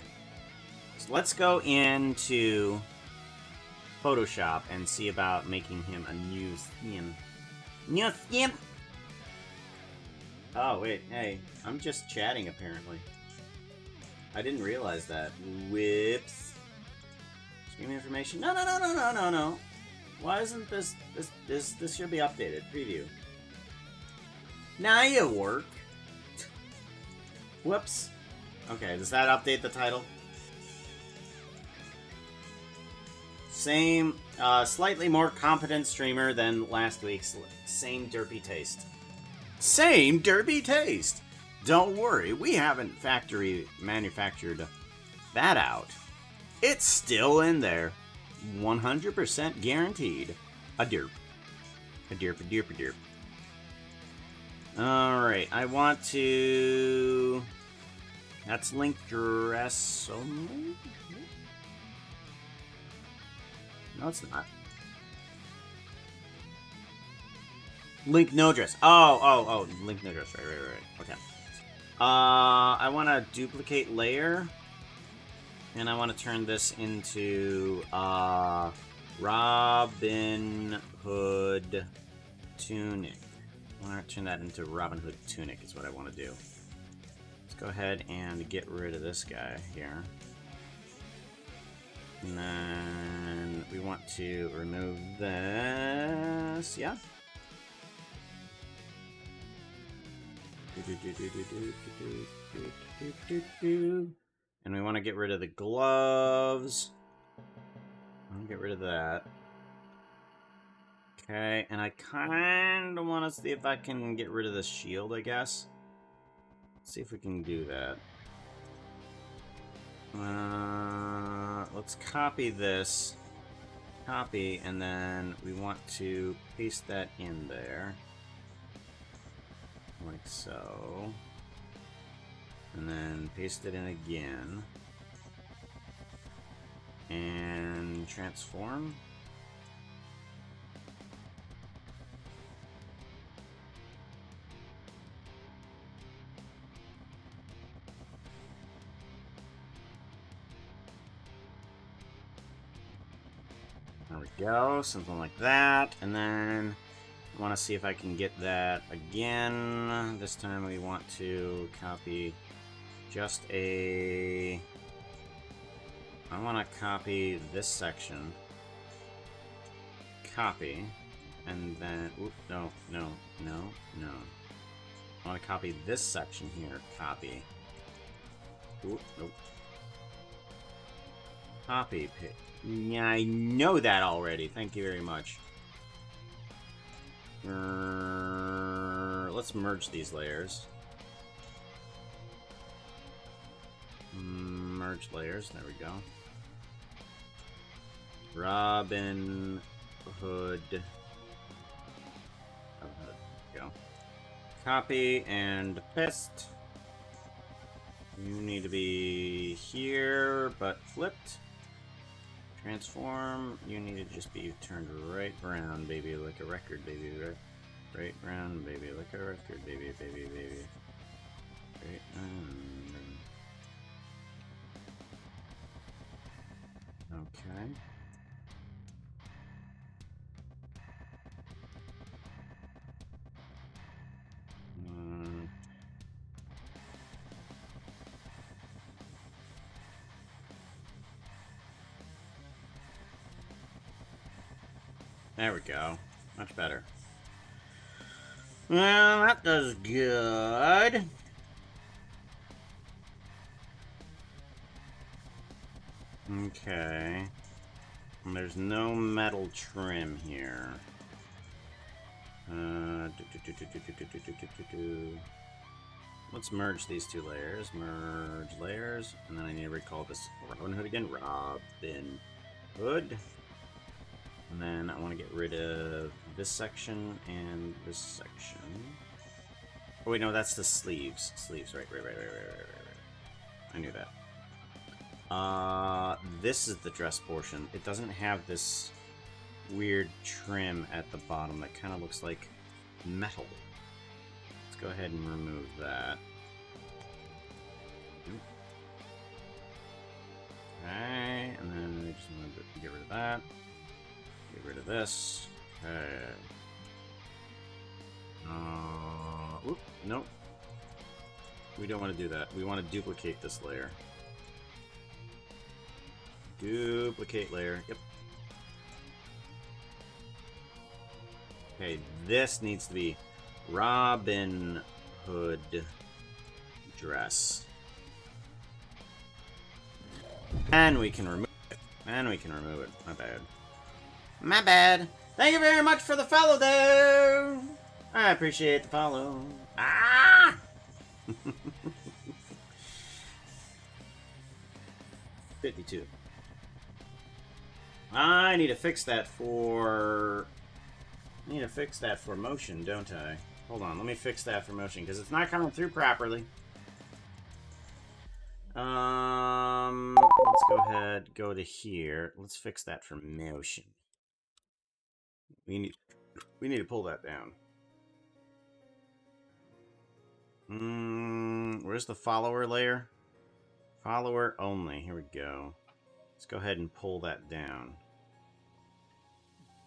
So let's go into Photoshop and see about making him a new skin. New skin! Oh, wait, hey. I'm just chatting, apparently. I didn't realize that. Whoops. Stream information. No. Why isn't this should be updated. Preview. Now you work. Whoops. Okay, does that update the title? Same, slightly more competent streamer than last week's. Same derpy taste. Same derpy taste! Don't worry, we haven't factory manufactured that out. It's still in there. 100% guaranteed. A derp. A derp, a derp, a derp. Alright, I want to... That's Link dress only? No, it's not. Link no dress. Oh, Link no dress. Right. Okay. I want to duplicate layer. And I want to turn this into, Robin Hood tunic. I want to turn that into Robin Hood tunic is what I want to do. Let's go ahead and get rid of this guy here. And then we want to remove this. Yeah. And we want to get rid of the gloves. I'll get rid of that. Okay, and I kind of want to see if I can get rid of the shield, I guess. Let's see if we can do that. Let's copy this. Copy, and then we want to paste that in there. Like so. And then paste it in again. And transform. There we go, something like that. And then I want to see if I can get that again. This time we want to copy just a... I want to copy this section. Copy. And then... Oop, no. I want to copy this section here. Copy. Oop, nope. Copy. Yeah, I know that already. Thank you very much. Let's merge these layers. Merge layers. There we go. Robin Hood. Go. Copy and paste. You need to be here, but flipped. Transform. You need to just be turned right round, baby, like a record, baby. Right round, baby, like a record, baby. Right round. Okay. There we go. Much better. Well, that does good. Okay. And there's no metal trim here. Let's merge these two layers. Merge layers. And then I need to recall this Robin Hood again. Robin Hood. And then I want to get rid of this section and this section. Oh wait, no, that's the sleeves. Sleeves, right. I knew that. This is the dress portion. It doesn't have this weird trim at the bottom that kind of looks like metal. Let's go ahead and remove that. Okay, and then we just want to get rid of that. Get rid of this. Okay. Oop, nope. We don't want to do that. We want to duplicate this layer. Duplicate layer. Yep. Okay, this needs to be Robin Hood dress. And we can remove it. And we can remove it. My bad. My bad. Thank you very much for the follow, though. I appreciate the follow. Ah! 52. I need to fix that for... I need to fix that for motion, don't I? Hold on, let me fix that for motion, because it's not coming through properly. Let's go ahead, go to here. Let's fix that for motion. We need to pull that down. Where's the follower layer? Follower only. Here we go. Let's go ahead and pull that down.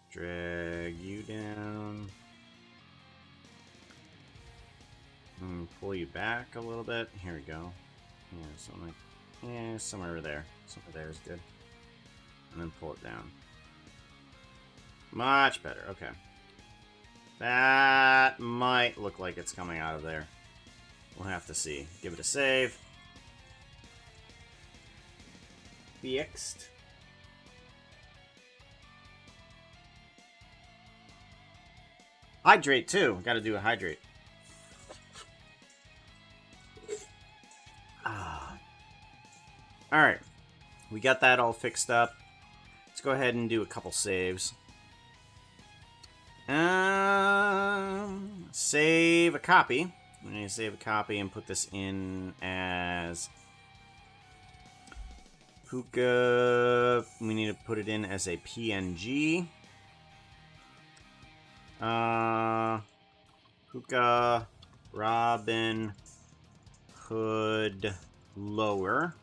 Drag you down. Pull you back a little bit. Here we go. Yeah, something like, yeah, somewhere there. Somewhere there is good. And then pull it down. Much better. Okay. That might look like it's coming out of there. We'll have to see. Give it a save. Fixed. Hydrate too. Got to do a hydrate. All right, we got that all fixed up. Let's go ahead and do a couple saves. Save a copy. I'm gonna save a copy and put this in as Puka. We need to put it in as a PNG. Puka Robin Hood lower.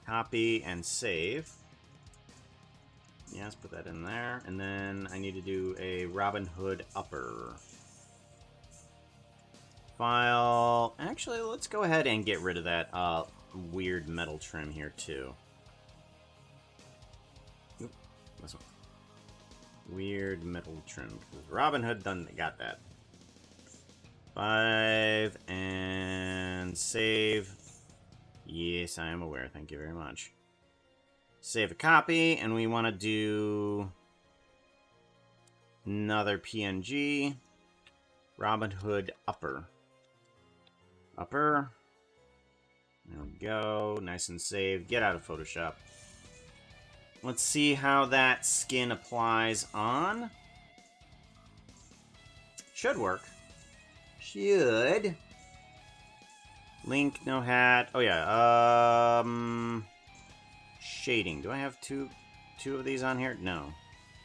Copy and save. Yes, put that in there. And then I need to do a Robin Hood upper. File. Actually, let's go ahead and get rid of that weird metal trim here too. Oop, this one. Weird metal trim. Because Robin Hood done got that. 5 and save. Yes, I am aware. Thank you very much. Save a copy, and we want to do another PNG. Robin Hood upper. Upper. There we go. Nice and saved. Get out of Photoshop. Let's see how that skin applies on. Should work. Should. Link, no hat. Oh yeah. Shading. Do I have two of these on here? No.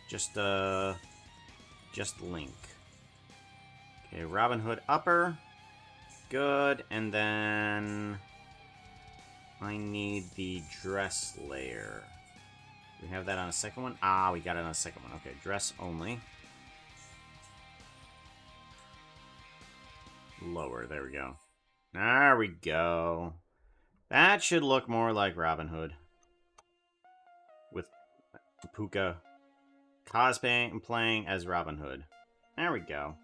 Just Link. Okay, Robin Hood upper. Good. And then I need the dress layer. We have that on a second one? Ah, we got it on a second one. Okay, dress only. Lower. There we go. There we go. That should look more like Robin Hood. With Puka cosplaying and playing as Robin Hood. There we go.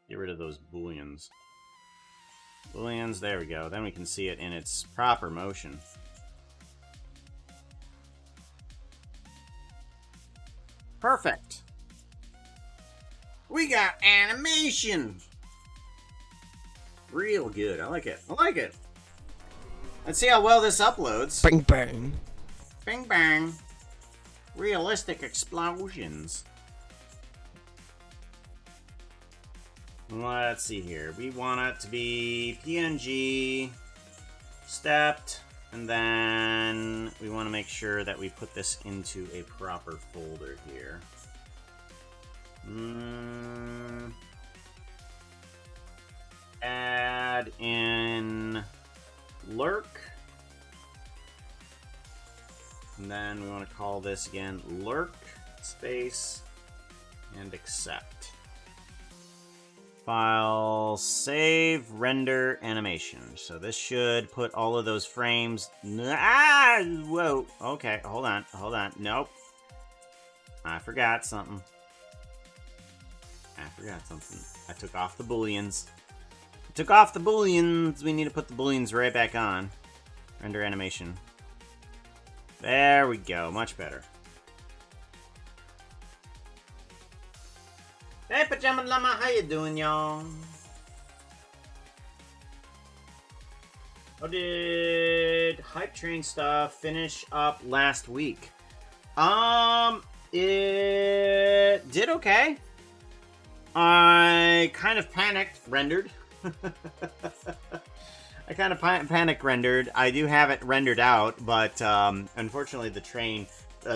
Get rid of those booleans. Booleans, there we go. Then we can see it in its proper motion. Perfect. We got animation. Real good. I like it. I like it. Let's see how well this uploads. Bang bang. Bing bang. Realistic explosions. Let's see here. We want it to be PNG, stepped, and then we want to make sure that we put this into a proper folder here. Add in lurk. And then we want to call this again lurk space and accept. File, save, render, animation. So this should put all of those frames. Ah, whoa. Okay, hold on. Nope. I forgot something. I took off the booleans. We need to put the booleans right back on. Render animation. There we go. Much better. Hey, Pajama Llama, how you doing, y'all? How did Hype Train stuff finish up last week? It did okay. I kind of panicked rendered. I kind of panic rendered. I do have it rendered out, but unfortunately the train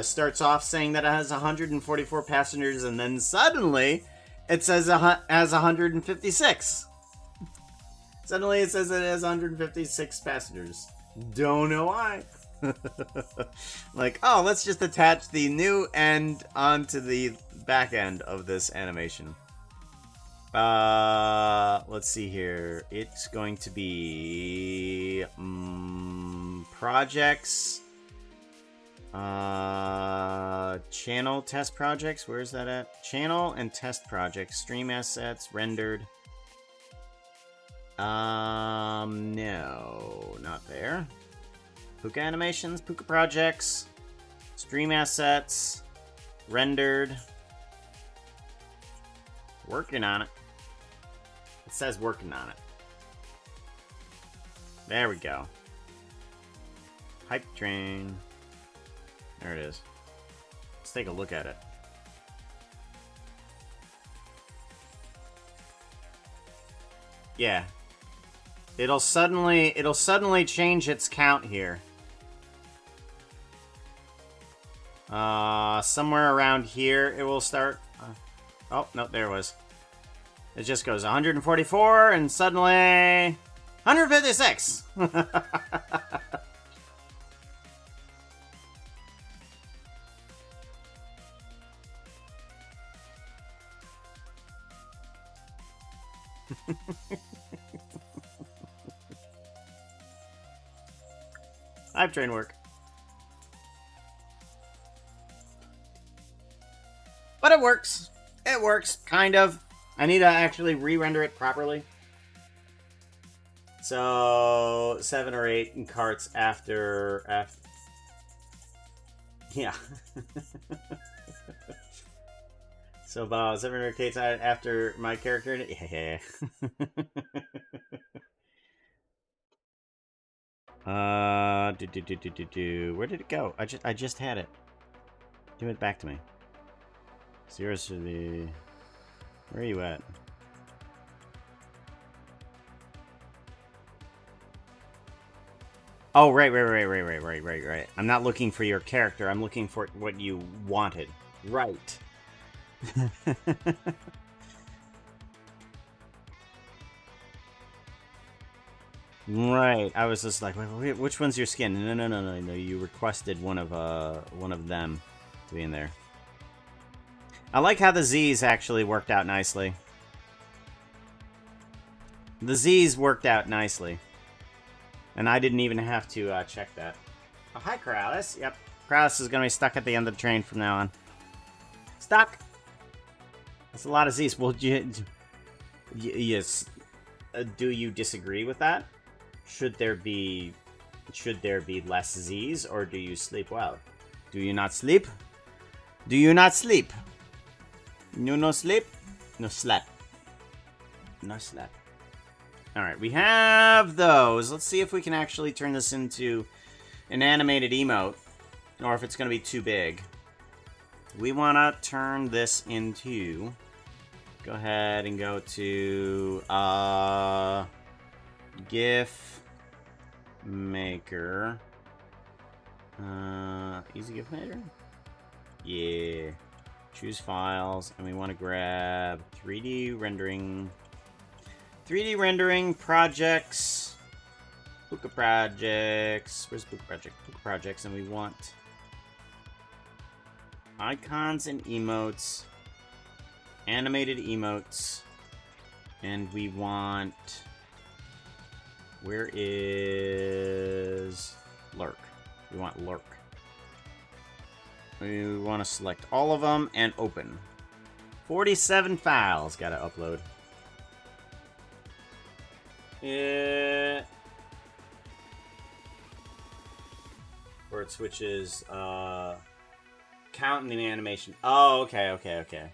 starts off saying that it has 144 passengers, and then suddenly it says it has 156. Suddenly it says it has 156 passengers. Don't know why. Like, oh, let's just attach the new end onto the back end of this animation. Let's see here. It's going to be projects, channel test projects. Where's that at? Channel and test projects, stream assets, rendered. No, not there. Puka animations, Puka projects, stream assets, rendered. Working on it. It says working on it. There we go. Hype train. There it is. Let's take a look at it. Yeah. It'll suddenly change its count here. Somewhere around here it will start. Oh, no, there it was. It just goes 144 and suddenly 156. Hype train work. But it works. It works, kind of. I need to actually re-render it properly. So, 7 or 8 carts after yeah. So about 7 or 8 carts after my character. Yeah. Where did it go? I just had it. Give it back to me. Seriously, where are you at? Oh, right. I'm not looking for your character. I'm looking for what you wanted. Right. Right. I was just like, wait, which one's your skin? No. You requested one of them to be in there. I like how the Z's actually worked out nicely. The Z's worked out nicely. And I didn't even have to check that. Oh, hi, Corrales. Yep. Corrales is gonna be stuck at the end of the train from now on. Stuck! That's a lot of Z's. Well, yes. Do you disagree with that? Should there be less Z's, or do you sleep well? Do you not sleep? Do you not sleep? You no sleep? No slept. No slept. Alright, we have those. Let's see if we can actually turn this into an animated emote, or if it's going to be too big. We want to turn this into... Go ahead and go to GIF Maker. Easy GIF Maker? Yeah. Choose files, and we want to grab 3D rendering. 3D rendering projects. Puka projects. Where's Puka project? Puka projects, and we want icons and emotes. Animated emotes. And we want... Where is... Lurk. We want Lurk. We want to select all of them and open. 47 files gotta upload. Where it switches, count in animation. Oh, okay.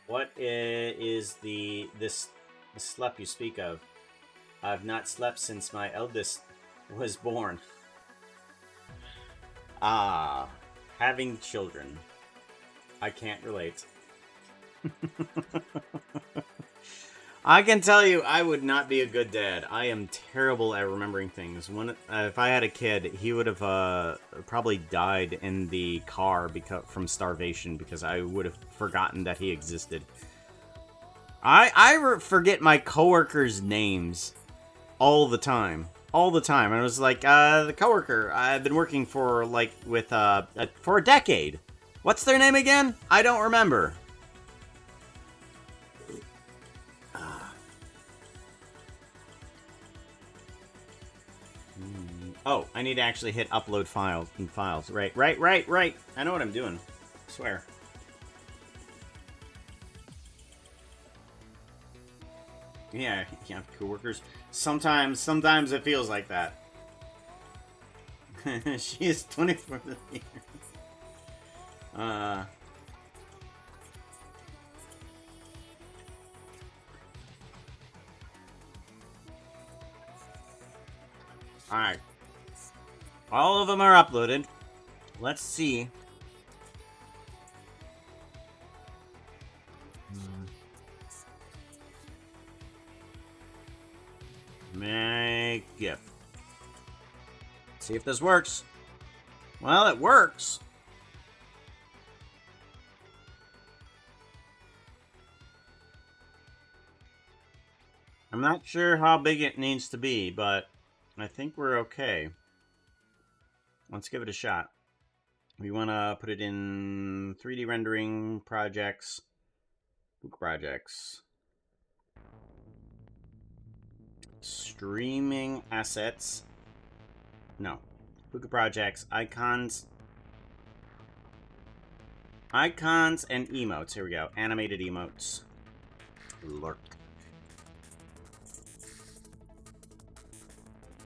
What is the sleep you speak of? I've not slept since my eldest was born. Ah, having children. I can't relate. I can tell you, I would not be a good dad. I am terrible at remembering things. If I had a kid, he would have probably died in the car from starvation because I would have forgotten that he existed. I forget my coworkers' names all the time. All the time. And I was like, the coworker I've been working for, for a decade. What's their name again? I don't remember. Oh, I need to actually hit upload files. Right. I know what I'm doing. I swear. Yeah, coworkers. Sometimes it feels like that. She is 24 years. Alright. All of them are uploaded. Let's see. Make GIF. See if this works. Well, it works. I'm not sure how big it needs to be, but I think we're okay. Let's give it a shot. We want to put it in 3D rendering projects. Book projects. Streaming assets. No. Puka projects. Icons. Icons and emotes. Here we go. Animated emotes. Lurk.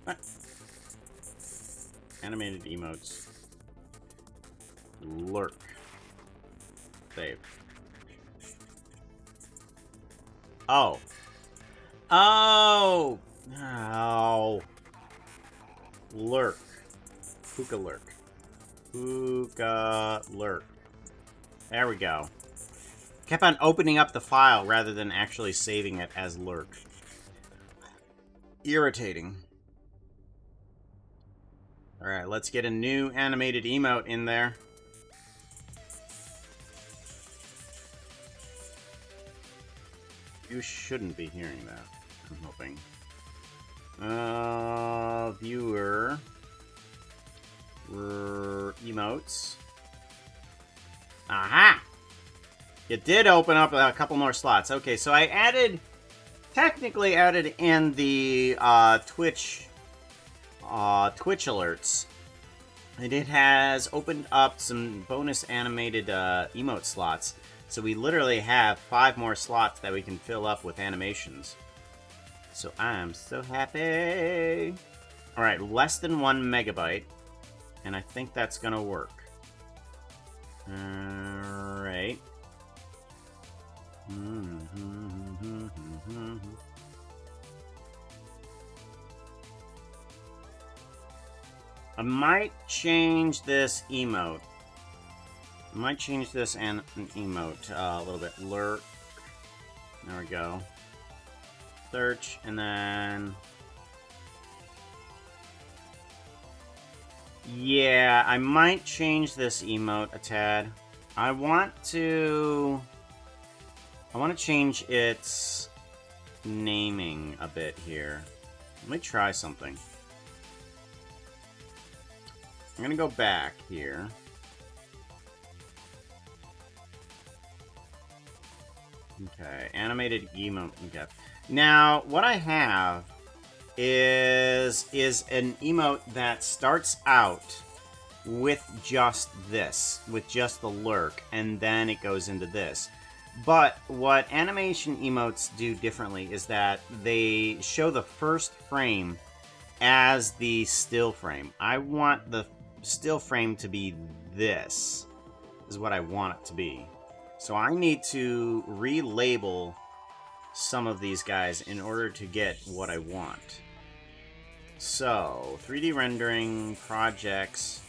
What? Animated emotes. Lurk. Save. Oh. Oh! Oh. Lurk. Puka Lurk. Puka Lurk. There we go. Kept on opening up the file rather than actually saving it as Lurk. Irritating. Alright, let's get a new animated emote in there. You shouldn't be hearing that, I'm hoping. Viewer. Emotes. Aha! It did open up a couple more slots. Okay, so I technically added in the Twitch Twitch alerts. And it has opened up some bonus animated emote slots. So we literally have 5 more slots that we can fill up with animations. So I'm so happy. Alright, less than 1 megabyte. And I think that's gonna work. Alright. I might change this emote. I might change this and an emote a little bit. Lurk. There we go. Search, and then... Yeah, I might change this emote a tad. I want to change its naming a bit here. Let me try something. I'm gonna go back here. Okay, animated emote. Okay. Now, what I have is an emote that starts out with just this, with just the lurk, and then it goes into this. But what animation emotes do differently is that they show the first frame as the still frame. I want the still frame to be this, is what I want it to be. So I need to relabel some of these guys in order to get what I want. So, 3D rendering, projects,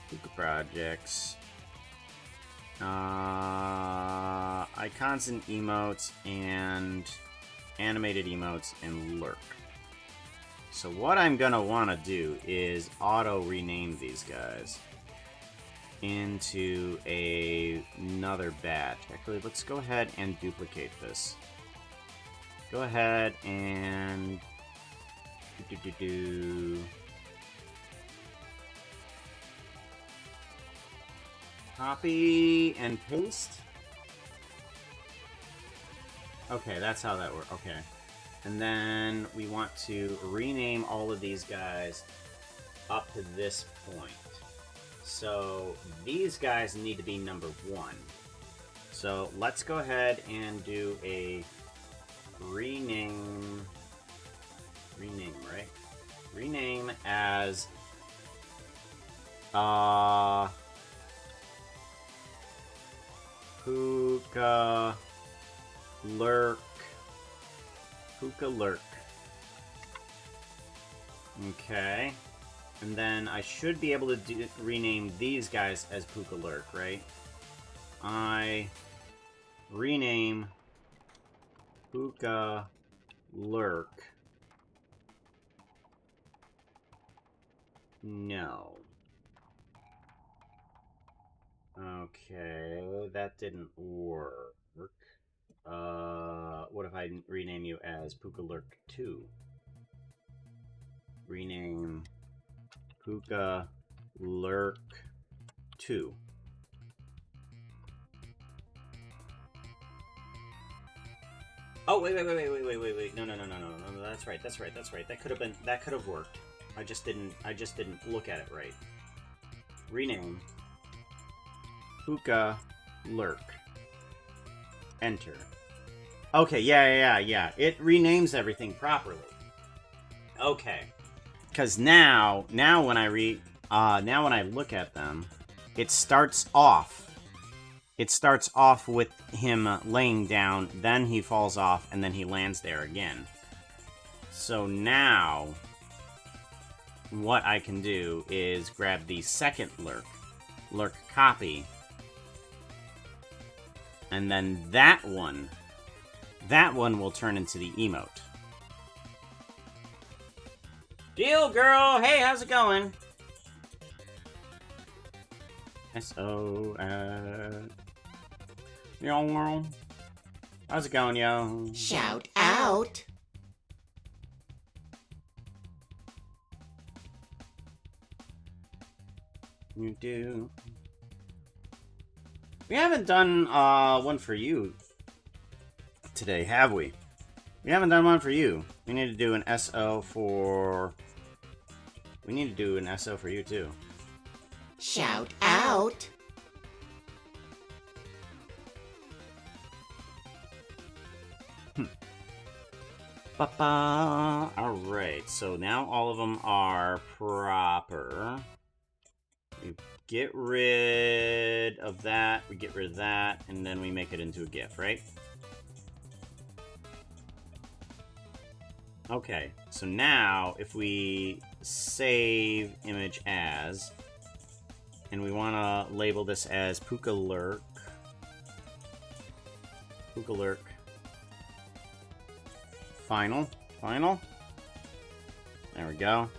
Puka projects, icons and emotes, and animated emotes, and lurk. So what I'm gonna want to do is auto-rename these guys into another batch. Actually, let's go ahead and duplicate this. Go ahead and copy and paste. Okay, that's how that works. Okay. And then we want to rename all of these guys up to this point. So these guys need to be number 1. So let's go ahead and do a rename, right? Rename as Puka Lurk. Puka Lurk. Okay. And then I should be able to rename these guys as Puka Lurk, right? I rename Puka Lurk. No. Okay, that didn't work. What if I rename you as Puka Lurk 2? Rename Puka Lurk 2. Oh, wait. No, that's right. That could have worked. I just didn't look at it right. Rename Puka Lurk. Enter. Okay, yeah. It renames everything properly. Okay. Because now when I look at them, it starts off with him laying down, then he falls off, and then he lands there again. So now, what I can do is grab the second lurk copy, and then that one will turn into the emote. Deal, girl! Hey, how's it going? S-O-S... Yo, how's it going, yo? Shout out. You do. We haven't done one for you today, have we? We haven't done one for you. We need to do an SO for We need to do an SO for you, too. Shout out. Ba-ba. Alright, so now all of them are proper. We get rid of that, we get rid of that, and then we make it into a GIF, right? Okay, so now if we save image as, and we want to label this as Puka Lurk. Puka Lurk. Final. There we go.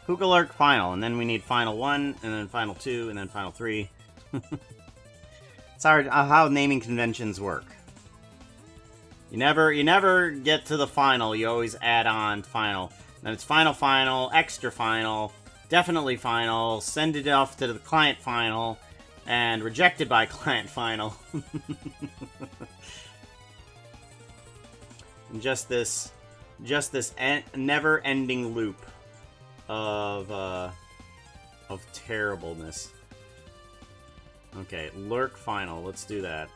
Puka Lurk final, and then we need final 1, and then final 2, and then final 3. It's hard how naming conventions work. You never get to the final, you always add on final. Then it's final, extra final, definitely final, send it off to the client final, and rejected by client final. And just this never-ending loop of terribleness. Okay, Lurk final. Let's do that.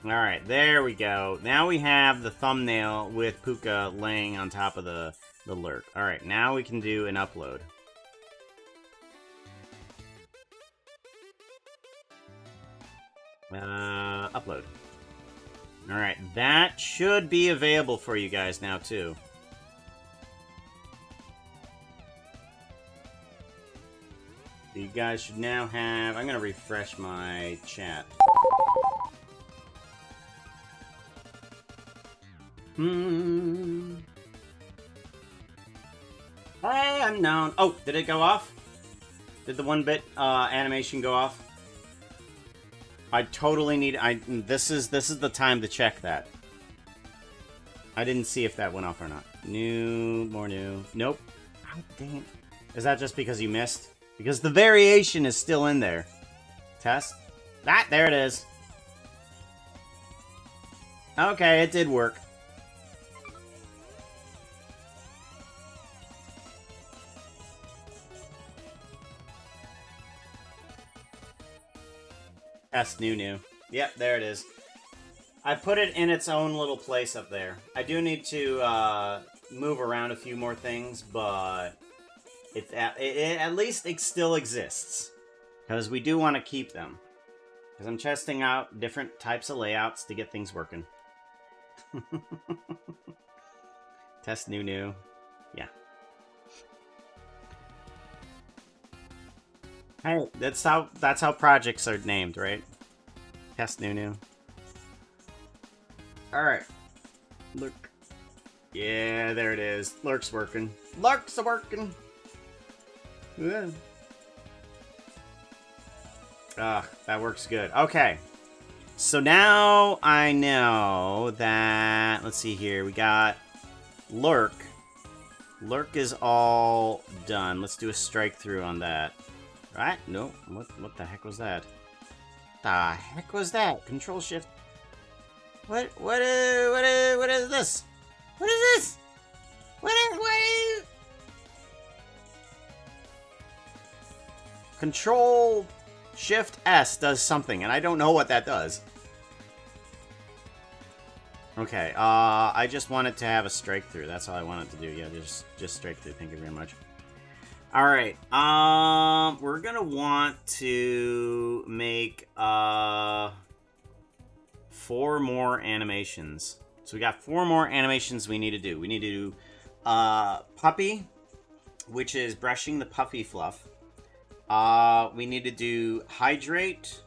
Alright, there we go. Now we have the thumbnail with Puka laying on top of the Lurk. Alright, now we can do an upload. Upload. Alright, that should be available for you guys now, too. You guys should now have... I'm gonna refresh my chat. Hey, unknown. Oh, did it go off? Did the 1-bit animation go off? I totally need... This is the time to check that. I didn't see if that went off or not. More new. Nope. Oh, dang it. Is that just because you missed? Because the variation is still in there. Test. There it is. Okay, it did work. Test new. Yep, there it is. I put it in its own little place up there. I do need to move around a few more things, but it at least it still exists. Because we do want to keep them. Because I'm testing out different types of layouts to get things working. Test new. Yeah. Hey, that's how projects are named, right? Test new. Alright. Look. Yeah, there it is. Lurk's working. Lurk's working! Yeah. That works good. Okay. So now I know that... Let's see here. We got Lurk. Lurk is all done. Let's do a strike through on that. Right? No. What the heck was that? The heck was that? Control shift. What is this? What is this? What is... Control shift S does something, and I don't know what that does. Okay, I just wanted to have a strike through. That's all I wanted to do. Yeah, just strike through. Thank you very much. Alright, we're gonna want to make, 4 more animations. So we got 4 more animations we need to do. We need to do, Puppy, which is brushing the puffy fluff. We need to do Hydrate,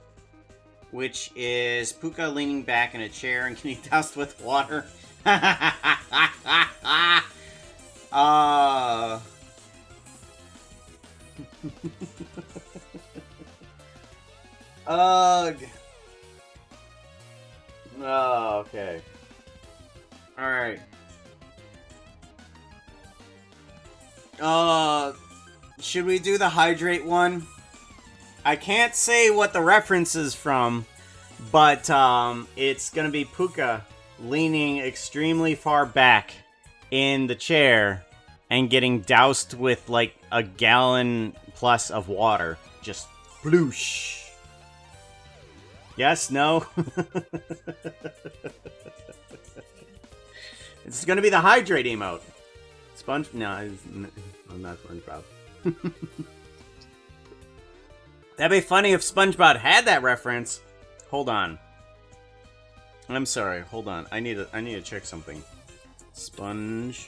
which is Puka leaning back in a chair and getting doused with water. Ugh. Oh, okay. Alright. Should we do the Hydrate one? I can't say what the reference is from, but, it's gonna be Puka leaning extremely far back in the chair and getting doused with like a gallon plus of water. Just floosh. Yes, no? It's gonna be the hydrate emote. Sponge? No, I'm not SpongeBob. That'd be funny if SpongeBob had that reference. Hold on. I'm sorry. Hold on. I need to check something. SpongeBob.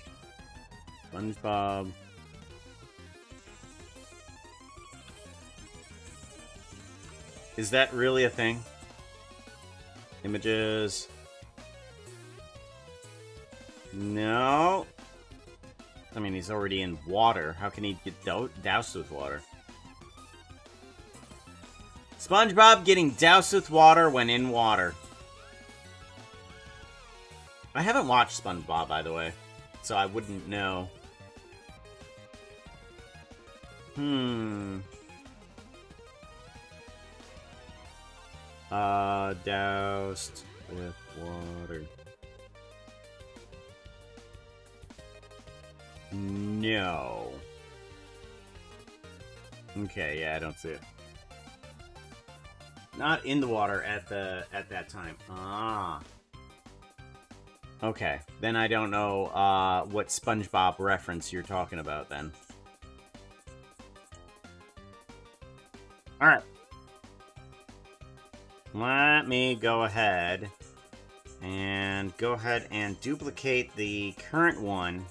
Is that really a thing? Images. No. I mean, he's already in water. How can he get doused with water? SpongeBob getting doused with water when in water. I haven't watched SpongeBob, by the way, so I wouldn't know. Doused with water. No. Okay, yeah, I don't see it. Not in the water at that time. Ah. Okay, then I don't know what SpongeBob reference you're talking about then. Alright. Let me go ahead and duplicate the current one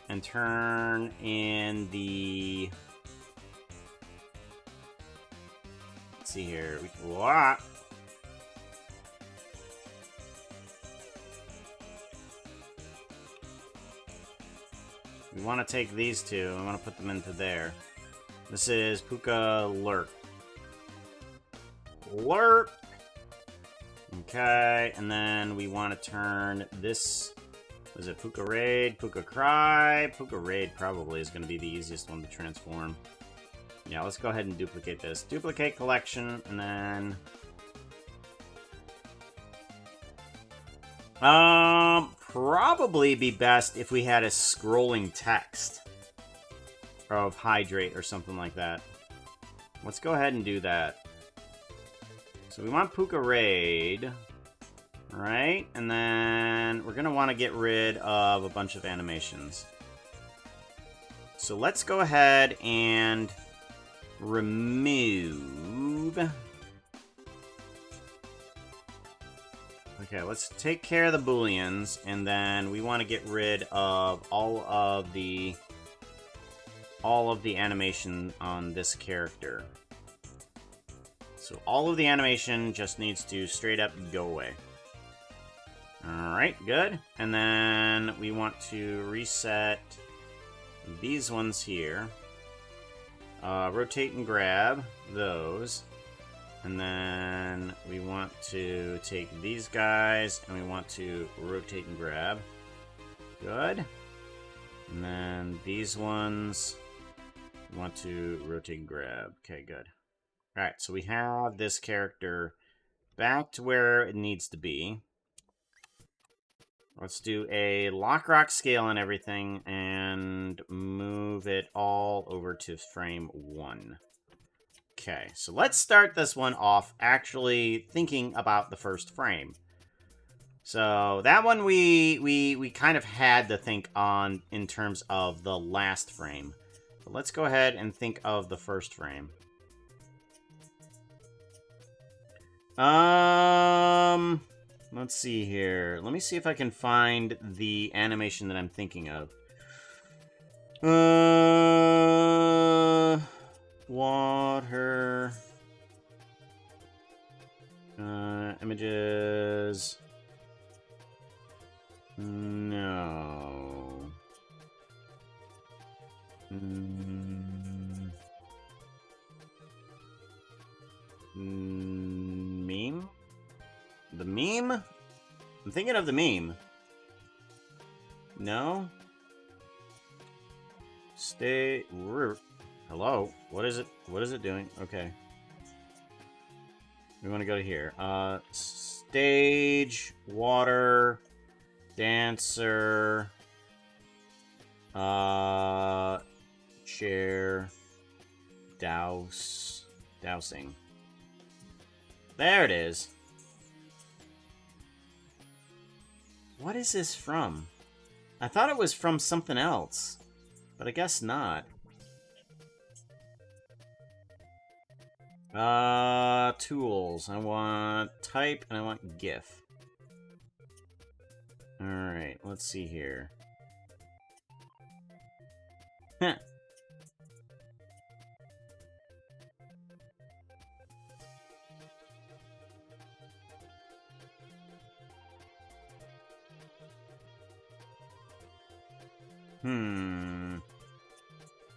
and turn in the... Let's see here. What? We want to take these two. I want to put them into there. This is Puka Lurk. Lurk! Okay, and then we want to turn this... Was it Puka Raid? Puka Cry? Puka Raid probably is going to be the easiest one to transform. Yeah, let's go ahead and duplicate this. Duplicate collection, and then... Probably be best if we had a scrolling text of hydrate or something like that. Let's go ahead and do that. So we want Puka Raid, right? And then we're going to want to get rid of a bunch of animations. So let's go ahead and remove... Okay, let's take care of the booleans, and then we want to get rid of all of the animation on this character. So all of the animation just needs to straight up go away. Alright, good. And then we want to reset these ones here. Rotate and grab those. And then we want to take these guys and we want to rotate and grab. Good. And then these ones we want to rotate and grab. Okay, good. Alright, so we have this character back to where it needs to be. Let's do a lock rock scale and everything and move it all over to frame 1. Okay, so let's start this one off actually thinking about the first frame. So that one we kind of had to think on in terms of the last frame. But let's go ahead and think of the first frame. Let's see here. Let me see if I can find the animation that I'm thinking of. Water. Images. No. Meme? The meme? I'm thinking of the meme. No? Stay... Hello? What is it? What is it doing? Okay. We want to go to here. Stage, water, dancer, Share. Dousing. There it is. What is this from? I thought it was from something else, but I guess not. Tools. I want type and I want GIF. Alright, let's see here. Heh.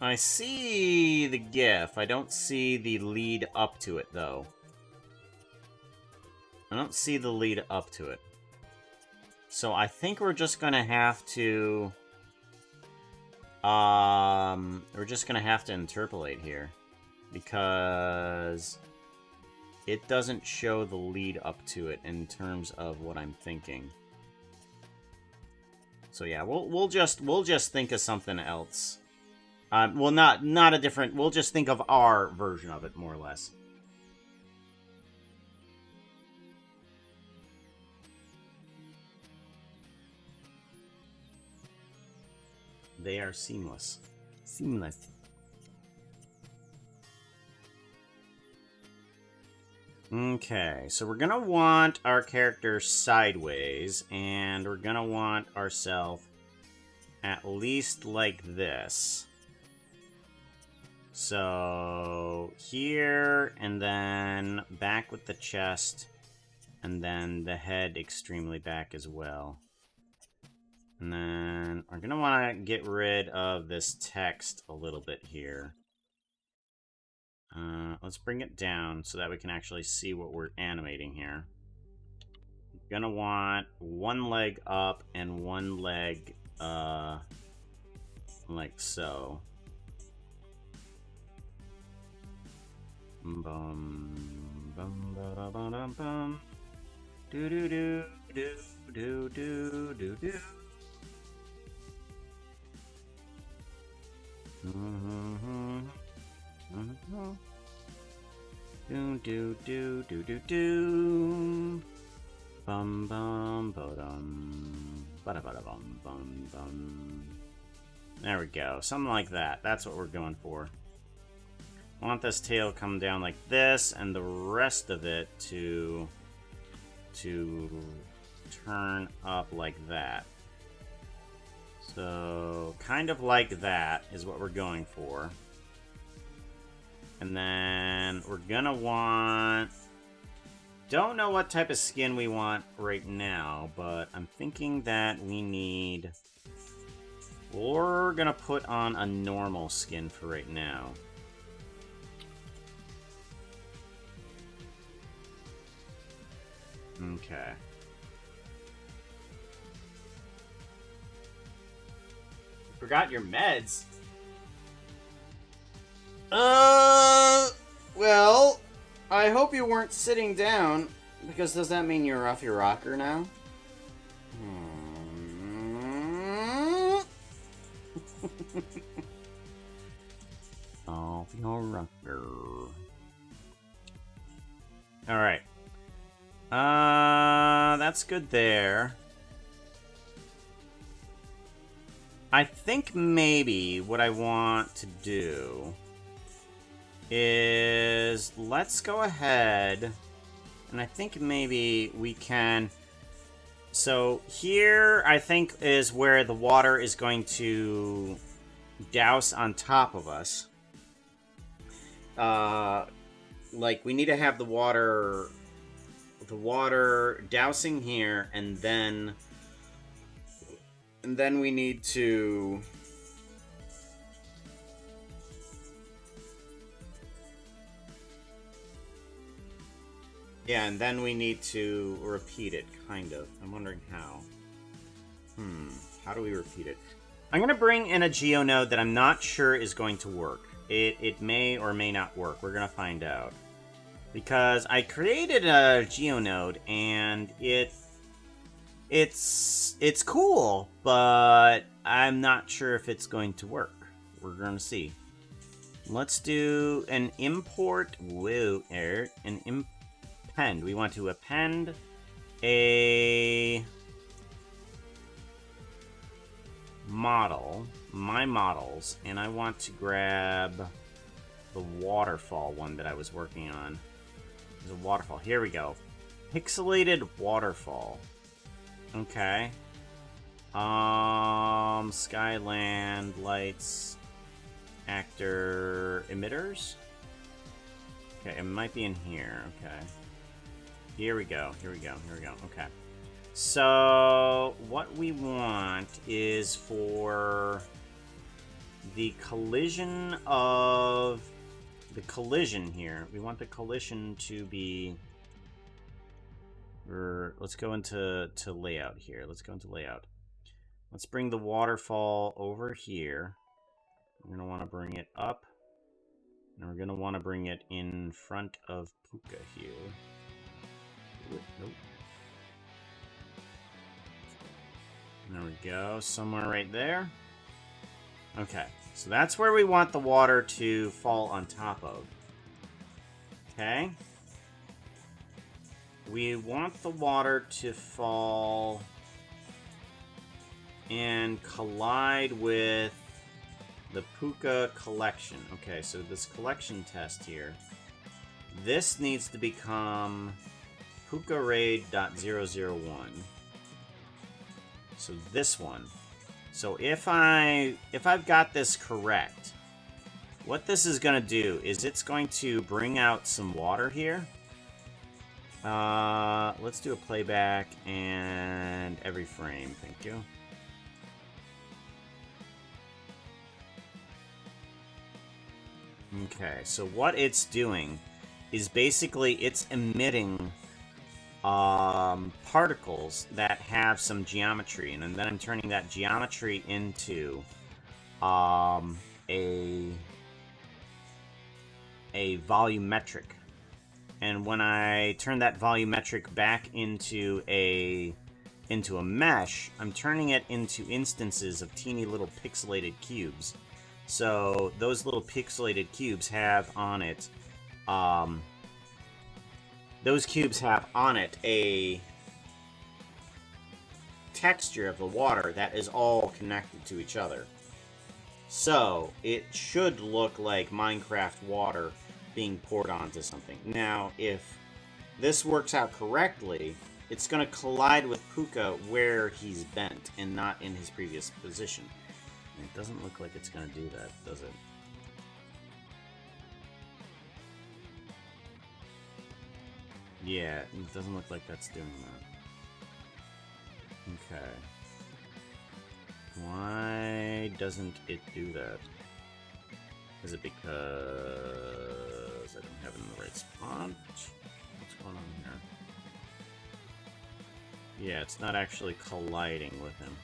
I see the GIF. I don't see the lead up to it, though. I don't see the lead up to it. So I think we're just gonna have to... we're just gonna have to interpolate here. Because... it doesn't show the lead up to it in terms of what I'm thinking. So yeah, we'll just think of something else. Well, not a different. We'll just think of our version of it, more or less. They are seamless. Seamless. Okay, so we're gonna want our character sideways, and we're gonna want ourselves at least like this. So here, and then back with the chest, and then the head extremely back as well. And then we're gonna want to get rid of this text a little bit here. Let's bring it down so that we can actually see what we're animating here. We're gonna want one leg up and one leg, like so. Bum bum ba da ba dum bum. Do do do do do do do do. Do do do do do do. Bum bum ba dum. Ba da ba da bum bum bum. There we go. Something like that. That's what we're going for. I want this tail to come down like this, and the rest of it to turn up like that. So, kind of like that is what we're going for. And then we're gonna want... Don't know what type of skin we want right now, but I'm thinking that we need... We're gonna put on a normal skin for right now. Okay. Forgot your meds. Well, I hope you weren't sitting down, because does that mean you're off your rocker now? Off your rocker. Alright. That's good there. I think maybe what I want to do is let's go ahead, and I think maybe we can... So here, I think, is where the water is going to douse on top of us. Like, we need to have the water dousing here, and then we need to... Yeah, and then we need to repeat it, kind of. I'm wondering how. How do we repeat it? I'm going to bring in a GeoNode that I'm not sure is going to work. It may or may not work. We're going to find out. Because I created a GeoNode, and it's cool, but I'm not sure if it's going to work. We're going to see. Let's do an import. An append. We want to append a model, my models, and I want to grab the waterfall one that I was working on. There's a waterfall. Here we go. Pixelated waterfall. Okay. Skyland lights, actor emitters. Okay, it might be in here. Okay. Here we go. Here we go. Here we go. Okay. So what we want is for the collision here. We want the collision to be. Let's go into layout here. Let's go into layout. Let's bring the waterfall over here. We're going to want to bring it up. And we're going to want to bring it in front of Puka here. Nope. There we go. Somewhere right there. Okay. So that's where we want the water to fall on top of. Okay. We want the water to fall and collide with the Puka collection. Okay, so this collection test here. This needs to become Puka Raid.001. So this one. So if I've got this correct, what this is going to do is it's going to bring out some water here. Let's do a playback and every frame. Thank you. Okay, so what it's doing is basically it's emitting particles that have some geometry, and then I'm turning that geometry into a volumetric. And when I turn that volumetric back into a mesh, I'm turning it into instances of teeny little pixelated cubes. So those little pixelated cubes have on it, a texture of the water that is all connected to each other. So it should look like Minecraft water being poured onto something. Now, if this works out correctly, it's going to collide with Puka where he's bent and not in his previous position. And it doesn't look like it's going to do that, does it? Yeah, it doesn't look like that's doing that. Okay. Why doesn't it do that? Is it because I don't have it in the right spot? What's going on here? Yeah, it's not actually colliding with him.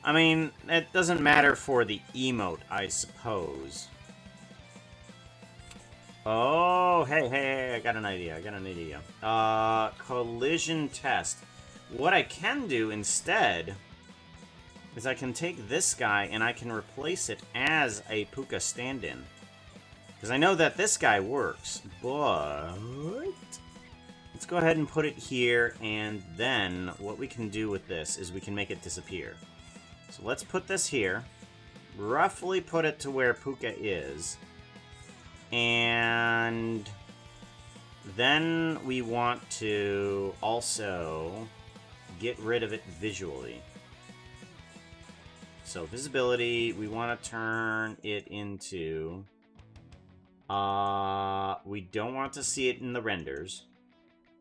I mean, it doesn't matter for the emote, I suppose. Oh, hey, I got an idea. Collision test. What I can do instead is I can take this guy and I can replace it as a Puka stand-in. Because I know that this guy works, but let's go ahead and put it here, and then what we can do with this is we can make it disappear. So let's put this here, roughly put it to where Puka is, and then we want to also get rid of it visually. So visibility, we want to turn it into, we don't want to see it in the renders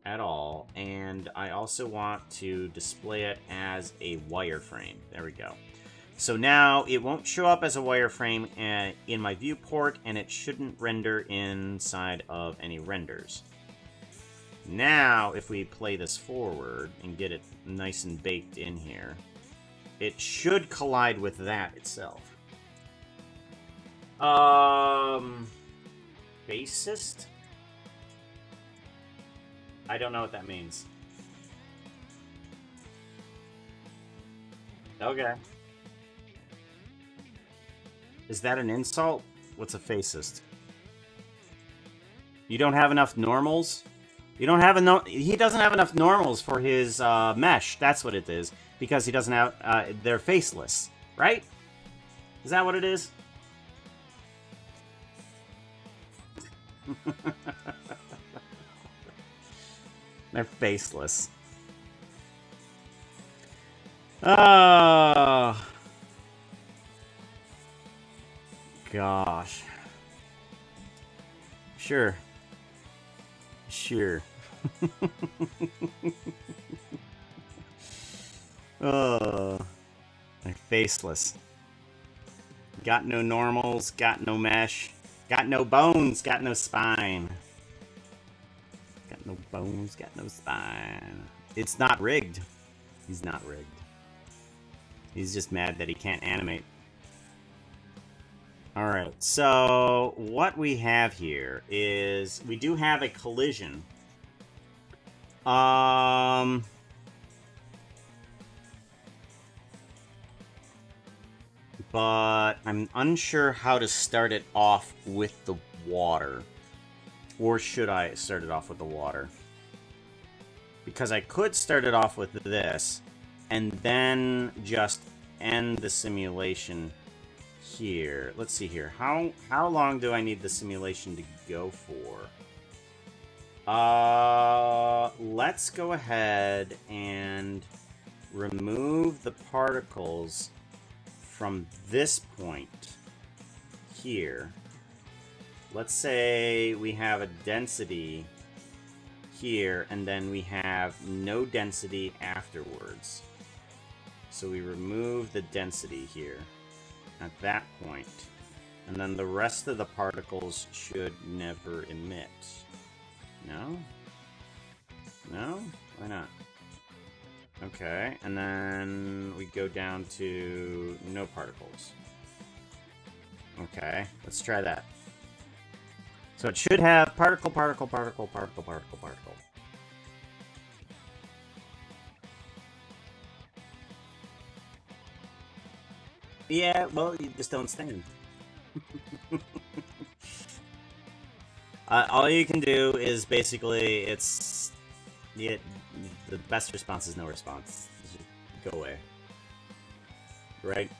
at all, and I also want to display it as a wireframe. There we go. So now it won't show up as a wireframe in my viewport, and it shouldn't render inside of any renders. Now, if we play this forward and get it nice and baked in here, it should collide with that itself. Basist? I don't know what that means. Okay. Is that an insult? What's a fascist? You don't have enough normals? You don't have he doesn't have enough normals for his mesh. That's what it is. Because he doesn't have they're faceless, right? Is that what it is? They're faceless. Oh. Gosh. Sure. Sure. Oh. They're faceless. Got no normals, got no mesh, got no bones, got no spine. Got no bones, got no spine. It's not rigged. He's not rigged. He's just mad that he can't animate. Alright, so what we have here is we do have a collision. But I'm unsure how to start it off with the water. Or should I start it off with the water? Because I could start it off with this, and then just end the simulation here. Let's see here. How long do I need the simulation to go for? Let's go ahead and remove the particles from this point here. Let's say we have a density here, and then we have no density afterwards. So we remove the density here at that point. And then the rest of the particles should never emit. No? No? Why not? Okay, and then we go down to no particles. Okay, let's try that. So it should have particle, particle, particle, particle, particle, particle. Yeah, well, you just don't stand. All you can do is basically, the best response is no response. Just go away. Right?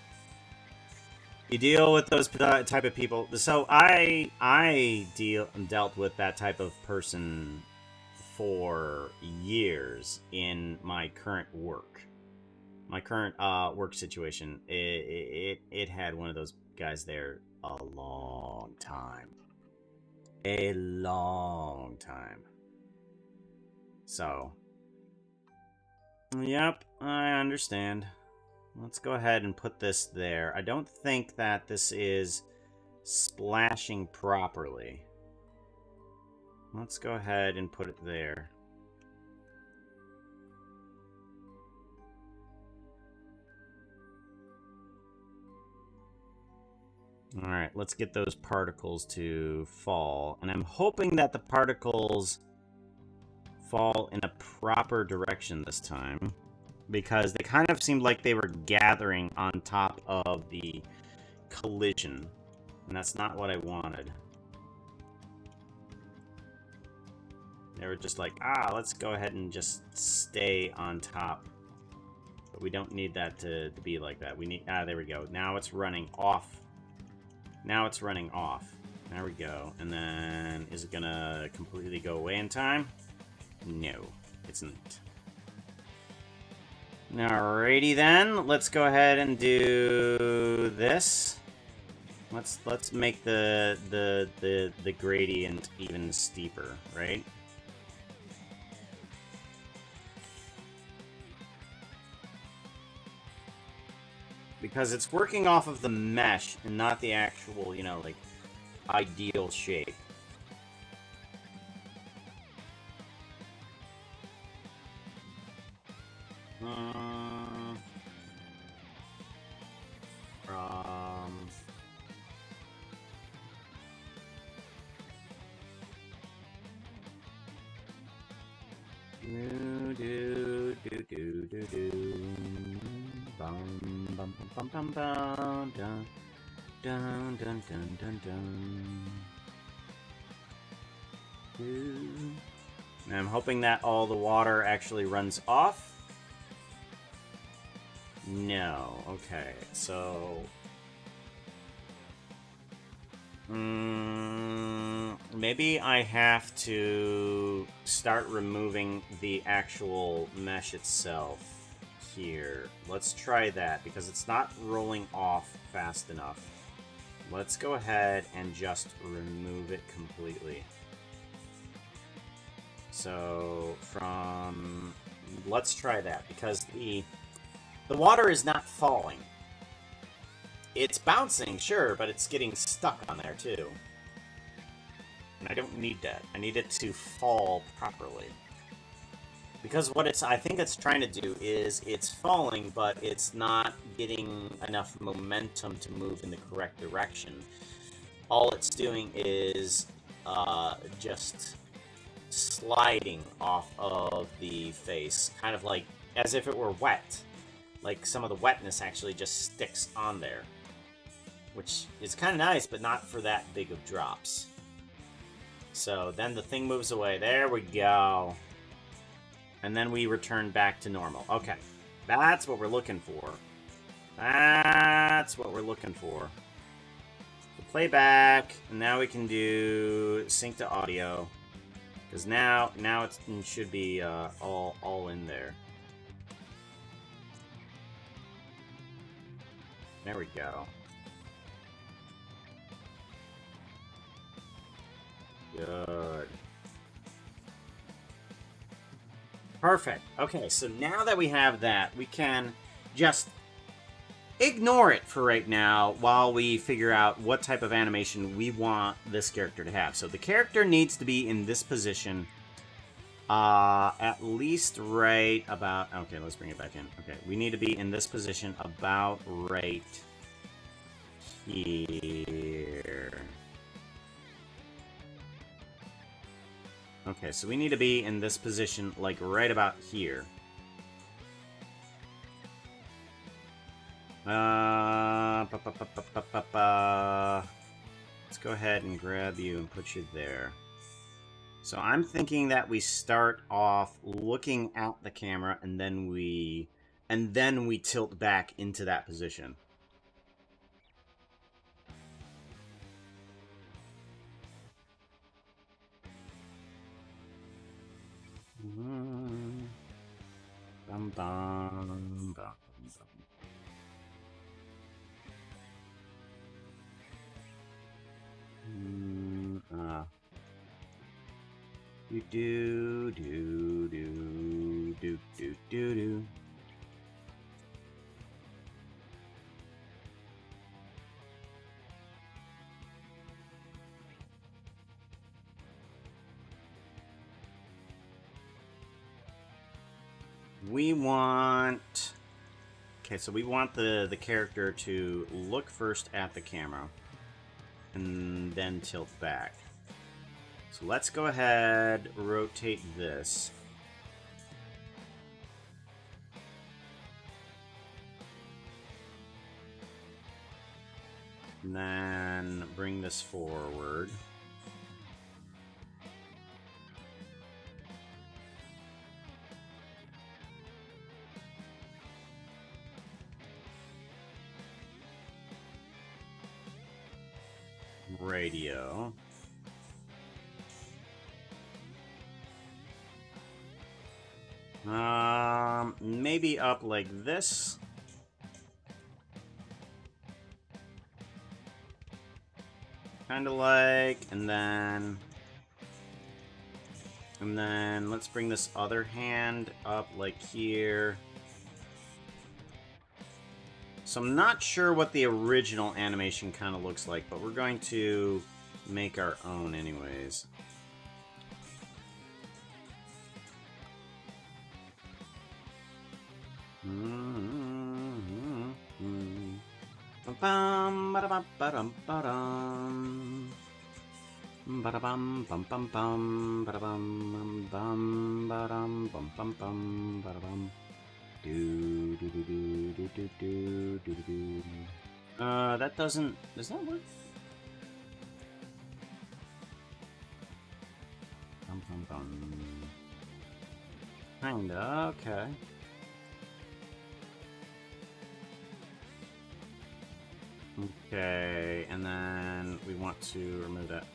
You deal with those type of people. So I dealt with that type of person for years in my current work. My current work situation. It had one of those guys there a long time. A long time. So, yep, I understand. Let's go ahead and put this there. I don't think that this is splashing properly. Let's go ahead and put it there. Alright, let's get those particles to fall. And I'm hoping that the particles fall in a proper direction this time, because they kind of seemed like they were gathering on top of the collision, and that's not what I wanted. They were just like, let's go ahead and just stay on top. But we don't need that to be like that. We need, there we go. Now it's running off. Now it's running off. There we go. And then, is it gonna completely go away in time? No, it's not. Alrighty then, let's go ahead and do this. Let's make the gradient even steeper, right? Because it's working off of the mesh and not the actual, you know, like, ideal shape. bum bum bum bum bum dun dun dun dun dun dun. And I'm hoping that all the water actually runs off. No. Okay, so... maybe I have to start removing the actual mesh itself here. Let's try that, because it's not rolling off fast enough. Let's go ahead and just remove it completely. So, let's try that, because the water is not falling. It's bouncing, sure, but it's getting stuck on there, too. And I don't need that. I need it to fall properly. Because what I think it's trying to do is it's falling, but it's not getting enough momentum to move in the correct direction. All it's doing is just sliding off of the face, kind of like as if it were wet. Like some of the wetness actually just sticks on there, which is kind of nice, but not for that big of drops. So then the thing moves away. There we go. And then we return back to normal. Okay, that's what we're looking for. That's what we're looking for. So play back, and now we can do sync to audio. Because now it should be all in there. There we go. Good. Perfect. Okay, so now that we have that, we can just ignore it for right now while we figure out what type of animation we want this character to have. So the character needs to be in this position at least right about... Okay, let's bring it back in. Okay, we need to be in this position about right here. Okay, so we need to be in this position, like, right about here. Let's go ahead and grab you and put you there. So I'm thinking that we start off looking at the camera, and then we tilt back into that position. Bum, bum, bum, bum. Do do do do do do do. We want... Okay, so we want the character to look first at the camera and then tilt back. So let's go ahead, rotate this. And then bring this forward. Radio. Maybe up like this. Kind of like, and then let's bring this other hand up like here. So I'm not sure what the original animation kind of looks like, but we're going to make our own anyways. Bum ba bum ba-dum ba-dum. Ba-da-bum bum bum bum ba-da-bum bum ba-dum bum bum bum ba-da-bum. That doesn't... Does that work? Kinda, okay. Okay, and then we want to remove that.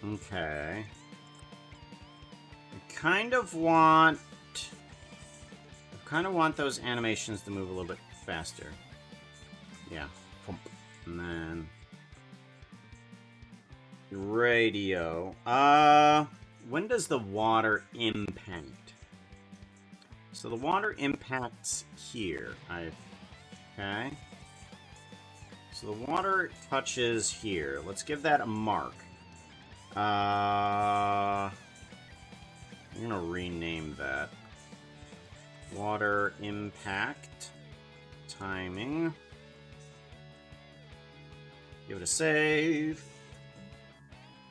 Okay. I kind of want those animations to move a little bit faster. Yeah. And then radio. When does the water impact? So the water impacts here. Okay. So the water touches here. Let's give that a mark. I'm gonna rename that. Water impact. Timing. Give it a save.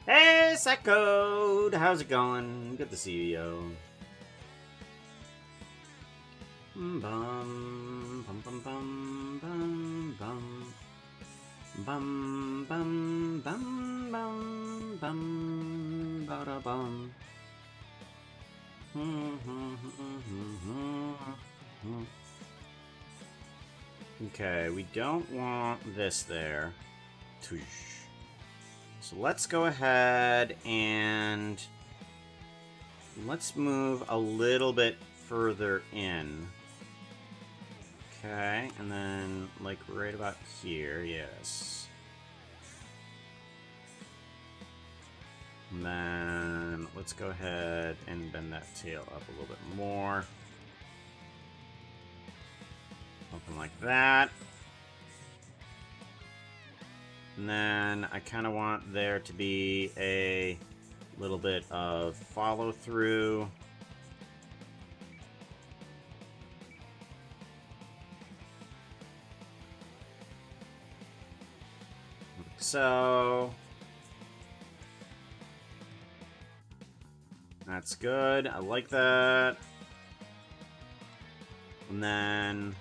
Hey, Setcode! How's it going? Good to see you, yo. Bum bum bum bum bum bum bum bum bum bum bum bada bum. Okay, we don't want this there. So let's go ahead and let's move a little bit further in. Okay, and then like right about here, yes. And then let's go ahead and bend that tail up a little bit more. Something like that. And then I kind of want there to be a little bit of follow through. So that's good. I like that. And then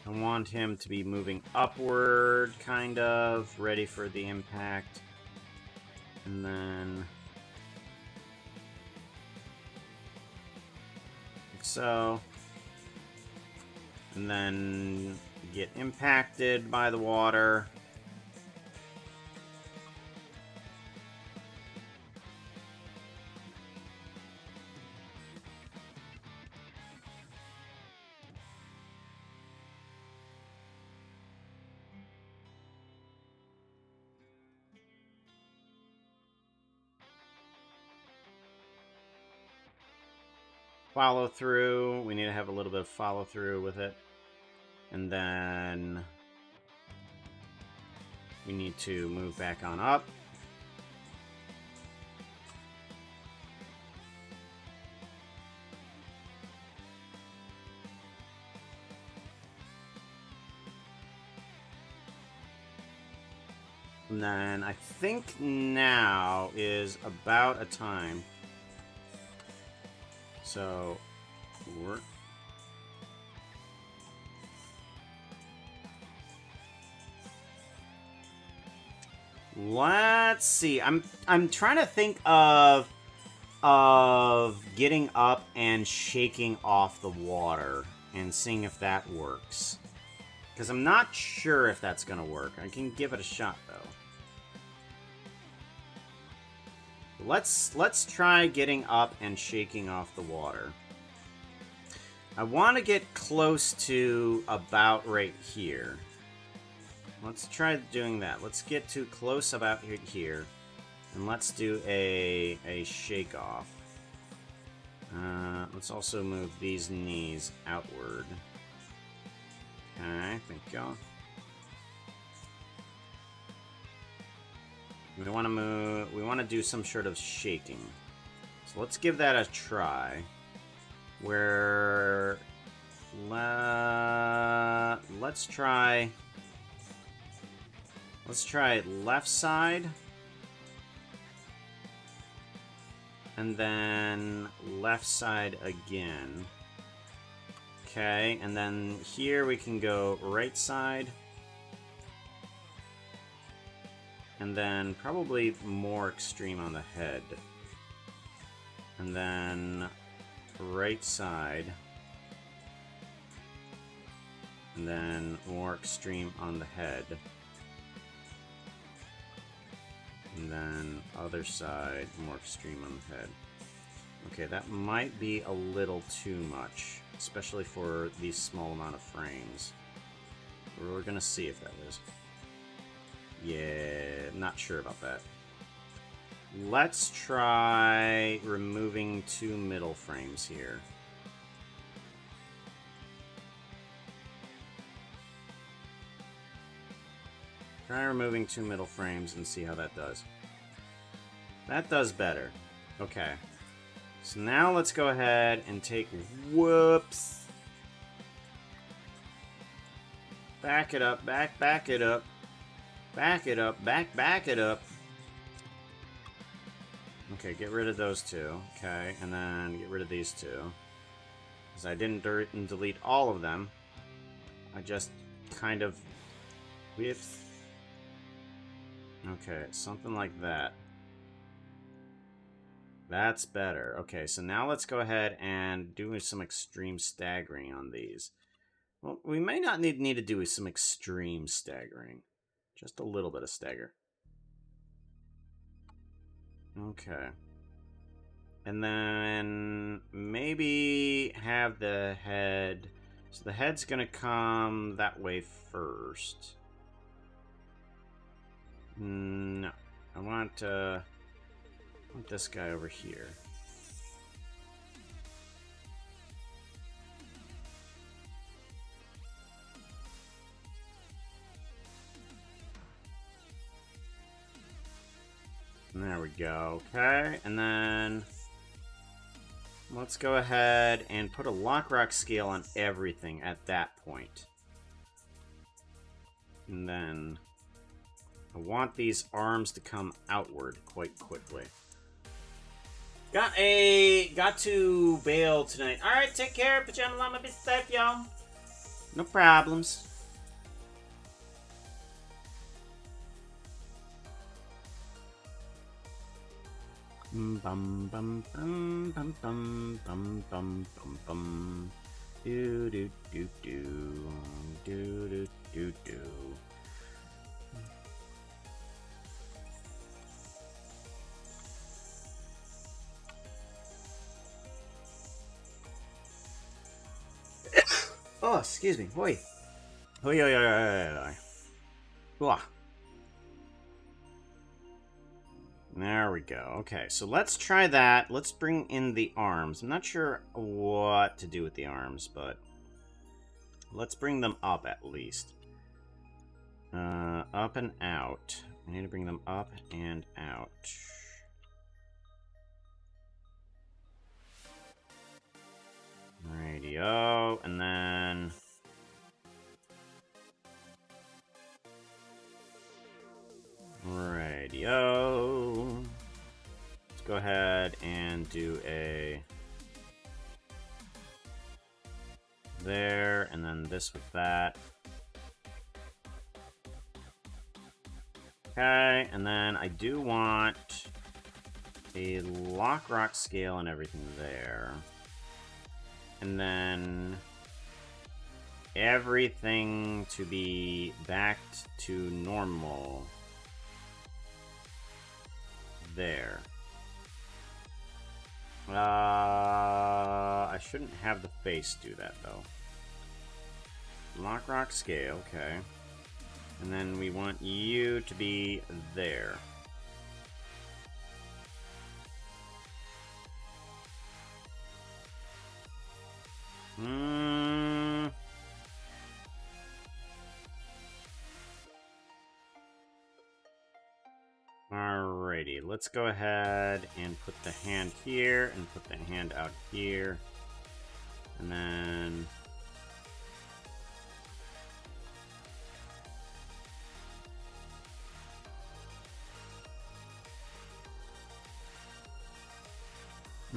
I want him to be moving upward, kind of, ready for the impact. And then like so. And then get impacted by the water. Follow through. We need to have a little bit of follow through with it. And then we need to move back on up. And then I think now is about a time. So we're let's see. I'm trying to think of getting up and shaking off the water and seeing if that works. Because I'm not sure if that's gonna work. I can give it a shot though. Let's try getting up and shaking off the water. I want to get close to about right here. Let's try doing that. Let's get to close about here. And let's do a shake off. Let's also move these knees outward. Okay, thank you. We want to move. We want to do some sort of shaking. So let's give that a try. Where let's try left side. And then left side again. Okay, and then here we can go right side. And then probably more extreme on the head. And then right side. And then more extreme on the head. And then other side, more extreme on the head. Okay, that might be a little too much, especially for these small amount of frames. We're gonna see if that is. Yeah, not sure about that. Let's try removing 2 middle frames here. Try removing 2 middle frames and see how that does. That does better. Okay. So now let's go ahead and take... Whoops! Back it up, back it up. Back it up, back it up. Okay, get rid of those 2. Okay, and then get rid of these 2. Because I didn't delete all of them. I just kind of... Whoops. Okay, something like that. That's better. Okay, so now let's go ahead and do some extreme staggering on these. Well, we may not need to do some extreme staggering. Just a little bit of stagger. Okay. And then maybe have the head... So the head's going to come that way first. No. I want this guy over here. There we go. Okay, and then let's go ahead and put a Lockrock scale on everything at that point. And then I want these arms to come outward quite quickly. Got to bail tonight. Alright, take care, Pajama Llama. Be safe, y'all. No problems. Bum bum bum bum bum bum bum bum bum. Do do do do do do do do. Oh, excuse me. Oi. Oi, oi, oi, oi, oi. Blah. There we go. Okay, so let's try that. Let's bring in the arms. I'm not sure what to do with the arms, but let's bring them up at least. Up and out. I need to bring them up and out. Radio, and then... Radio. Let's go ahead and do a... There, and then this with that. Okay, and then I do want a Lockrock scale and everything there. And then everything to be back to normal. There. I shouldn't have the face do that, though. Lockrock scale, okay. And then we want you to be there. Alrighty, let's go ahead and put the hand here and put the hand out here. And then...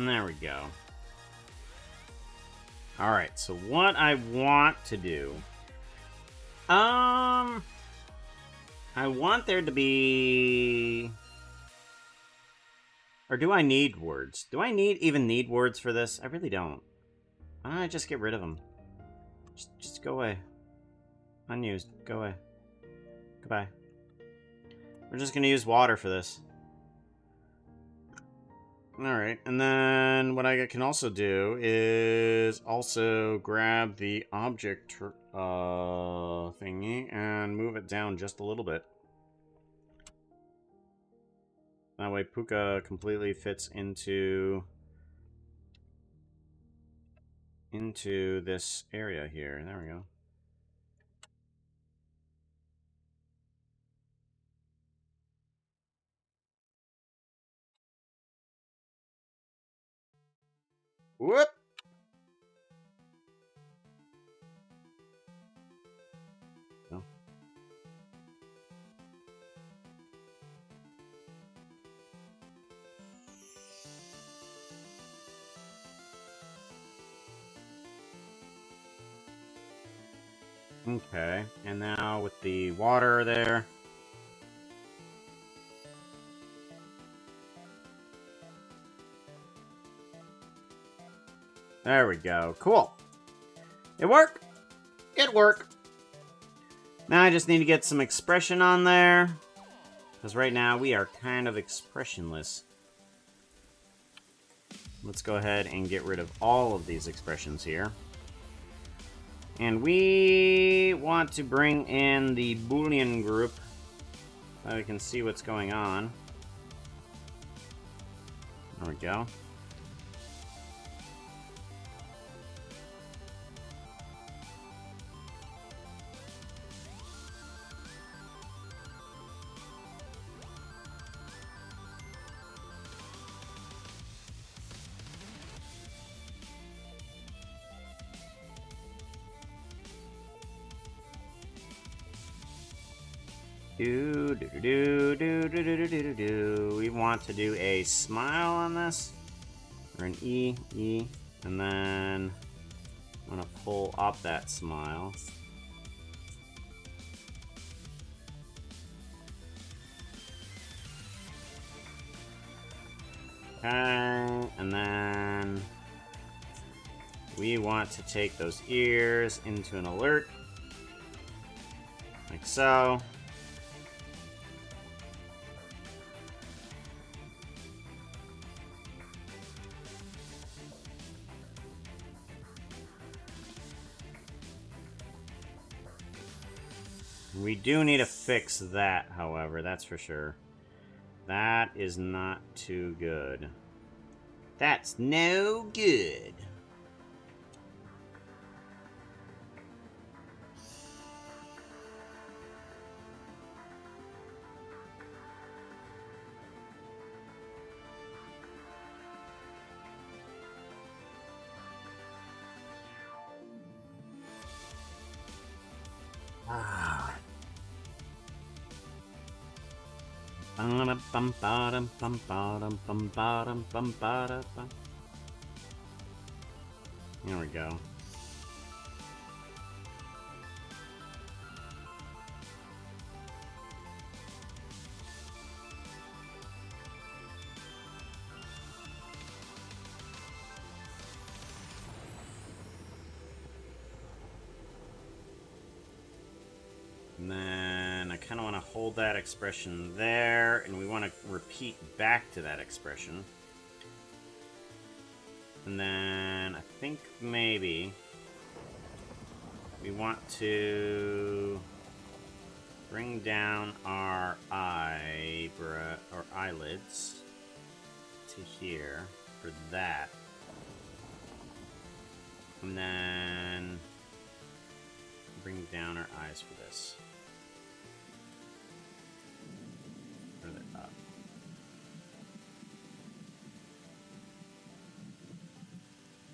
And there we go. Alright, so what I want to do... I want there to be... Or do I need words? Do I even need words for this? I really don't. Why don't I just get rid of them? Just go away. Unused. Go away. Goodbye. We're just gonna use water for this. Alright, and then what I can also do is also grab the object thingy and move it down just a little bit. That way Puka completely fits into this area here. There we go. Whoop! No. Okay, and now with the water there. There we go. Cool. It worked. It worked. Now I just need to get some expression on there. Because right now we are kind of expressionless. Let's go ahead and get rid of all of these expressions here. And we want to bring in the Boolean group so we can see what's going on. There we go. We want to do a smile on this, or an E, and then I'm gonna pull up that smile. Okay, and then we want to take those ears into an alert, like so. We do need to fix that, however, that's for sure. That is not too good. That's no good. There we go. And then I kind of want to hold that expression there, and we want to repeat back to that expression. And then I think maybe we want to bring down our eyelids to here for that. And then bring down our eyes for this. Further up.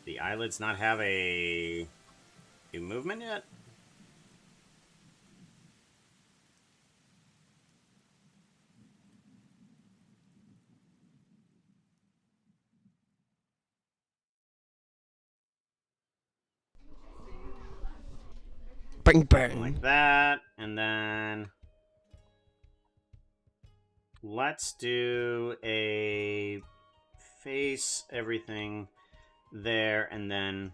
The eyelids not have a movement yet? Bang bang. Like that, and then let's do a face everything there, and then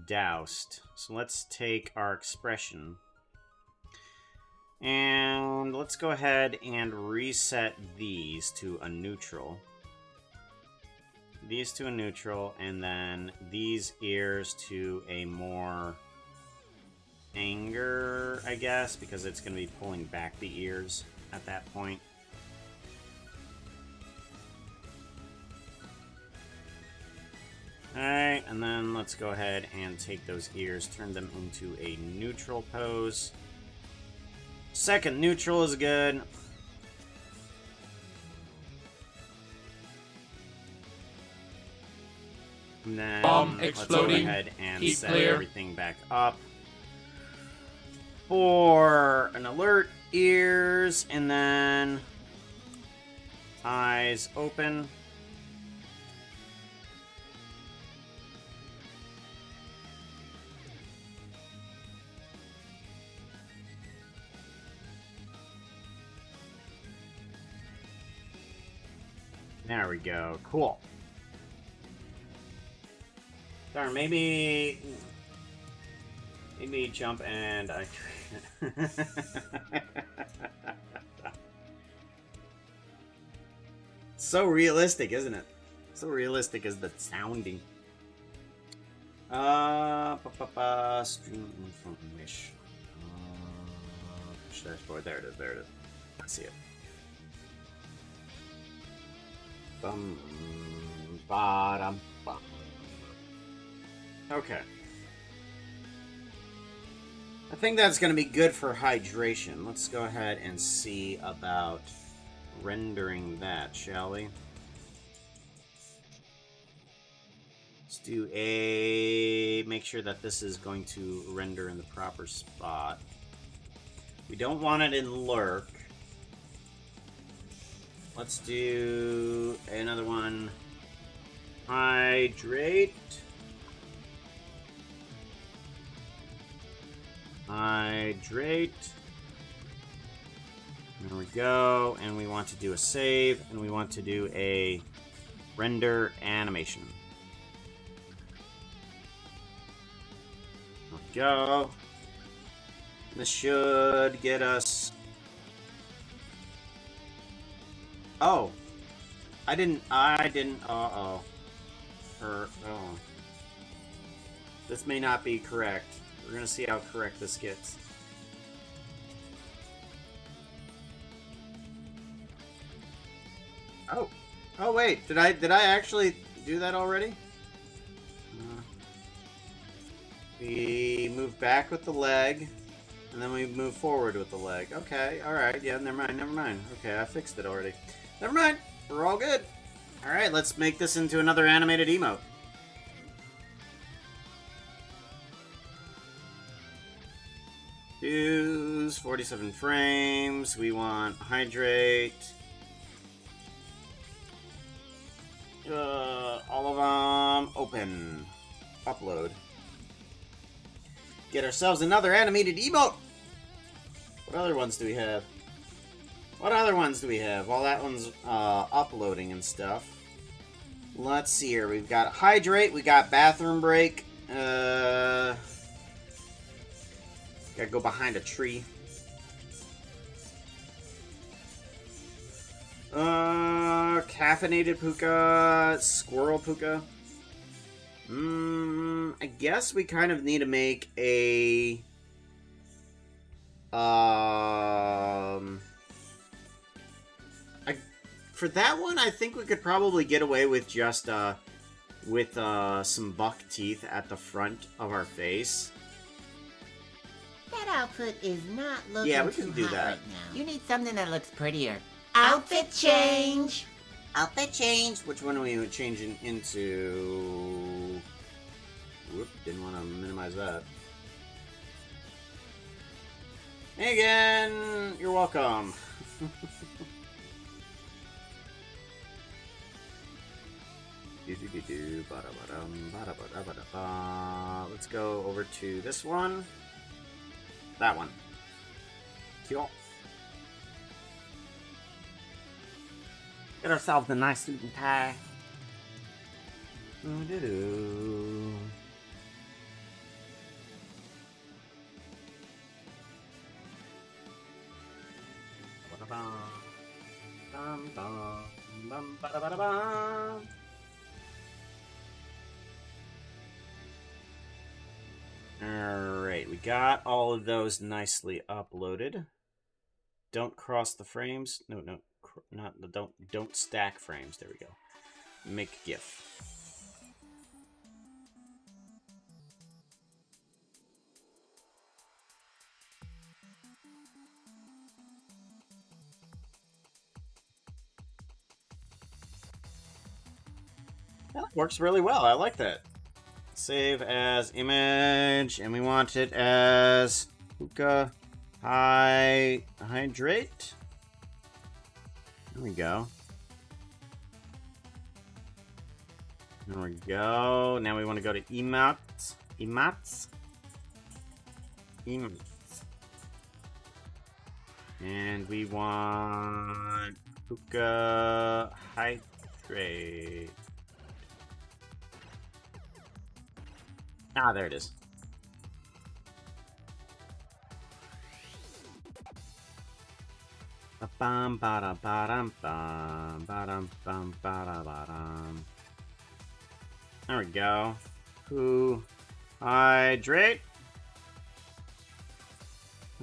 doused. So let's take our expression, and let's go ahead and reset these to a neutral. These to a neutral, and then these ears to a more anger, I guess, because it's going to be pulling back the ears at that point. Alright, and then let's go ahead and take those ears, turn them into a neutral pose. Second neutral is good. And then let's go ahead and set everything back up. For an alert, ears, and then eyes open. There we go. Cool. Darn, maybe jump and I. So realistic, isn't it? So realistic is the sounding. Stream information. Dashboard. There it is. There it is. I see it. Bum, ba-dum, bum. Okay. I think that's going to be good for hydration. Let's go ahead and see about rendering that, shall we? Let's do a... Make sure that this is going to render in the proper spot. We don't want it in lurk. Let's do another one. Hydrate. Hydrate. There we go. And we want to do a save, and we want to do a render animation. There we go. This should get us... Oh. I didn't, uh-oh. Oh. This may not be correct. We're gonna see how correct this gets. Oh. Oh wait, did I actually do that already? We move back with the leg, and then we move forward with the leg. Okay, alright, yeah, never mind. Okay, I fixed it already. Never mind, we're all good. Alright, let's make this into another animated emote. Use 47 frames. We want hydrate. All of them open. Upload. Get ourselves another animated emote. What other ones do we have? Well, that one's uploading and stuff. Let's see here. We've got hydrate. We got bathroom break. Gotta go behind a tree. Caffeinated puka, squirrel puka. I guess we kind of need to make a for that one, I think we could probably get away with just some buck teeth at the front of our face. That outfit is not looking Yeah, we too can do hot that. right now. You need something that looks prettier. Outfit change! Outfit change. Which one are we changing into? Whoop, didn't want to minimize that. Hey again! You're welcome. Let's go over to this one. that one. Cool. Get ourselves a nice suit and tie. Doo-doo-doo. Bum, bum, bum, ba-da-ba-da-bum. Alright, we got all of those nicely uploaded. Don't cross the frames. No, not don't stack frames. There we go. Make GIF. That works really well. I like that. Save as image, and we want it as Puka Hydrate. There we go. There we go. Now we want to go to emotes. Emotes. And we want Puka Hydrate. Ah, there it is. Bum ba bum bum bum. There we go. Who hydrate?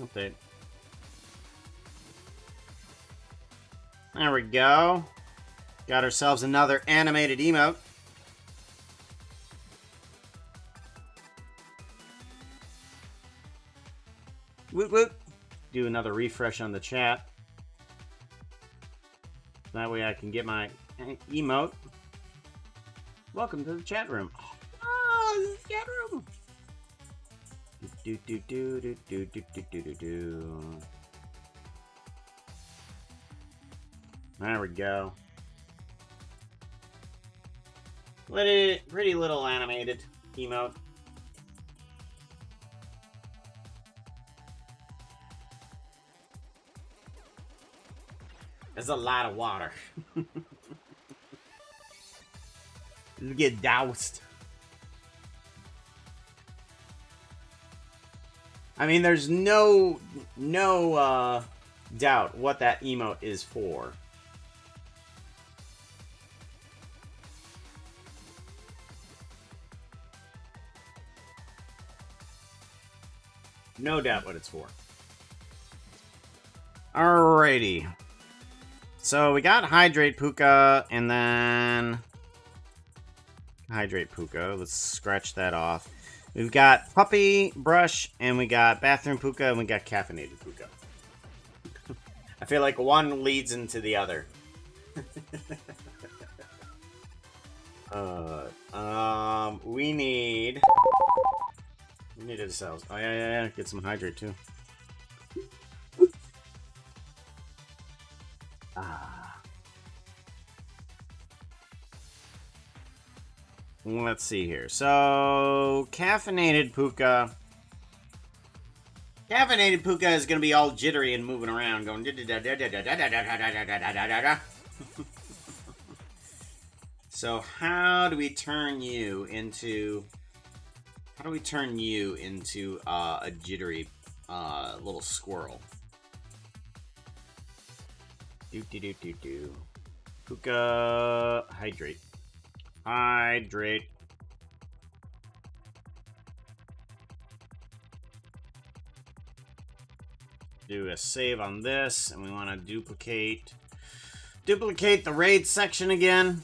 Update. There we go. Got ourselves another animated emote. Woot woot. Do another refresh on the chat. That way I can get my emote. Welcome to the chat room. Oh, this is the chat room. Do do do do do do do do do do. There we go. Pretty little animated emote. There's a lot of water. You get doused. I mean, there's no doubt what that emote is for. No doubt what it's for. Alrighty. So we got Hydrate Puka, and then Hydrate Puka. Let's scratch that off. We've got Puppy Brush, and we got Bathroom Puka, and we got Caffeinated Puka. I feel like one leads into the other. We need ourselves. Oh yeah. Get some Hydrate too. Let's see here. So, Caffeinated Puka. Caffeinated Puka is going to be all jittery and moving around, going. So, how do we turn you into? How do we turn you into a jittery little squirrel? Do. Puka Hydrate. Hydrate. Do a save on this, and we want to duplicate the raid section again.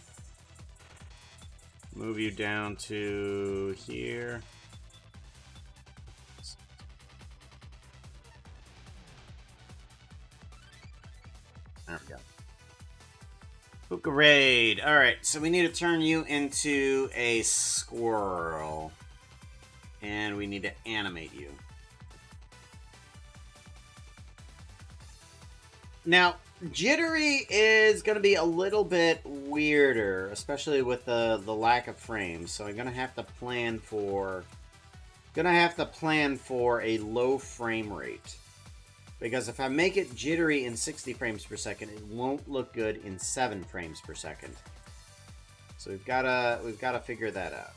Move you down to here. There we go. Puka Raid. Alright, so we need to turn you into a squirrel. And we need to animate you. Now, jittery is going to be a little bit weirder, especially with the lack of frames. So I'm going to have to plan for Gonna have to plan for a low frame rate. Because if I make it jittery in 60 frames per second, it won't look good in 7 frames per second. So we've gotta figure that out.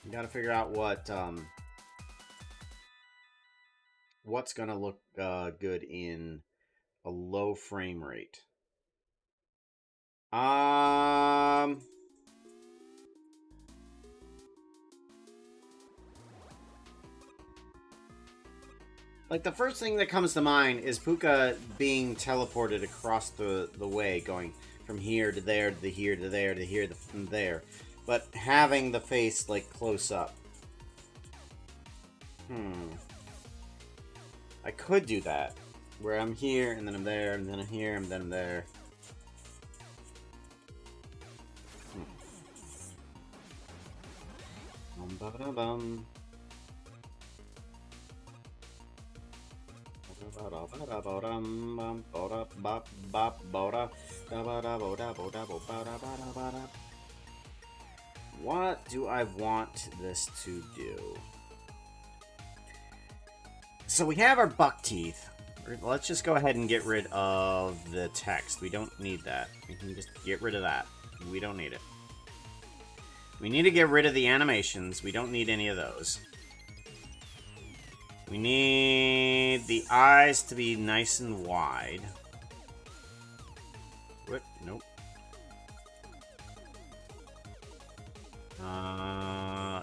We've gotta figure out what's gonna look good in a low frame rate. Like, the first thing that comes to mind is Puka being teleported across the way, going from here to there, to here to there, to here to there. But having the face, like, close up. I could do that. Where I'm here, and then I'm there, and then I'm here, and then I'm there. Bum-ba-da-bum. What do I want this to do? So we have our buck teeth. Let's just go ahead and get rid of the text. We don't need that. We can just get rid of that. We don't need it. We need to get rid of the animations. We don't need any of those. We need the eyes to be nice and wide. What? Nope.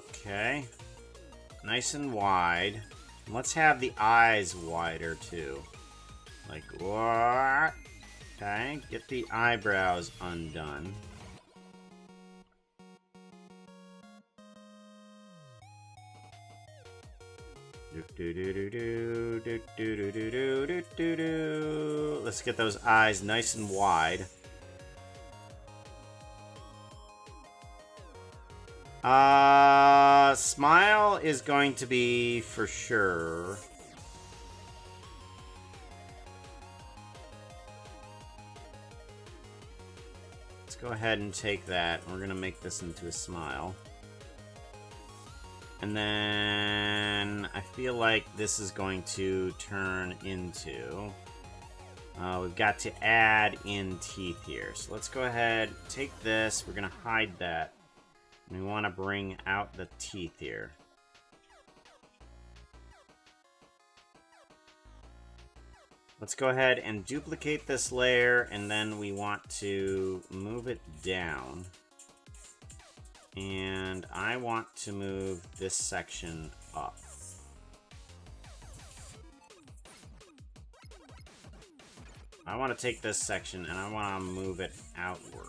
Okay. Nice and wide. Let's have the eyes wider, too. Like, what? Okay, get the eyebrows undone. Let's get those eyes nice and wide. Smile is going to be for sure. Let's go ahead and take that. We're gonna make this into a smile. And then I feel like this is going to turn into... we've got to add in teeth here. So let's go ahead, take this. We're going to hide that. And we want to bring out the teeth here. Let's go ahead and duplicate this layer. And then we want to move it down. And I want to move this section up. I want to take this section and I want to move it outward.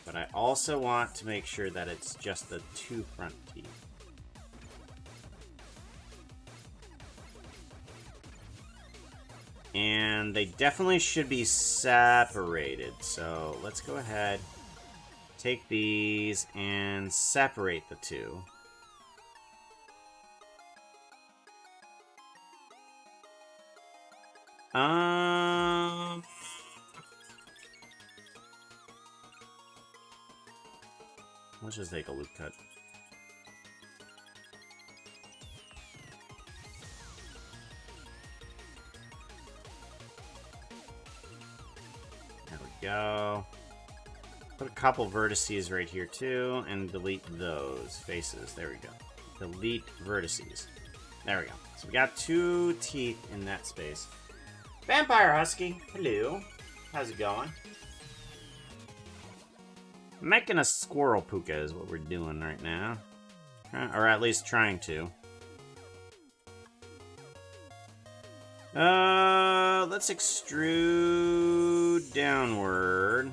But I also want to make sure that it's just the 2 front teeth. And they definitely should be separated. So let's go ahead. Take these and separate the 2. Let's just take a loop cut. There we go. Put a couple vertices right here too, and delete those faces. There we go. Delete vertices. There we go. So we got 2 teeth in that space. Vampire Husky, hello. How's it going? Making a squirrel puka is what we're doing right now. Or at least trying to. Let's extrude downward.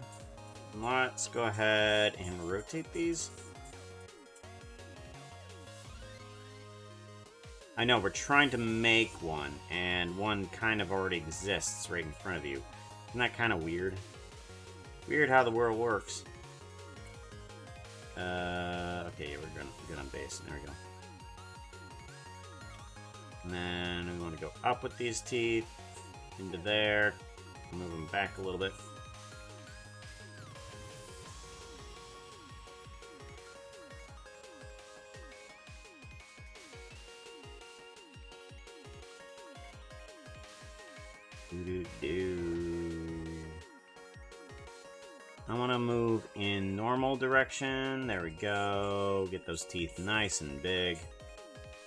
Let's go ahead and rotate these. I know, we're trying to make one, and one kind of already exists right in front of you. Isn't that kind of weird? Weird how the world works. Okay, yeah, we're good on base. There we go. And then we want to go up with these teeth, into there, move them back a little bit. I want to move in normal direction. There we go. Get those teeth nice and big.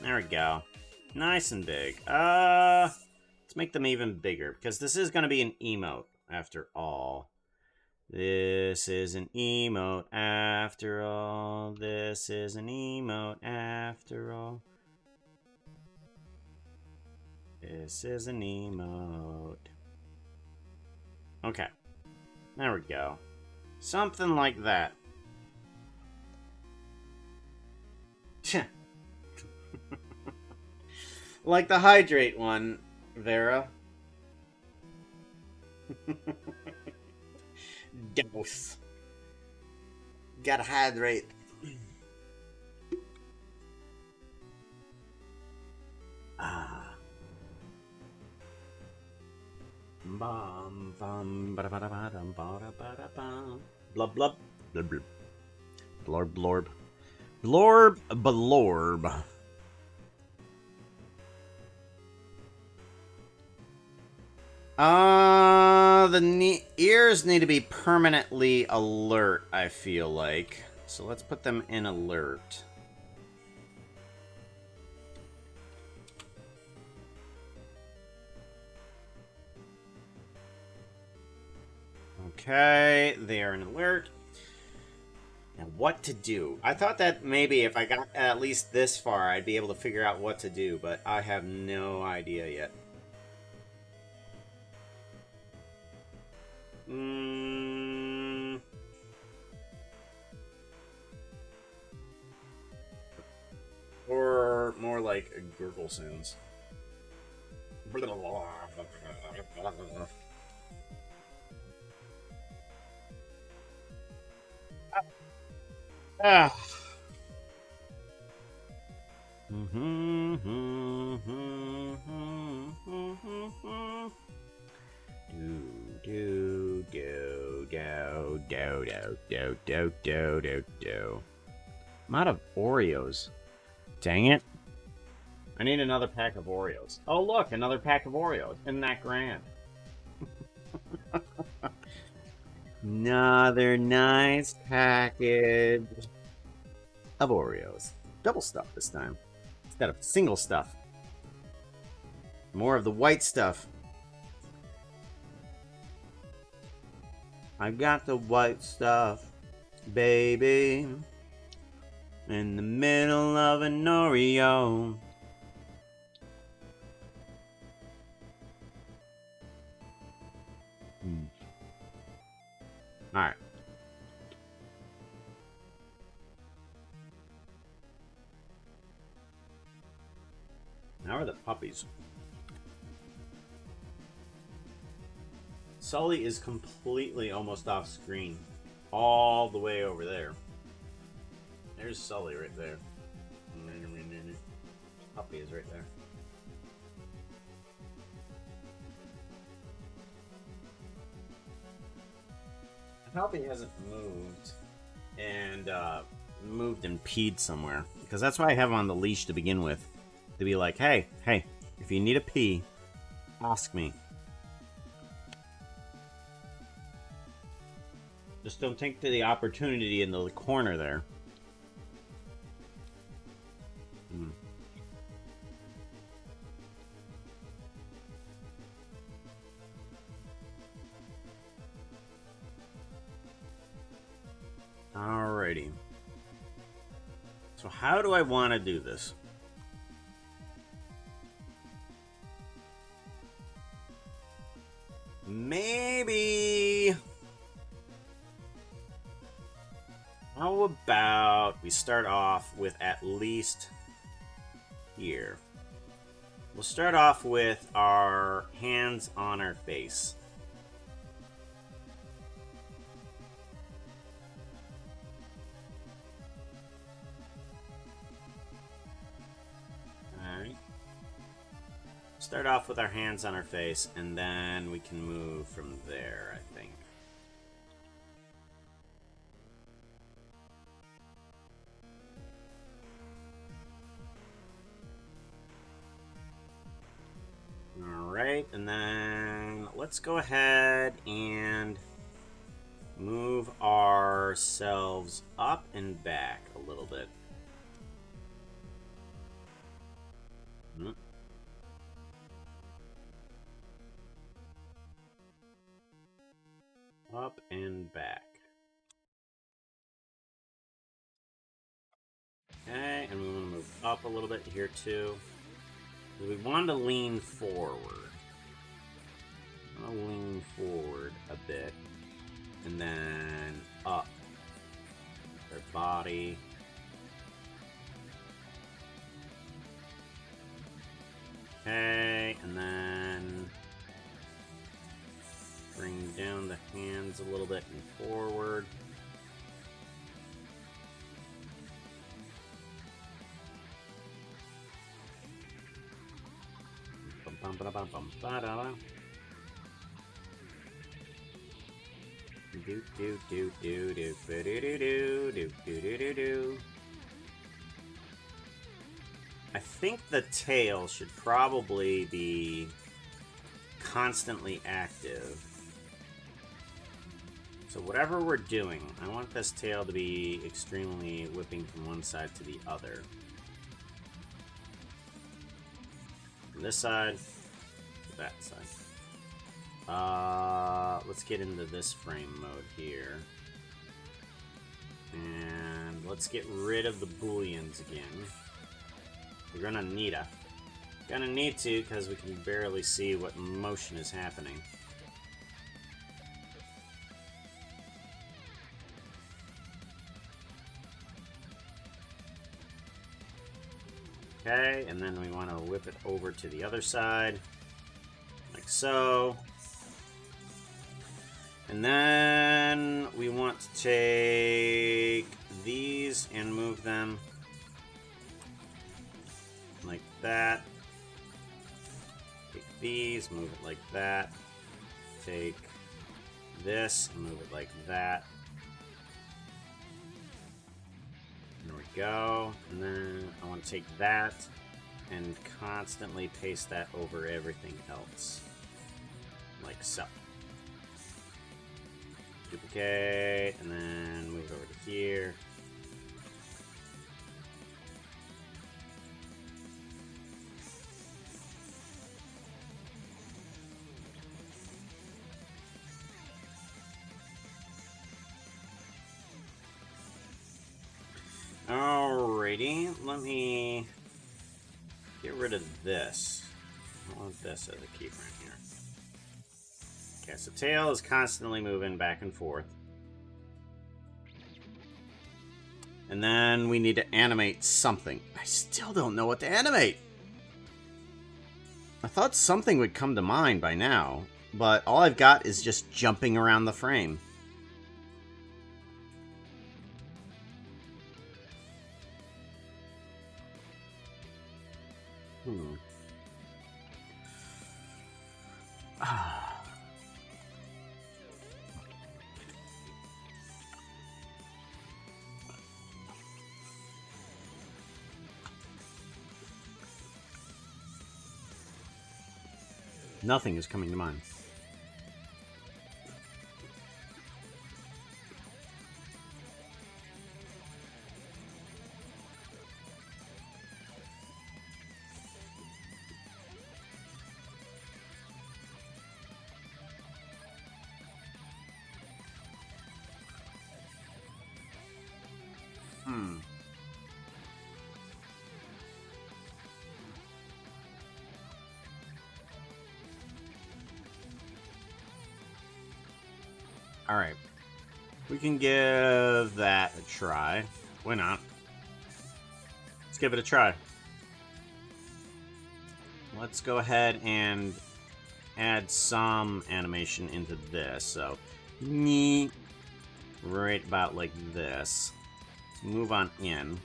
There we go. Nice and big. Let's make them even bigger, because this is going to be an emote after all. This is an emote after all. This is an emote after all. This is an emote. Okay. There we go. Something like that. Like the hydrate one, Vera. Dose. Gotta hydrate. Ah. Bum bum ba da ba da ba dum ba da ba da bum. Blub blub blub blub. Blorb blorb. Blorb blorb. The ears need to be permanently alert, I feel like. So let's put them in alert. Okay, they are in alert. Now, what to do? I thought that maybe if I got at least this far, I'd be able to figure out what to do, but I have no idea yet. Or more like gurgle sounds. Ah. Do. I'm out of Oreos. Dang it. I need another pack of Oreos. Oh, look, another pack of Oreos. Isn't that grand? Another nice package of Oreos. Double stuff this time, instead of single stuff. More of the white stuff. I got the white stuff, baby. In the middle of an Oreo. Alright. Now are the puppies. Sully is completely almost off screen. All the way over there. There's Sully right there. Puppy is right there. Puppy hasn't moved and peed somewhere, because that's why I have him on the leash to begin with, to be like, hey, if you need a pee, ask me. Just don't take the opportunity in the corner there. Alrighty. So how do I want to do this? Maybe... How about we start off with at least here. We'll start off with our hands on our face. Alright. Start off with our hands on our face, and then we can move from there, I think. Alright, and then let's go ahead and move ourselves up and back a little bit. Up and back. Okay, and we want to move up a little bit here too. We want to lean forward. I want to lean forward a bit. And then up. Their body. Okay, and then bring down the hands a little bit and forward. Do do do do do do do do do do do do. I think the tail should probably be constantly active. So whatever we're doing, I want this tail to be extremely whipping from one side to the other. From this side to that side. Let's get into this frame mode here. And let's get rid of the booleans again. We're gonna need to, because we can barely see what motion is happening. Okay, and then we want to whip it over to the other side, like so. And then we want to take these and move them like that. Take these, move it like that. Take this and move it like that. There we go. And then I want to take that and constantly paste that over everything else. Like so. Duplicate, and then move it over to here. Alrighty, let me get rid of this. I want this as a keyframe here. Okay, so tail is constantly moving back and forth. And then we need to animate something. I still don't know what to animate. I thought something would come to mind by now, but all I've got is just jumping around the frame. Nothing is coming to mind. Alright. We can give that a try. Why not? Let's give it a try. Let's go ahead and add some animation into this. So, right about like this. Let's move on in.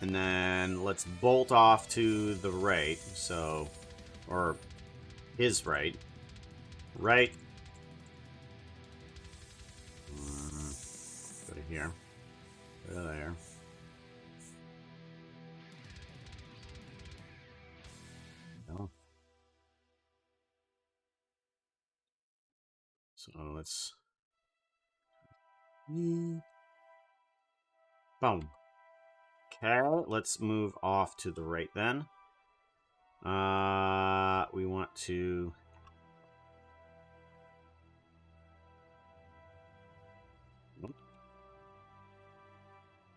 And then let's bolt off to the right, so, or his right. Right. Go to here. Go to there. So let's... Boom. Okay, let's move off to the right then. We want to...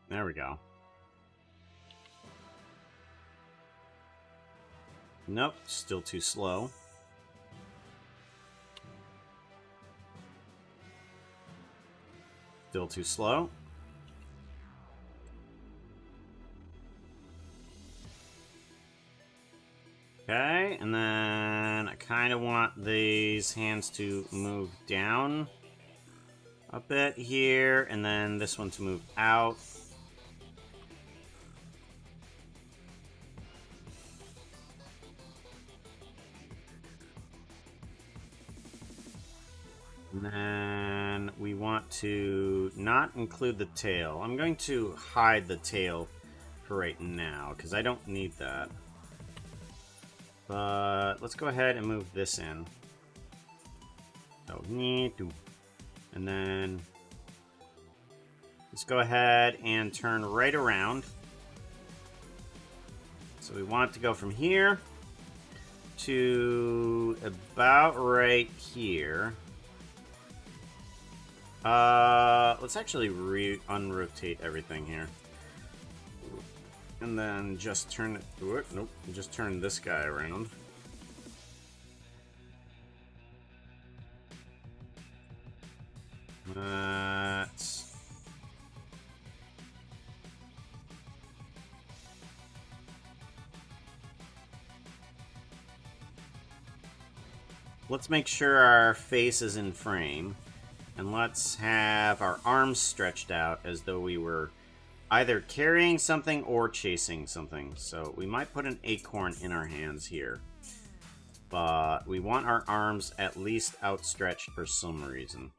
There we go. Nope, still too slow. Still too slow. Okay, and then I kind of want these hands to move down a bit here, and then this one to move out. And then we want to not include the tail. I'm going to hide the tail for right now, because I don't need that. But let's go ahead and move this in. So, and then let's go ahead and turn right around. So we want it to go from here to about right here. Let's actually unrotate everything here. And then just turn it... Nope, just turn this guy around. Let's make sure our face is in frame. And let's have our arms stretched out as though we were either carrying something or chasing something. So we might put an acorn in our hands here. But we want our arms at least outstretched for some reason.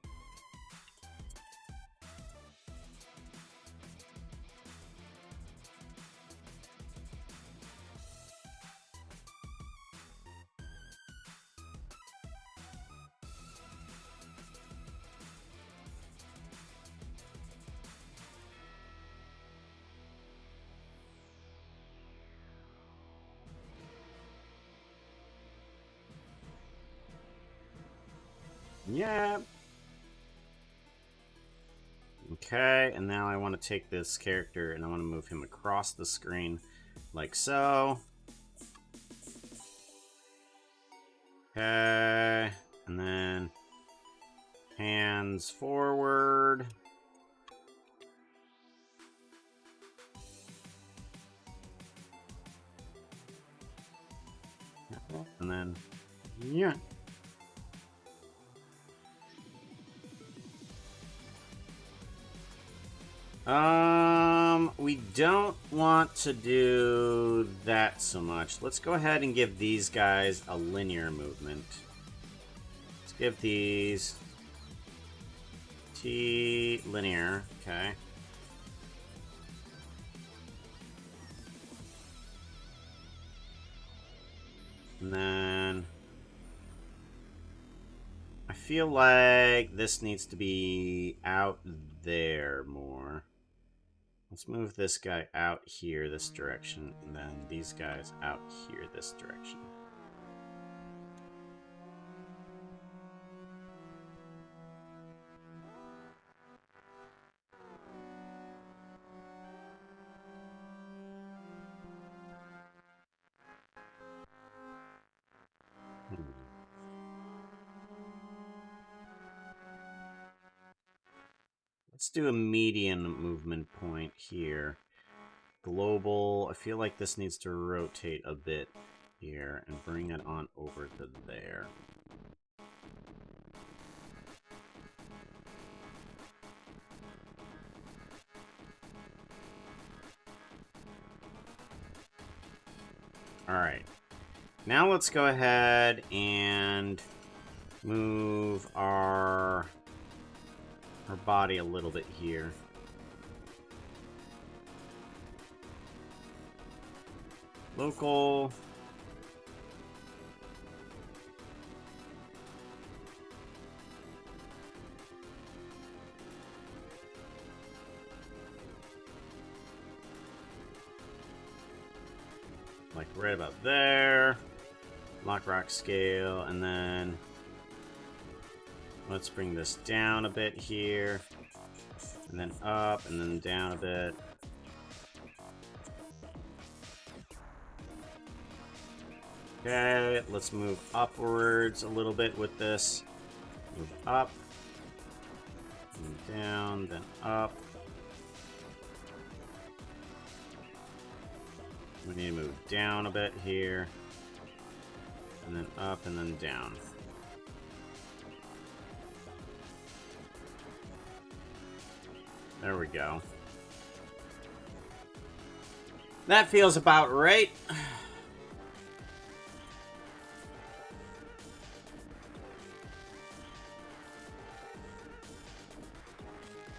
Yeah. Okay, and now I want to take this character and I want to move him across the screen like so. Okay, and then hands forward. And then, yeah. We don't want to do that so much. Let's go ahead and give these guys a linear movement. Let's give these T linear, okay. And then I feel like this needs to be out there more. Let's move this guy out here this direction, and then these guys out here this direction. Let's do a median movement point here. Global, I feel like this needs to rotate a bit here and bring it on over to there. Alright. Now let's go ahead and move our body a little bit here. Local. like right about there. Lock rock scale, and then let's bring this down a bit here, and then up, and then down a bit. Okay, let's move upwards a little bit with this. Move up, and down, then up. We need to move down a bit here, and then up, and then down. There we go. That feels about right.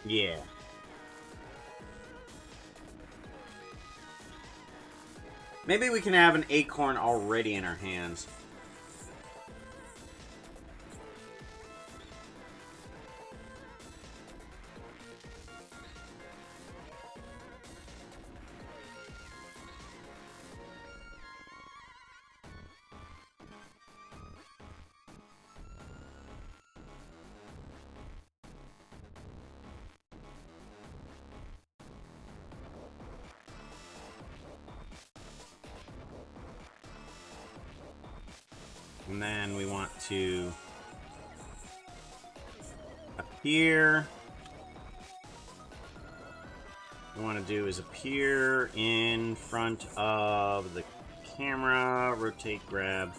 Yeah. Maybe we can have an acorn already in our hands. And then we want to appear. What we want to do is appear in front of the camera, rotate, grab.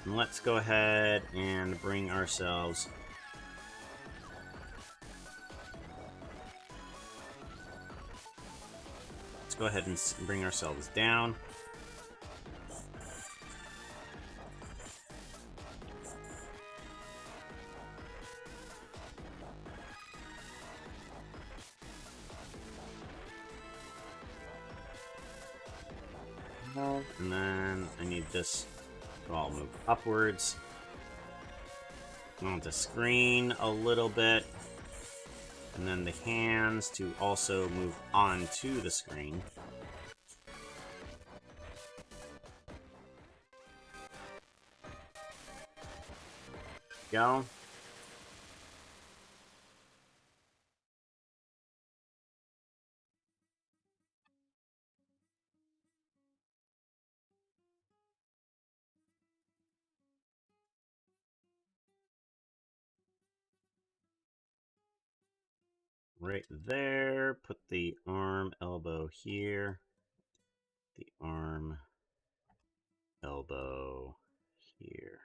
And let's go ahead and bring ourselves go ahead and bring ourselves down. And then I need this to all move upwards. I want the screen a little bit. And then the hands to also move onto the screen. Go. Right there, put the arm, elbow here, the arm, elbow here.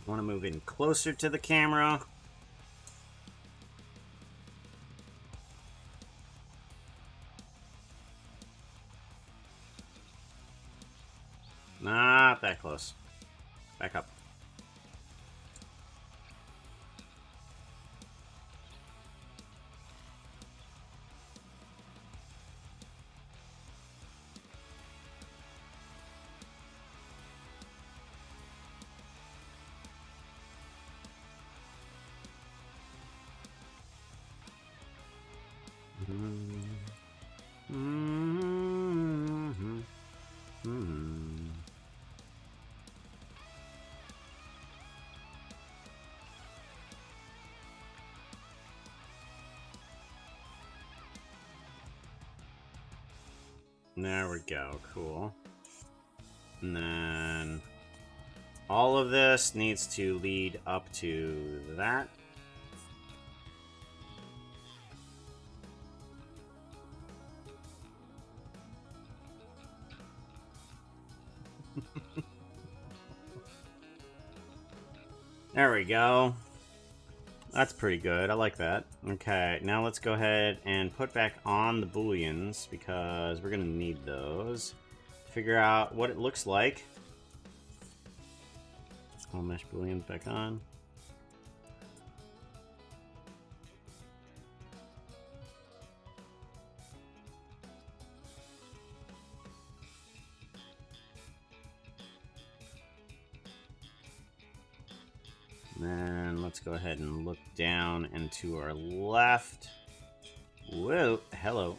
Want to move in closer to the camera. Not that close. Back up. There we go, cool. And then all of this needs to lead up to that. There we go. That's pretty good. I like that. Okay, now let's go ahead and put back on the booleans because we're going to need those. Figure out what it looks like. All mesh booleans back on. Then let's go ahead and look down and to our left. Whoa, hello.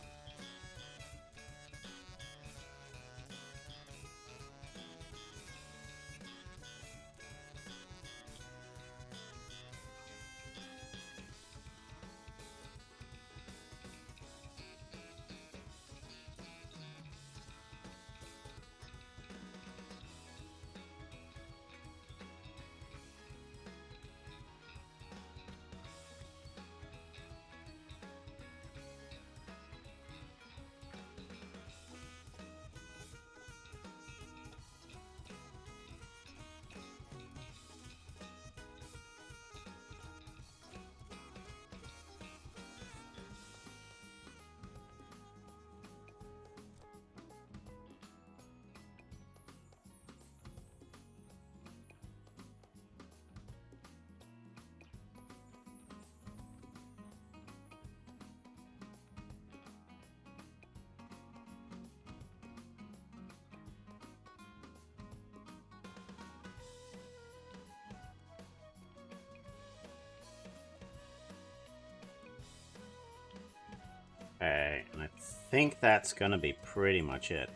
Okay, and I think that's gonna be pretty much it.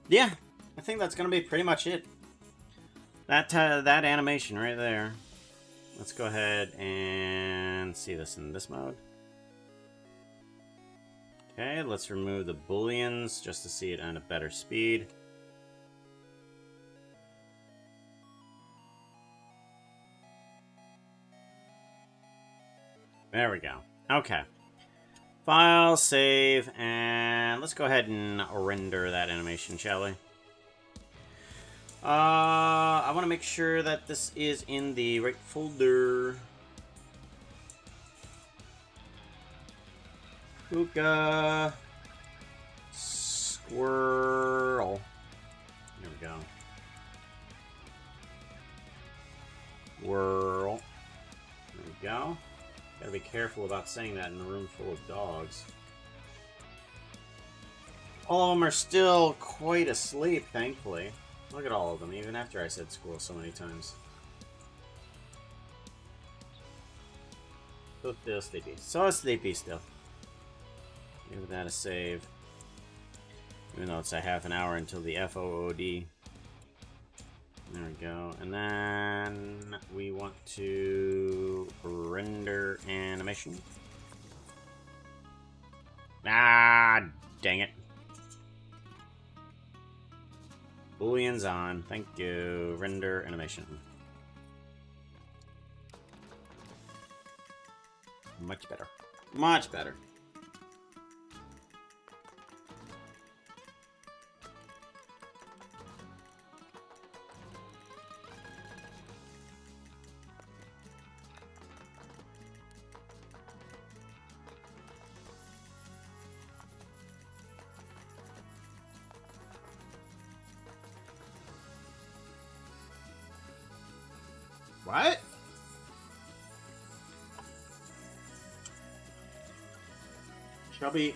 Yeah, I think that's gonna be pretty much it. That animation right there. Let's go ahead and see this in this mode. Okay, let's remove the booleans just to see it at a better speed. There we go. Okay. File, save, and let's go ahead and render that animation, shall we? I want to make sure that this is in the right folder. Puka squirrel. There we go. Whirl. There we go. Gotta be careful about saying that in a room full of dogs. All of them are still quite asleep, thankfully. Look at all of them, even after I said squirrel so many times. So still sleepy. So sleepy still. Give that a save. Even though it's a half an hour until the FOOD. There we go. And then we want to render animation. Ah, dang it. Booleans on. Thank you. Render animation. Much better. Much better. What? Shelby.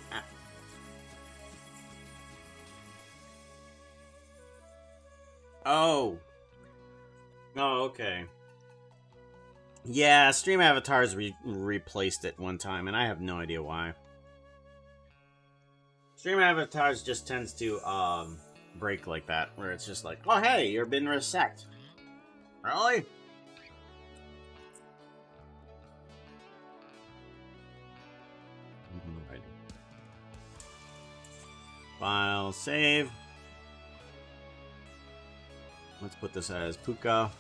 Oh. Oh, okay. Yeah, Stream Avatars replaced it one time, and I have no idea why. Stream Avatars just tends to break like that, where it's just like, oh hey, you're been reset. Really? file save. Let's put this as Puka.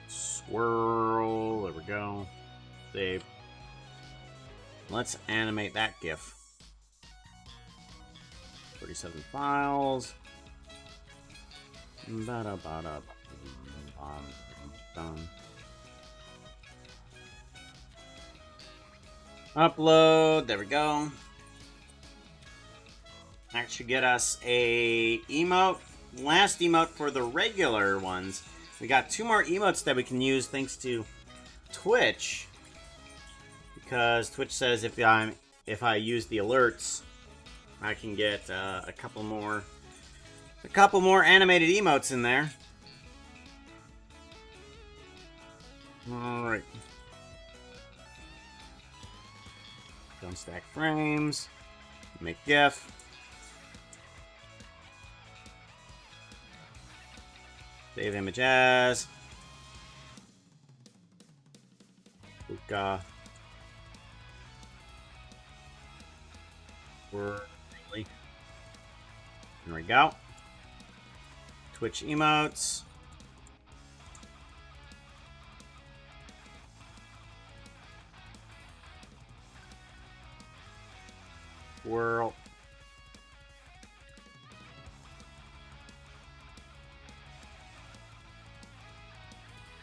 Swirl. There we go. Save. Let's animate that GIF. 37 files. Upload. There we go. That should get us a emote. Last emote for the regular ones. We got 2 more emotes that we can use thanks to Twitch. Because Twitch says if I use the alerts, I can get a couple more animated emotes in there. All right. Don't stack frames. Make GIF. Save image as. Puka. Really. There we go. Twitch emotes. Swirl.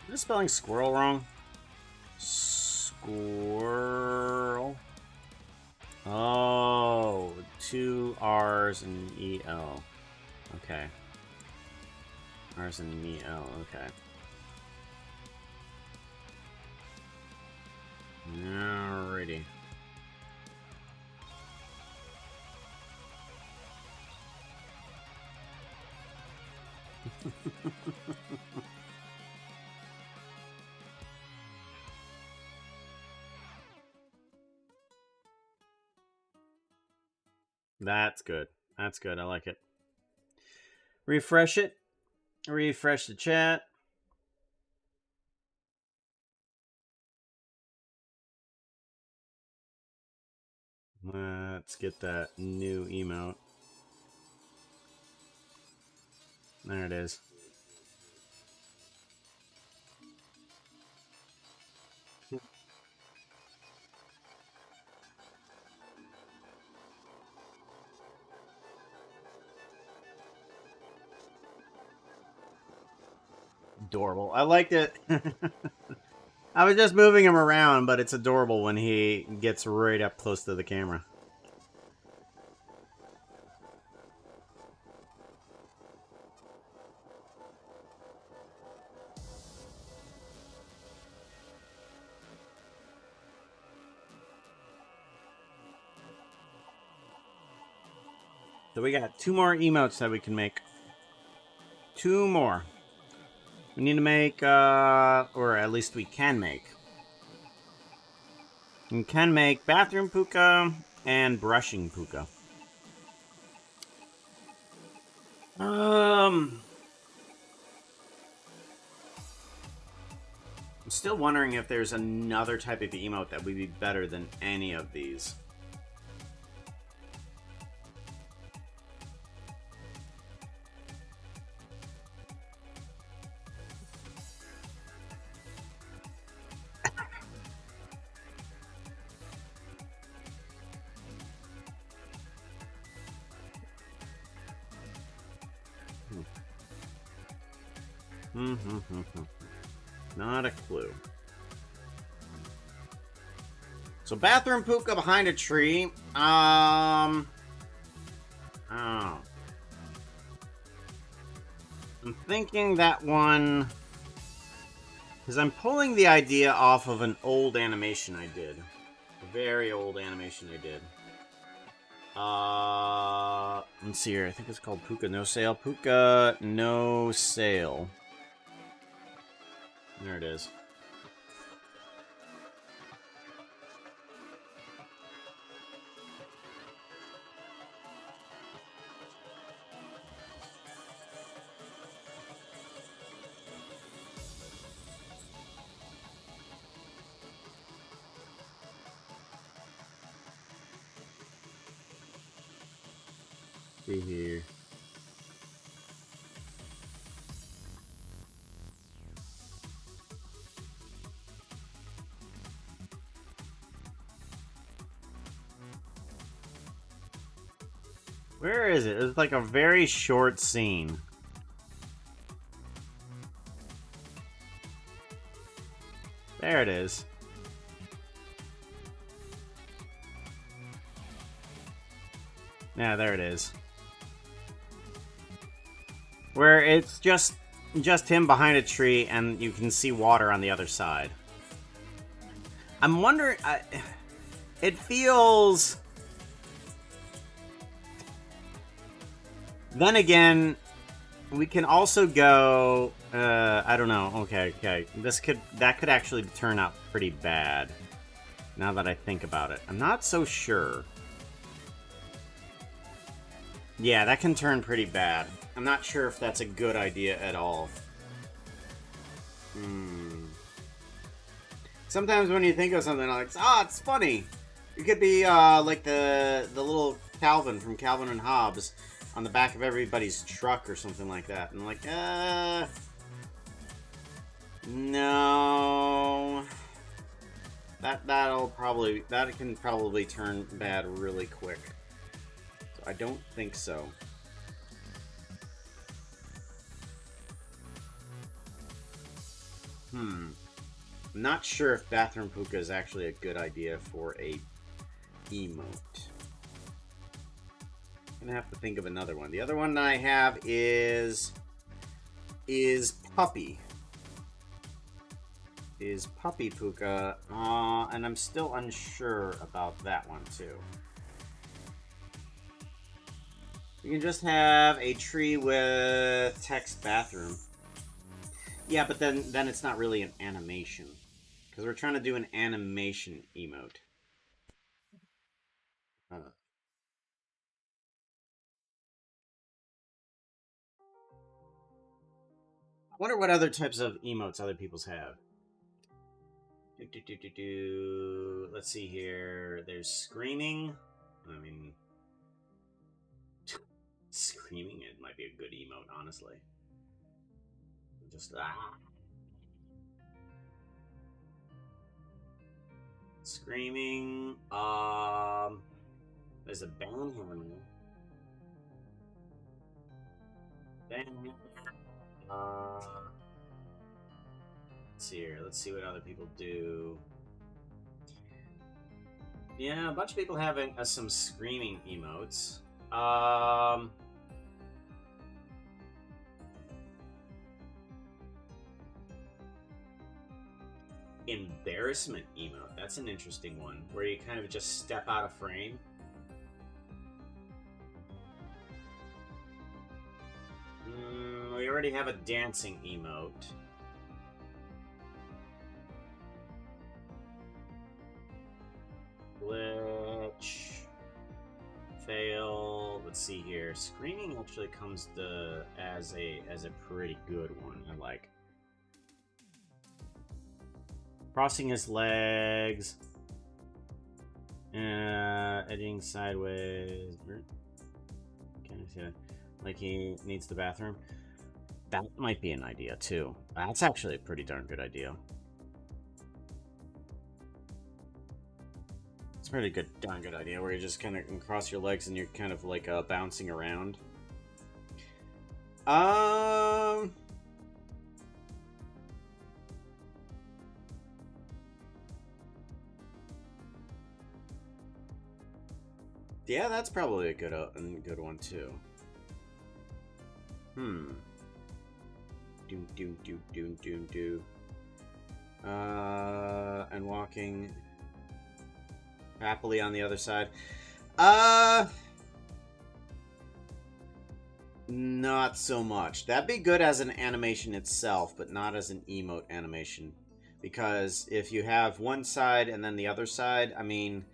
Am I spelling squirrel wrong? Squirrel. Oh, 2 R's and E-L. Okay. R's and E-L, okay. Alrighty. That's good. That's good. I like it. Refresh it. Refresh the chat. Let's get that new emote. There it is. Adorable. I liked it. I was just moving him around, but it's adorable when he gets right up close to the camera. So we got 2 more emotes that we can make. 2 more. We need to make, or at least we can make. We can make bathroom Puka and brushing Puka. I'm still wondering if there's another type of emote that would be better than any of these. Not a clue. So bathroom Puka behind a tree. Oh. I'm thinking that one, because I'm pulling the idea off of an old animation I did. A very old animation I did. Let's see here. I think it's called Puka No Sale. Puka No Sale. There it is. See here. Where is it? It's like a very short scene. There it is. Yeah, there it is. Where it's just him behind a tree and you can see water on the other side. I'm wondering... it feels... Then again, we can also go... I don't know. Okay. That could actually turn out pretty bad. Now that I think about it. I'm not so sure. Yeah, that can turn pretty bad. I'm not sure if that's a good idea at all. Sometimes when you think of something like, it's funny. It could be like the little Calvin from Calvin and Hobbes on the back of everybody's truck or something like that. And I'm like, no. That can probably turn bad really quick. So I don't think so. I'm not sure if Bathroom Puka is actually a good idea for a emote. I'm gonna have to think of another one. The other one that I have is Puppy. Is Puppy Puka, and I'm still unsure about that one too. You can just have a tree with text bathroom. Yeah, but then it's not really an animation. Because we're trying to do an animation emote. I wonder what other types of emotes other people's have. Let's see here. There's screaming. I mean... screaming, it might be a good emote, honestly. Just screaming. There's a band hammer. Let's see here. Let's see what other people do. Yeah, a bunch of people having some screaming emotes. Embarrassment emote. That's an interesting one. Where you kind of just step out of frame. We already have a dancing emote. Glitch. Fail. Let's see here. Screaming actually comes as a pretty good one. I like. Crossing his legs. Edging sideways. Can I see that? Like he needs the bathroom. That might be an idea too. That's actually a pretty darn good idea. It's a pretty good, darn good idea where you just kind of cross your legs and you're kind of like bouncing around. Yeah, that's probably a good one too. Do. And walking happily on the other side. Not so much. That'd be good as an animation itself, but not as an emote animation. Because if you have one side and then the other side, I mean,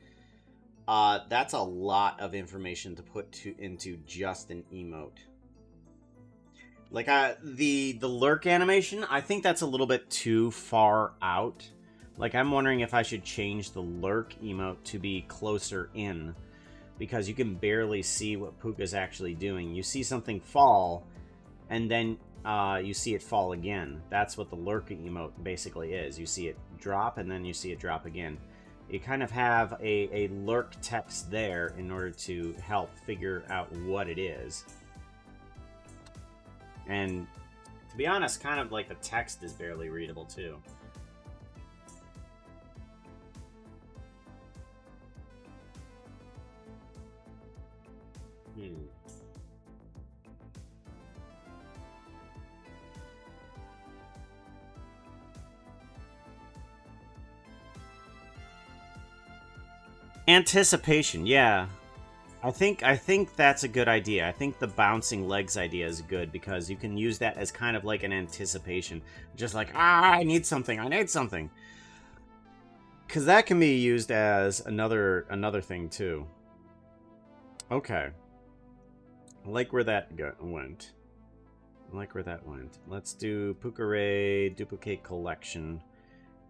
that's a lot of information to put into just an emote. Like the lurk animation, I think that's a little bit too far out. Like I'm wondering if I should change the lurk emote to be closer in because you can barely see what Puka's actually doing. You see something fall, and then you see it fall again. That's what the lurk emote basically is. You see it drop, and then you see it drop again. You kind of have a lurk text there in order to help figure out what it is. And to be honest, kind of like the text is barely readable too. Anticipation, yeah. I think that's a good idea. I think the bouncing legs idea is good because you can use that as kind of like an anticipation. Just like, I need something, I need something. Because that can be used as another thing too. Okay. I like where that went. I like where that went. Let's do Pukare Duplicate Collection.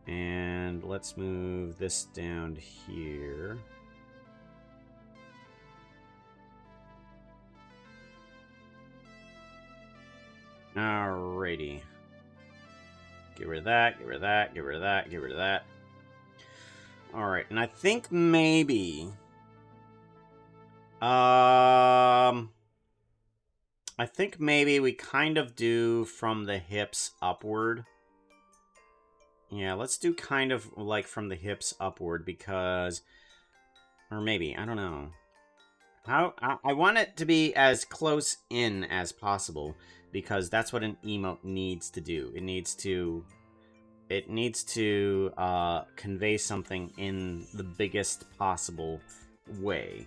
And let's move this down here. Alrighty. Get rid of that, get rid of that, get rid of that, get rid of that. Alright, and I think maybe... I think maybe we kind of do from the hips upward. Yeah, let's do kind of like from the hips upward because... Or maybe, I don't know. I want it to be as close in as possible because that's what an emote needs to do. It needs to convey something in the biggest possible way.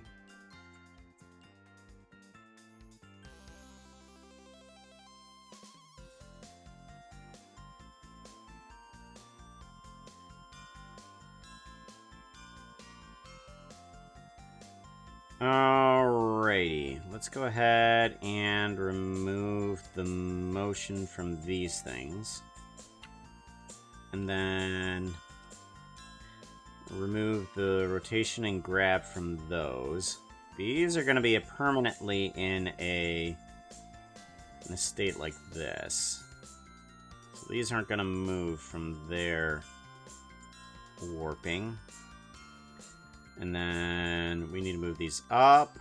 Alrighty, let's go ahead and remove the motion from these things. And then remove the rotation and grab from those. These are going to be permanently in a state like this. So these aren't going to move from their warping. And then we need to move these up.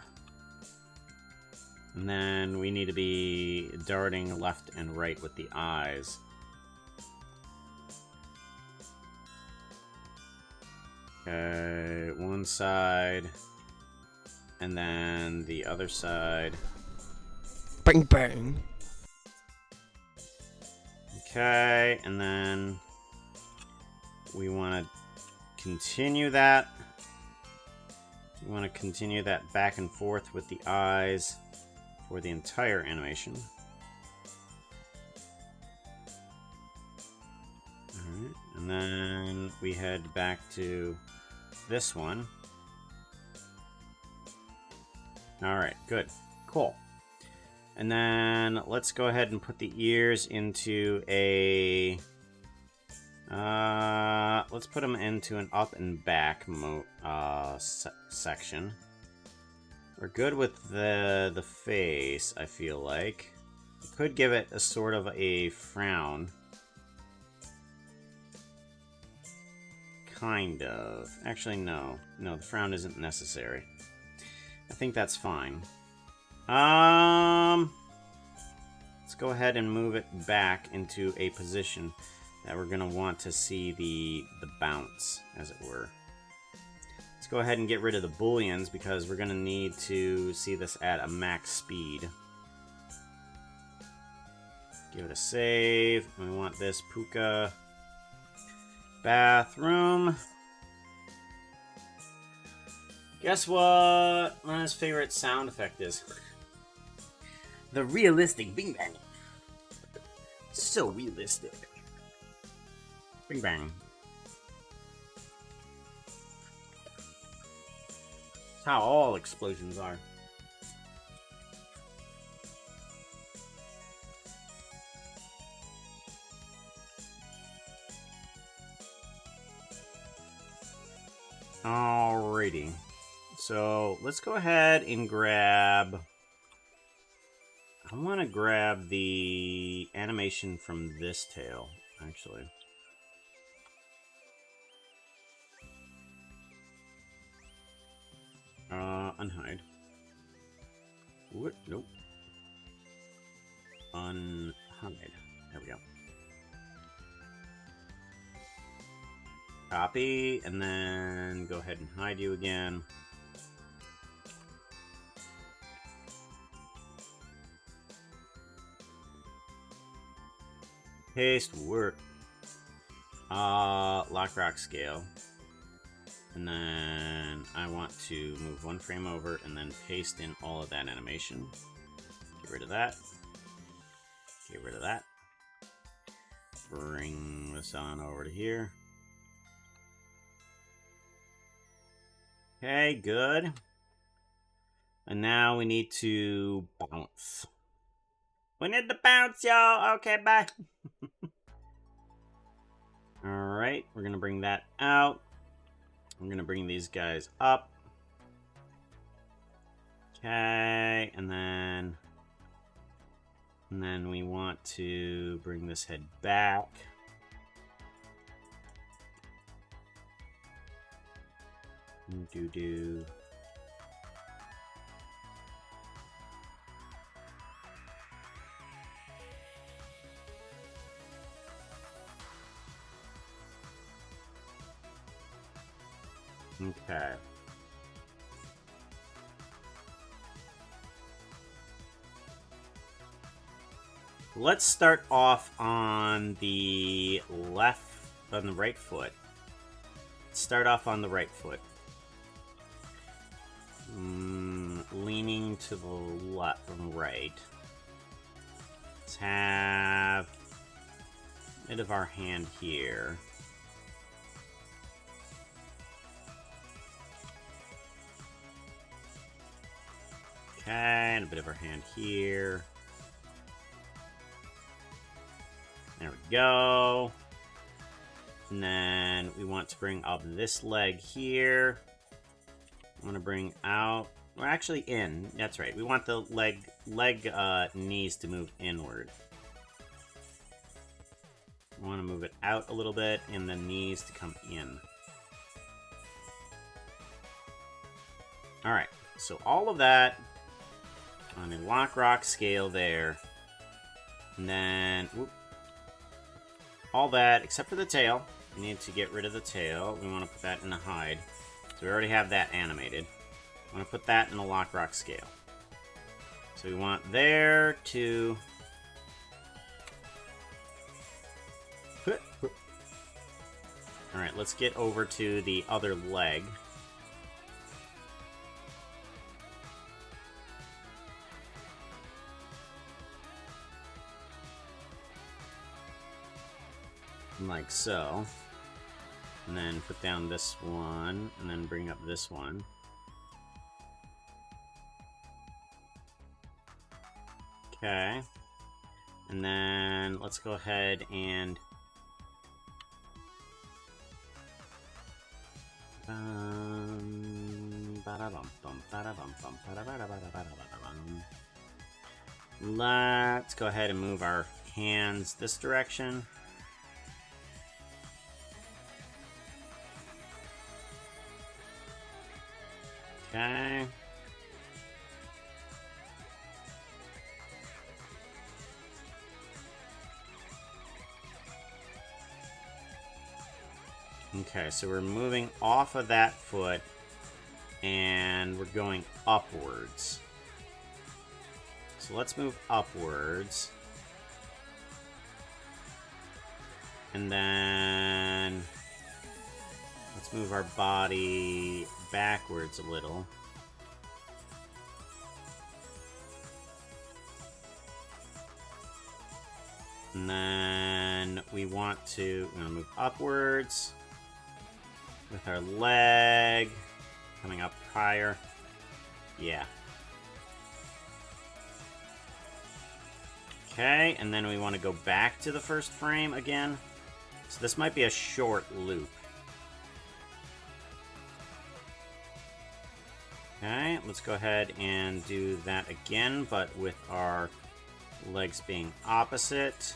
And then we need to be darting left and right with the eyes. Okay, one side. And then the other side. Bang bang. Okay, and then we want to continue that. We want to continue that back and forth with the eyes for the entire animation. Alright, and then we head back to this one. Alright, good. Cool. And then let's go ahead and put the ears into a... let's put them into an up and back section. We're good with the face, I feel like. We could give it a sort of a frown. Kind of. Actually, no. No, the frown isn't necessary. I think that's fine. Let's go ahead and move it back into a position that we're going to want to see the bounce, as it were. Let's go ahead and get rid of the booleans because we're going to need to see this at a max speed. Give it a save. And we want this Puka bathroom. Guess what my favorite sound effect is? The realistic Bing Bang. So realistic. Bing Bang. That's how all explosions are. Alrighty. So let's go ahead and grab... I want to grab the animation from this tail, actually. Unhide. What? Nope. Unhide. There we go. Copy, and then go ahead and hide you again. Paste work. Lock rock scale. And then I want to move one frame over and then paste in all of that animation. Get rid of that. Get rid of that. Bring this on over to here. Okay, good. And now we need to bounce. We need to bounce, y'all. Okay, bye. Alright, we're going to bring that out. I'm going to bring these guys up. Okay, and then we want to bring this head back. Do. Okay. Let's start off on the right foot. Start off on the right foot. Leaning to the left and right. Let's have a bit of our hand here. Okay, and a bit of our hand here. There we go. And then we want to bring up this leg here. I want to bring out, or actually in. That's right. We want the leg knees to move inward. I want to move it out a little bit and the knees to come in. All right. So all of that on a lock rock scale there. And then, whoop, all that except for the tail. We need to get rid of the tail. We want to put that in the hide. So we already have that animated. I want to put that in a lock rock scale. So we want there to... Alright, let's get over to the other leg. Like so. And then put down this one, and then bring up this one. Okay. And then let's go ahead and let's go ahead and move our hands this direction. Okay. Okay, so we're moving off of that foot and we're going upwards. So let's move upwards. And then let's move our body backwards a little. And then we want to, we're gonna move upwards with our leg coming up higher. Yeah. Okay, and then we want to go back to the first frame again. So this might be a short loop. Okay, let's go ahead and do that again, but with our legs being opposite.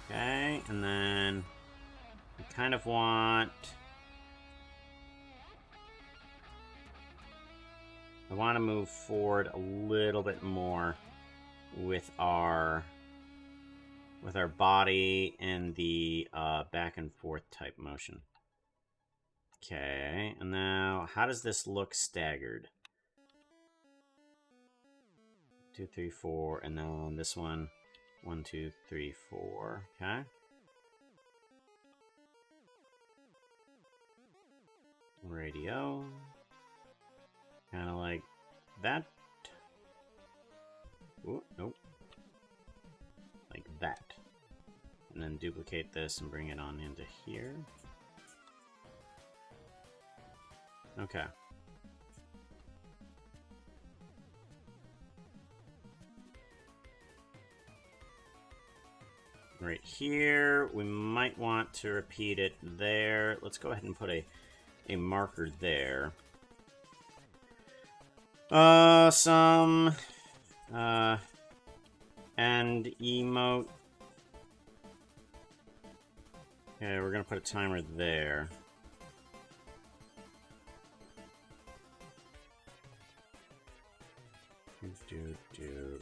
Okay, and then we kind of want... I want to move forward a little bit more with our body and the back and forth type motion. Okay, and now how does this look staggered? 2, 3, 4, and then this one, 1, 2, 3, 4. Okay. Radio. Kind of like that. Ooh, nope. Like that. And then duplicate this and bring it on into here. Okay. Right here, we might want to repeat it there. Let's go ahead and put a marker there. Some end emote. Okay, we're gonna put a timer there.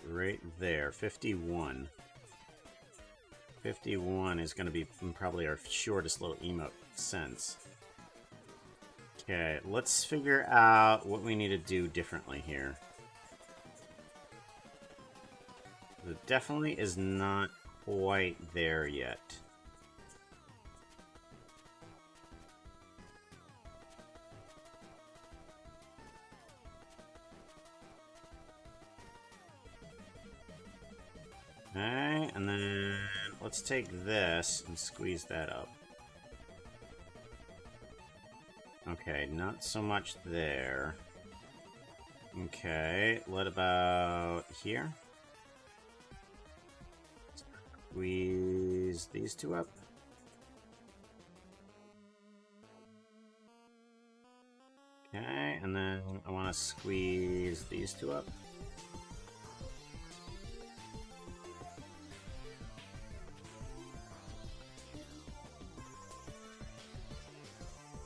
Right there, 51. 51 is gonna be probably our shortest little emote since. Okay, let's figure out what we need to do differently here. It definitely is not quite there yet. Okay, and then let's take this and squeeze that up. Okay, not so much there. Okay, what about here? Squeeze these two up. Okay, and then I want to squeeze these two up.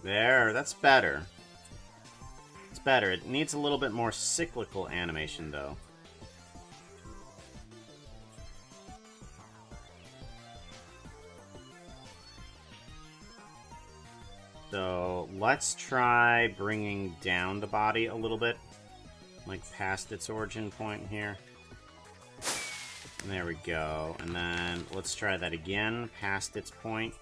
There, that's better. It's better. It needs a little bit more cyclical animation, though. So, let's try bringing down the body a little bit. Like, past its origin point here. There we go. And then, let's try that again, past its point.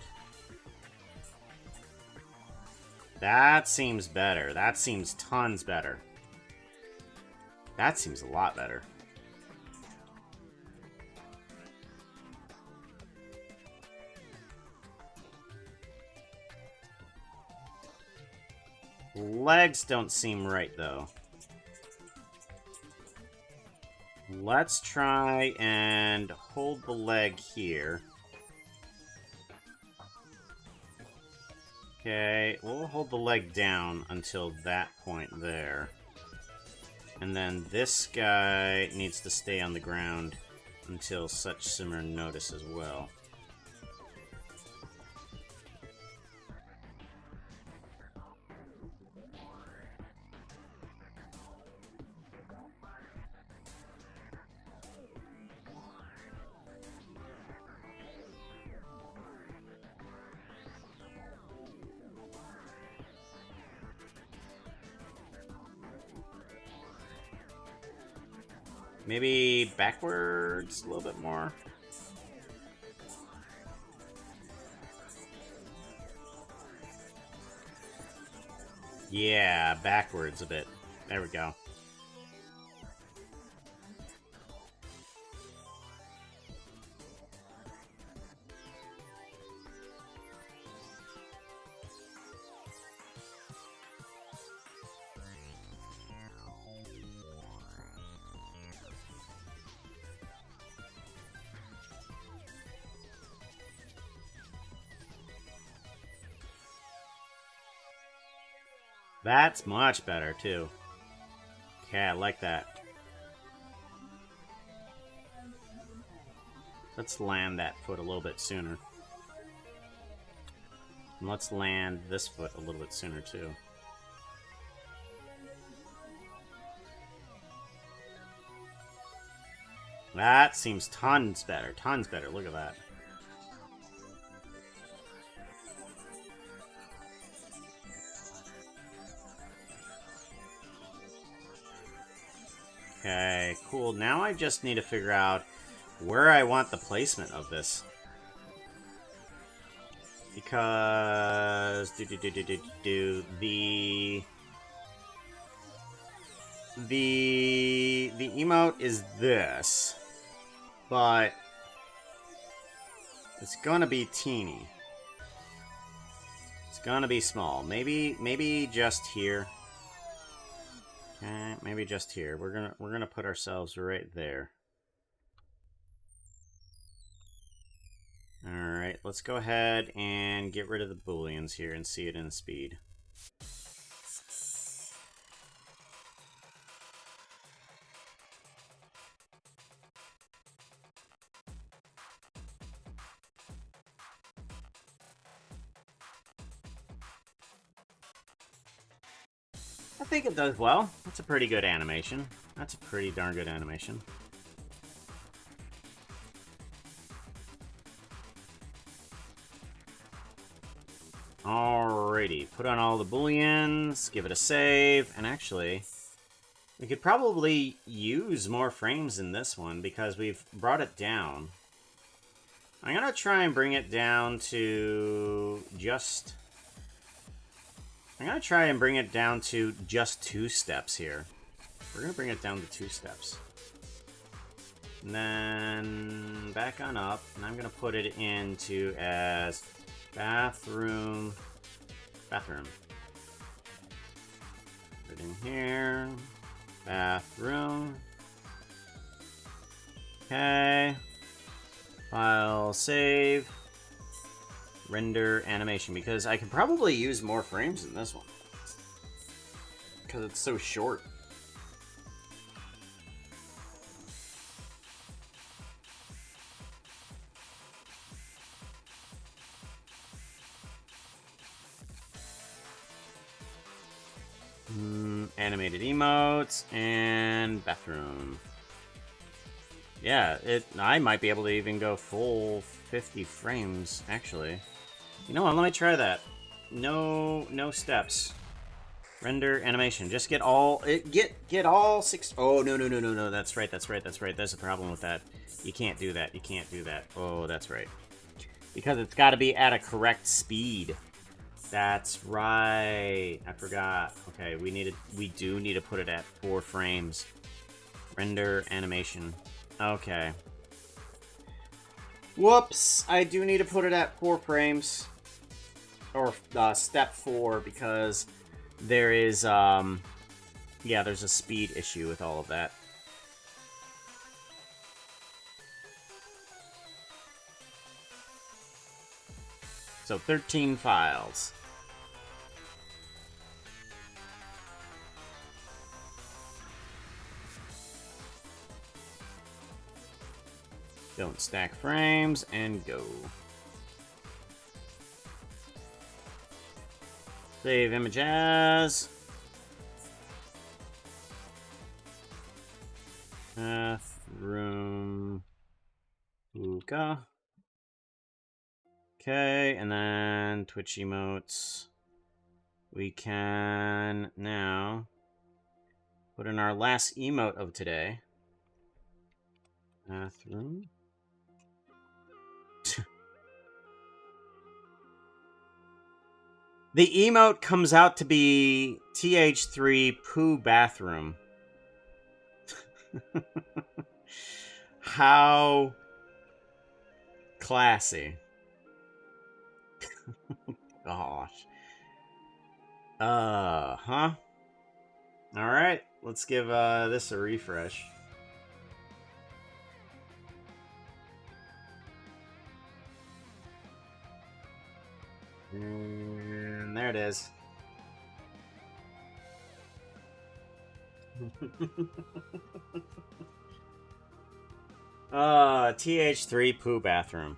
That seems better. That seems tons better. That seems a lot better. Legs don't seem right, though. Let's try and hold the leg here. Okay, we'll hold the leg down until that point there. And then this guy needs to stay on the ground until such similar notice as well. Maybe backwards a little bit more. Yeah, backwards a bit. There we go. That's much better, too. Okay, I like that. Let's land that foot a little bit sooner. And let's land this foot a little bit sooner, too. That seems tons better. Tons better. Look at that. Okay, cool. Now I just need to figure out where I want the placement of this. Because the emote is this, but it's gonna be teeny. It's gonna be small. Maybe just here. Okay, maybe just here. We're gonna put ourselves right there. Alright, let's go ahead and get rid of the booleans here and see it in speed. I think it does well. That's a pretty good animation. That's a pretty darn good animation. Alrighty, put on all the booleans, give it a save, and actually, we could probably use more frames in this one because we've brought it down. I'm gonna try and bring it down to just... I'm gonna try and bring it down to just 2 steps here. We're gonna bring it down to 2 steps. And then back on up, and I'm gonna put it into as bathroom. Put it in here. Bathroom. Okay. File save. Render animation, because I could probably use more frames in this one. Because it's so short. Animated emotes and bathroom. Yeah, I might be able to even go full 50 frames, actually. You know what, let me try that. No steps. Render animation. Just get all get all 6. Oh, no. That's right. There's a problem with that. You can't do that. You can't do that. Oh, that's right. Because it's got to be at a correct speed. That's right. I forgot. Okay, we do need to put it at 4 frames. Render animation. Okay. Whoops! I do need to put it at 4 frames. Or step 4, because there is yeah, there's a speed issue with all of that. So 13 files. Don't stack frames, and go. Save image as. Bathroom. Luca. Okay, and then Twitch emotes. We can now put in our last emote of today. Bathroom. The emote comes out to be TH3 Poo Bathroom. How classy. Gosh. Huh? Alright, let's give this a refresh. And there it is. TH3 poo bathroom.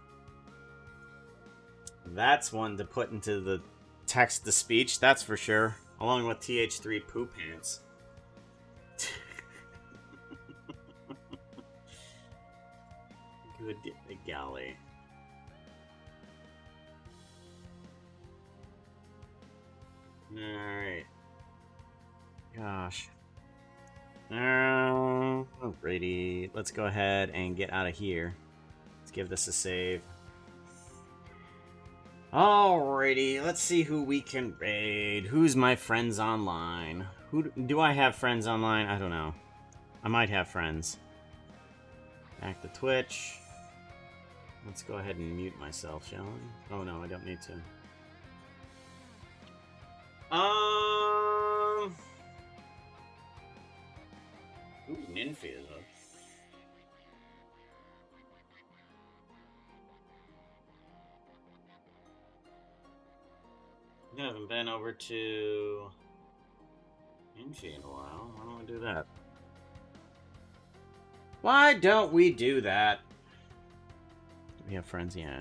That's one to put into the text to speech, that's for sure. Along with TH3 poo pants. Good golly. Alright. Gosh. Alrighty. Let's go ahead and get out of here. Let's give this a save. Alrighty. Let's see who we can raid. Who's my friends online? Who do I have friends online? I don't know. I might have friends. Back to Twitch. Let's go ahead and mute myself, shall we? Oh no, I don't need to. Ooh, Ninfi is up. I haven't been over to Ninfi in a while. Why don't we do that? Why don't we do that? Do we have friends? Yeah,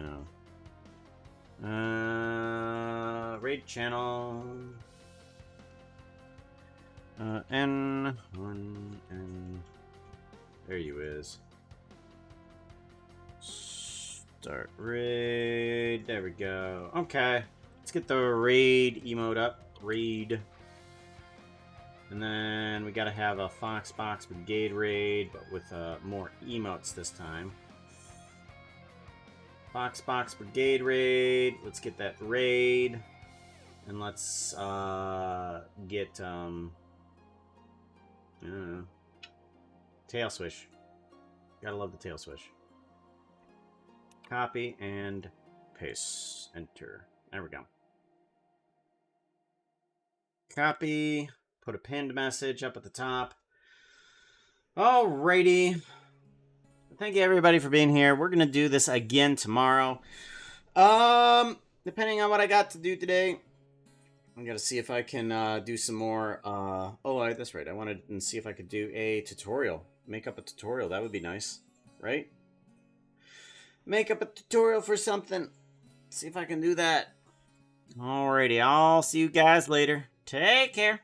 I know. Raid channel. N1, N. There you is. Start raid. There we go. Okay. Let's get the raid emote up. Raid. And then we gotta have a Foxbox Brigade raid, but with more emotes this time. Foxbox Brigade raid. Let's get that raid. And let's get tail swish. Gotta love the tail swish. Copy and paste. Enter. There we go. Copy. Put a pinned message up at the top. Alrighty. Thank you everybody for being here. We're gonna do this again tomorrow. Depending on what I got to do today. I'm gonna see if I can do some more. That's right. I wanted to see if I could do a tutorial. Make up a tutorial. That would be nice, right? Make up a tutorial for something. See if I can do that. Alrighty. I'll see you guys later. Take care.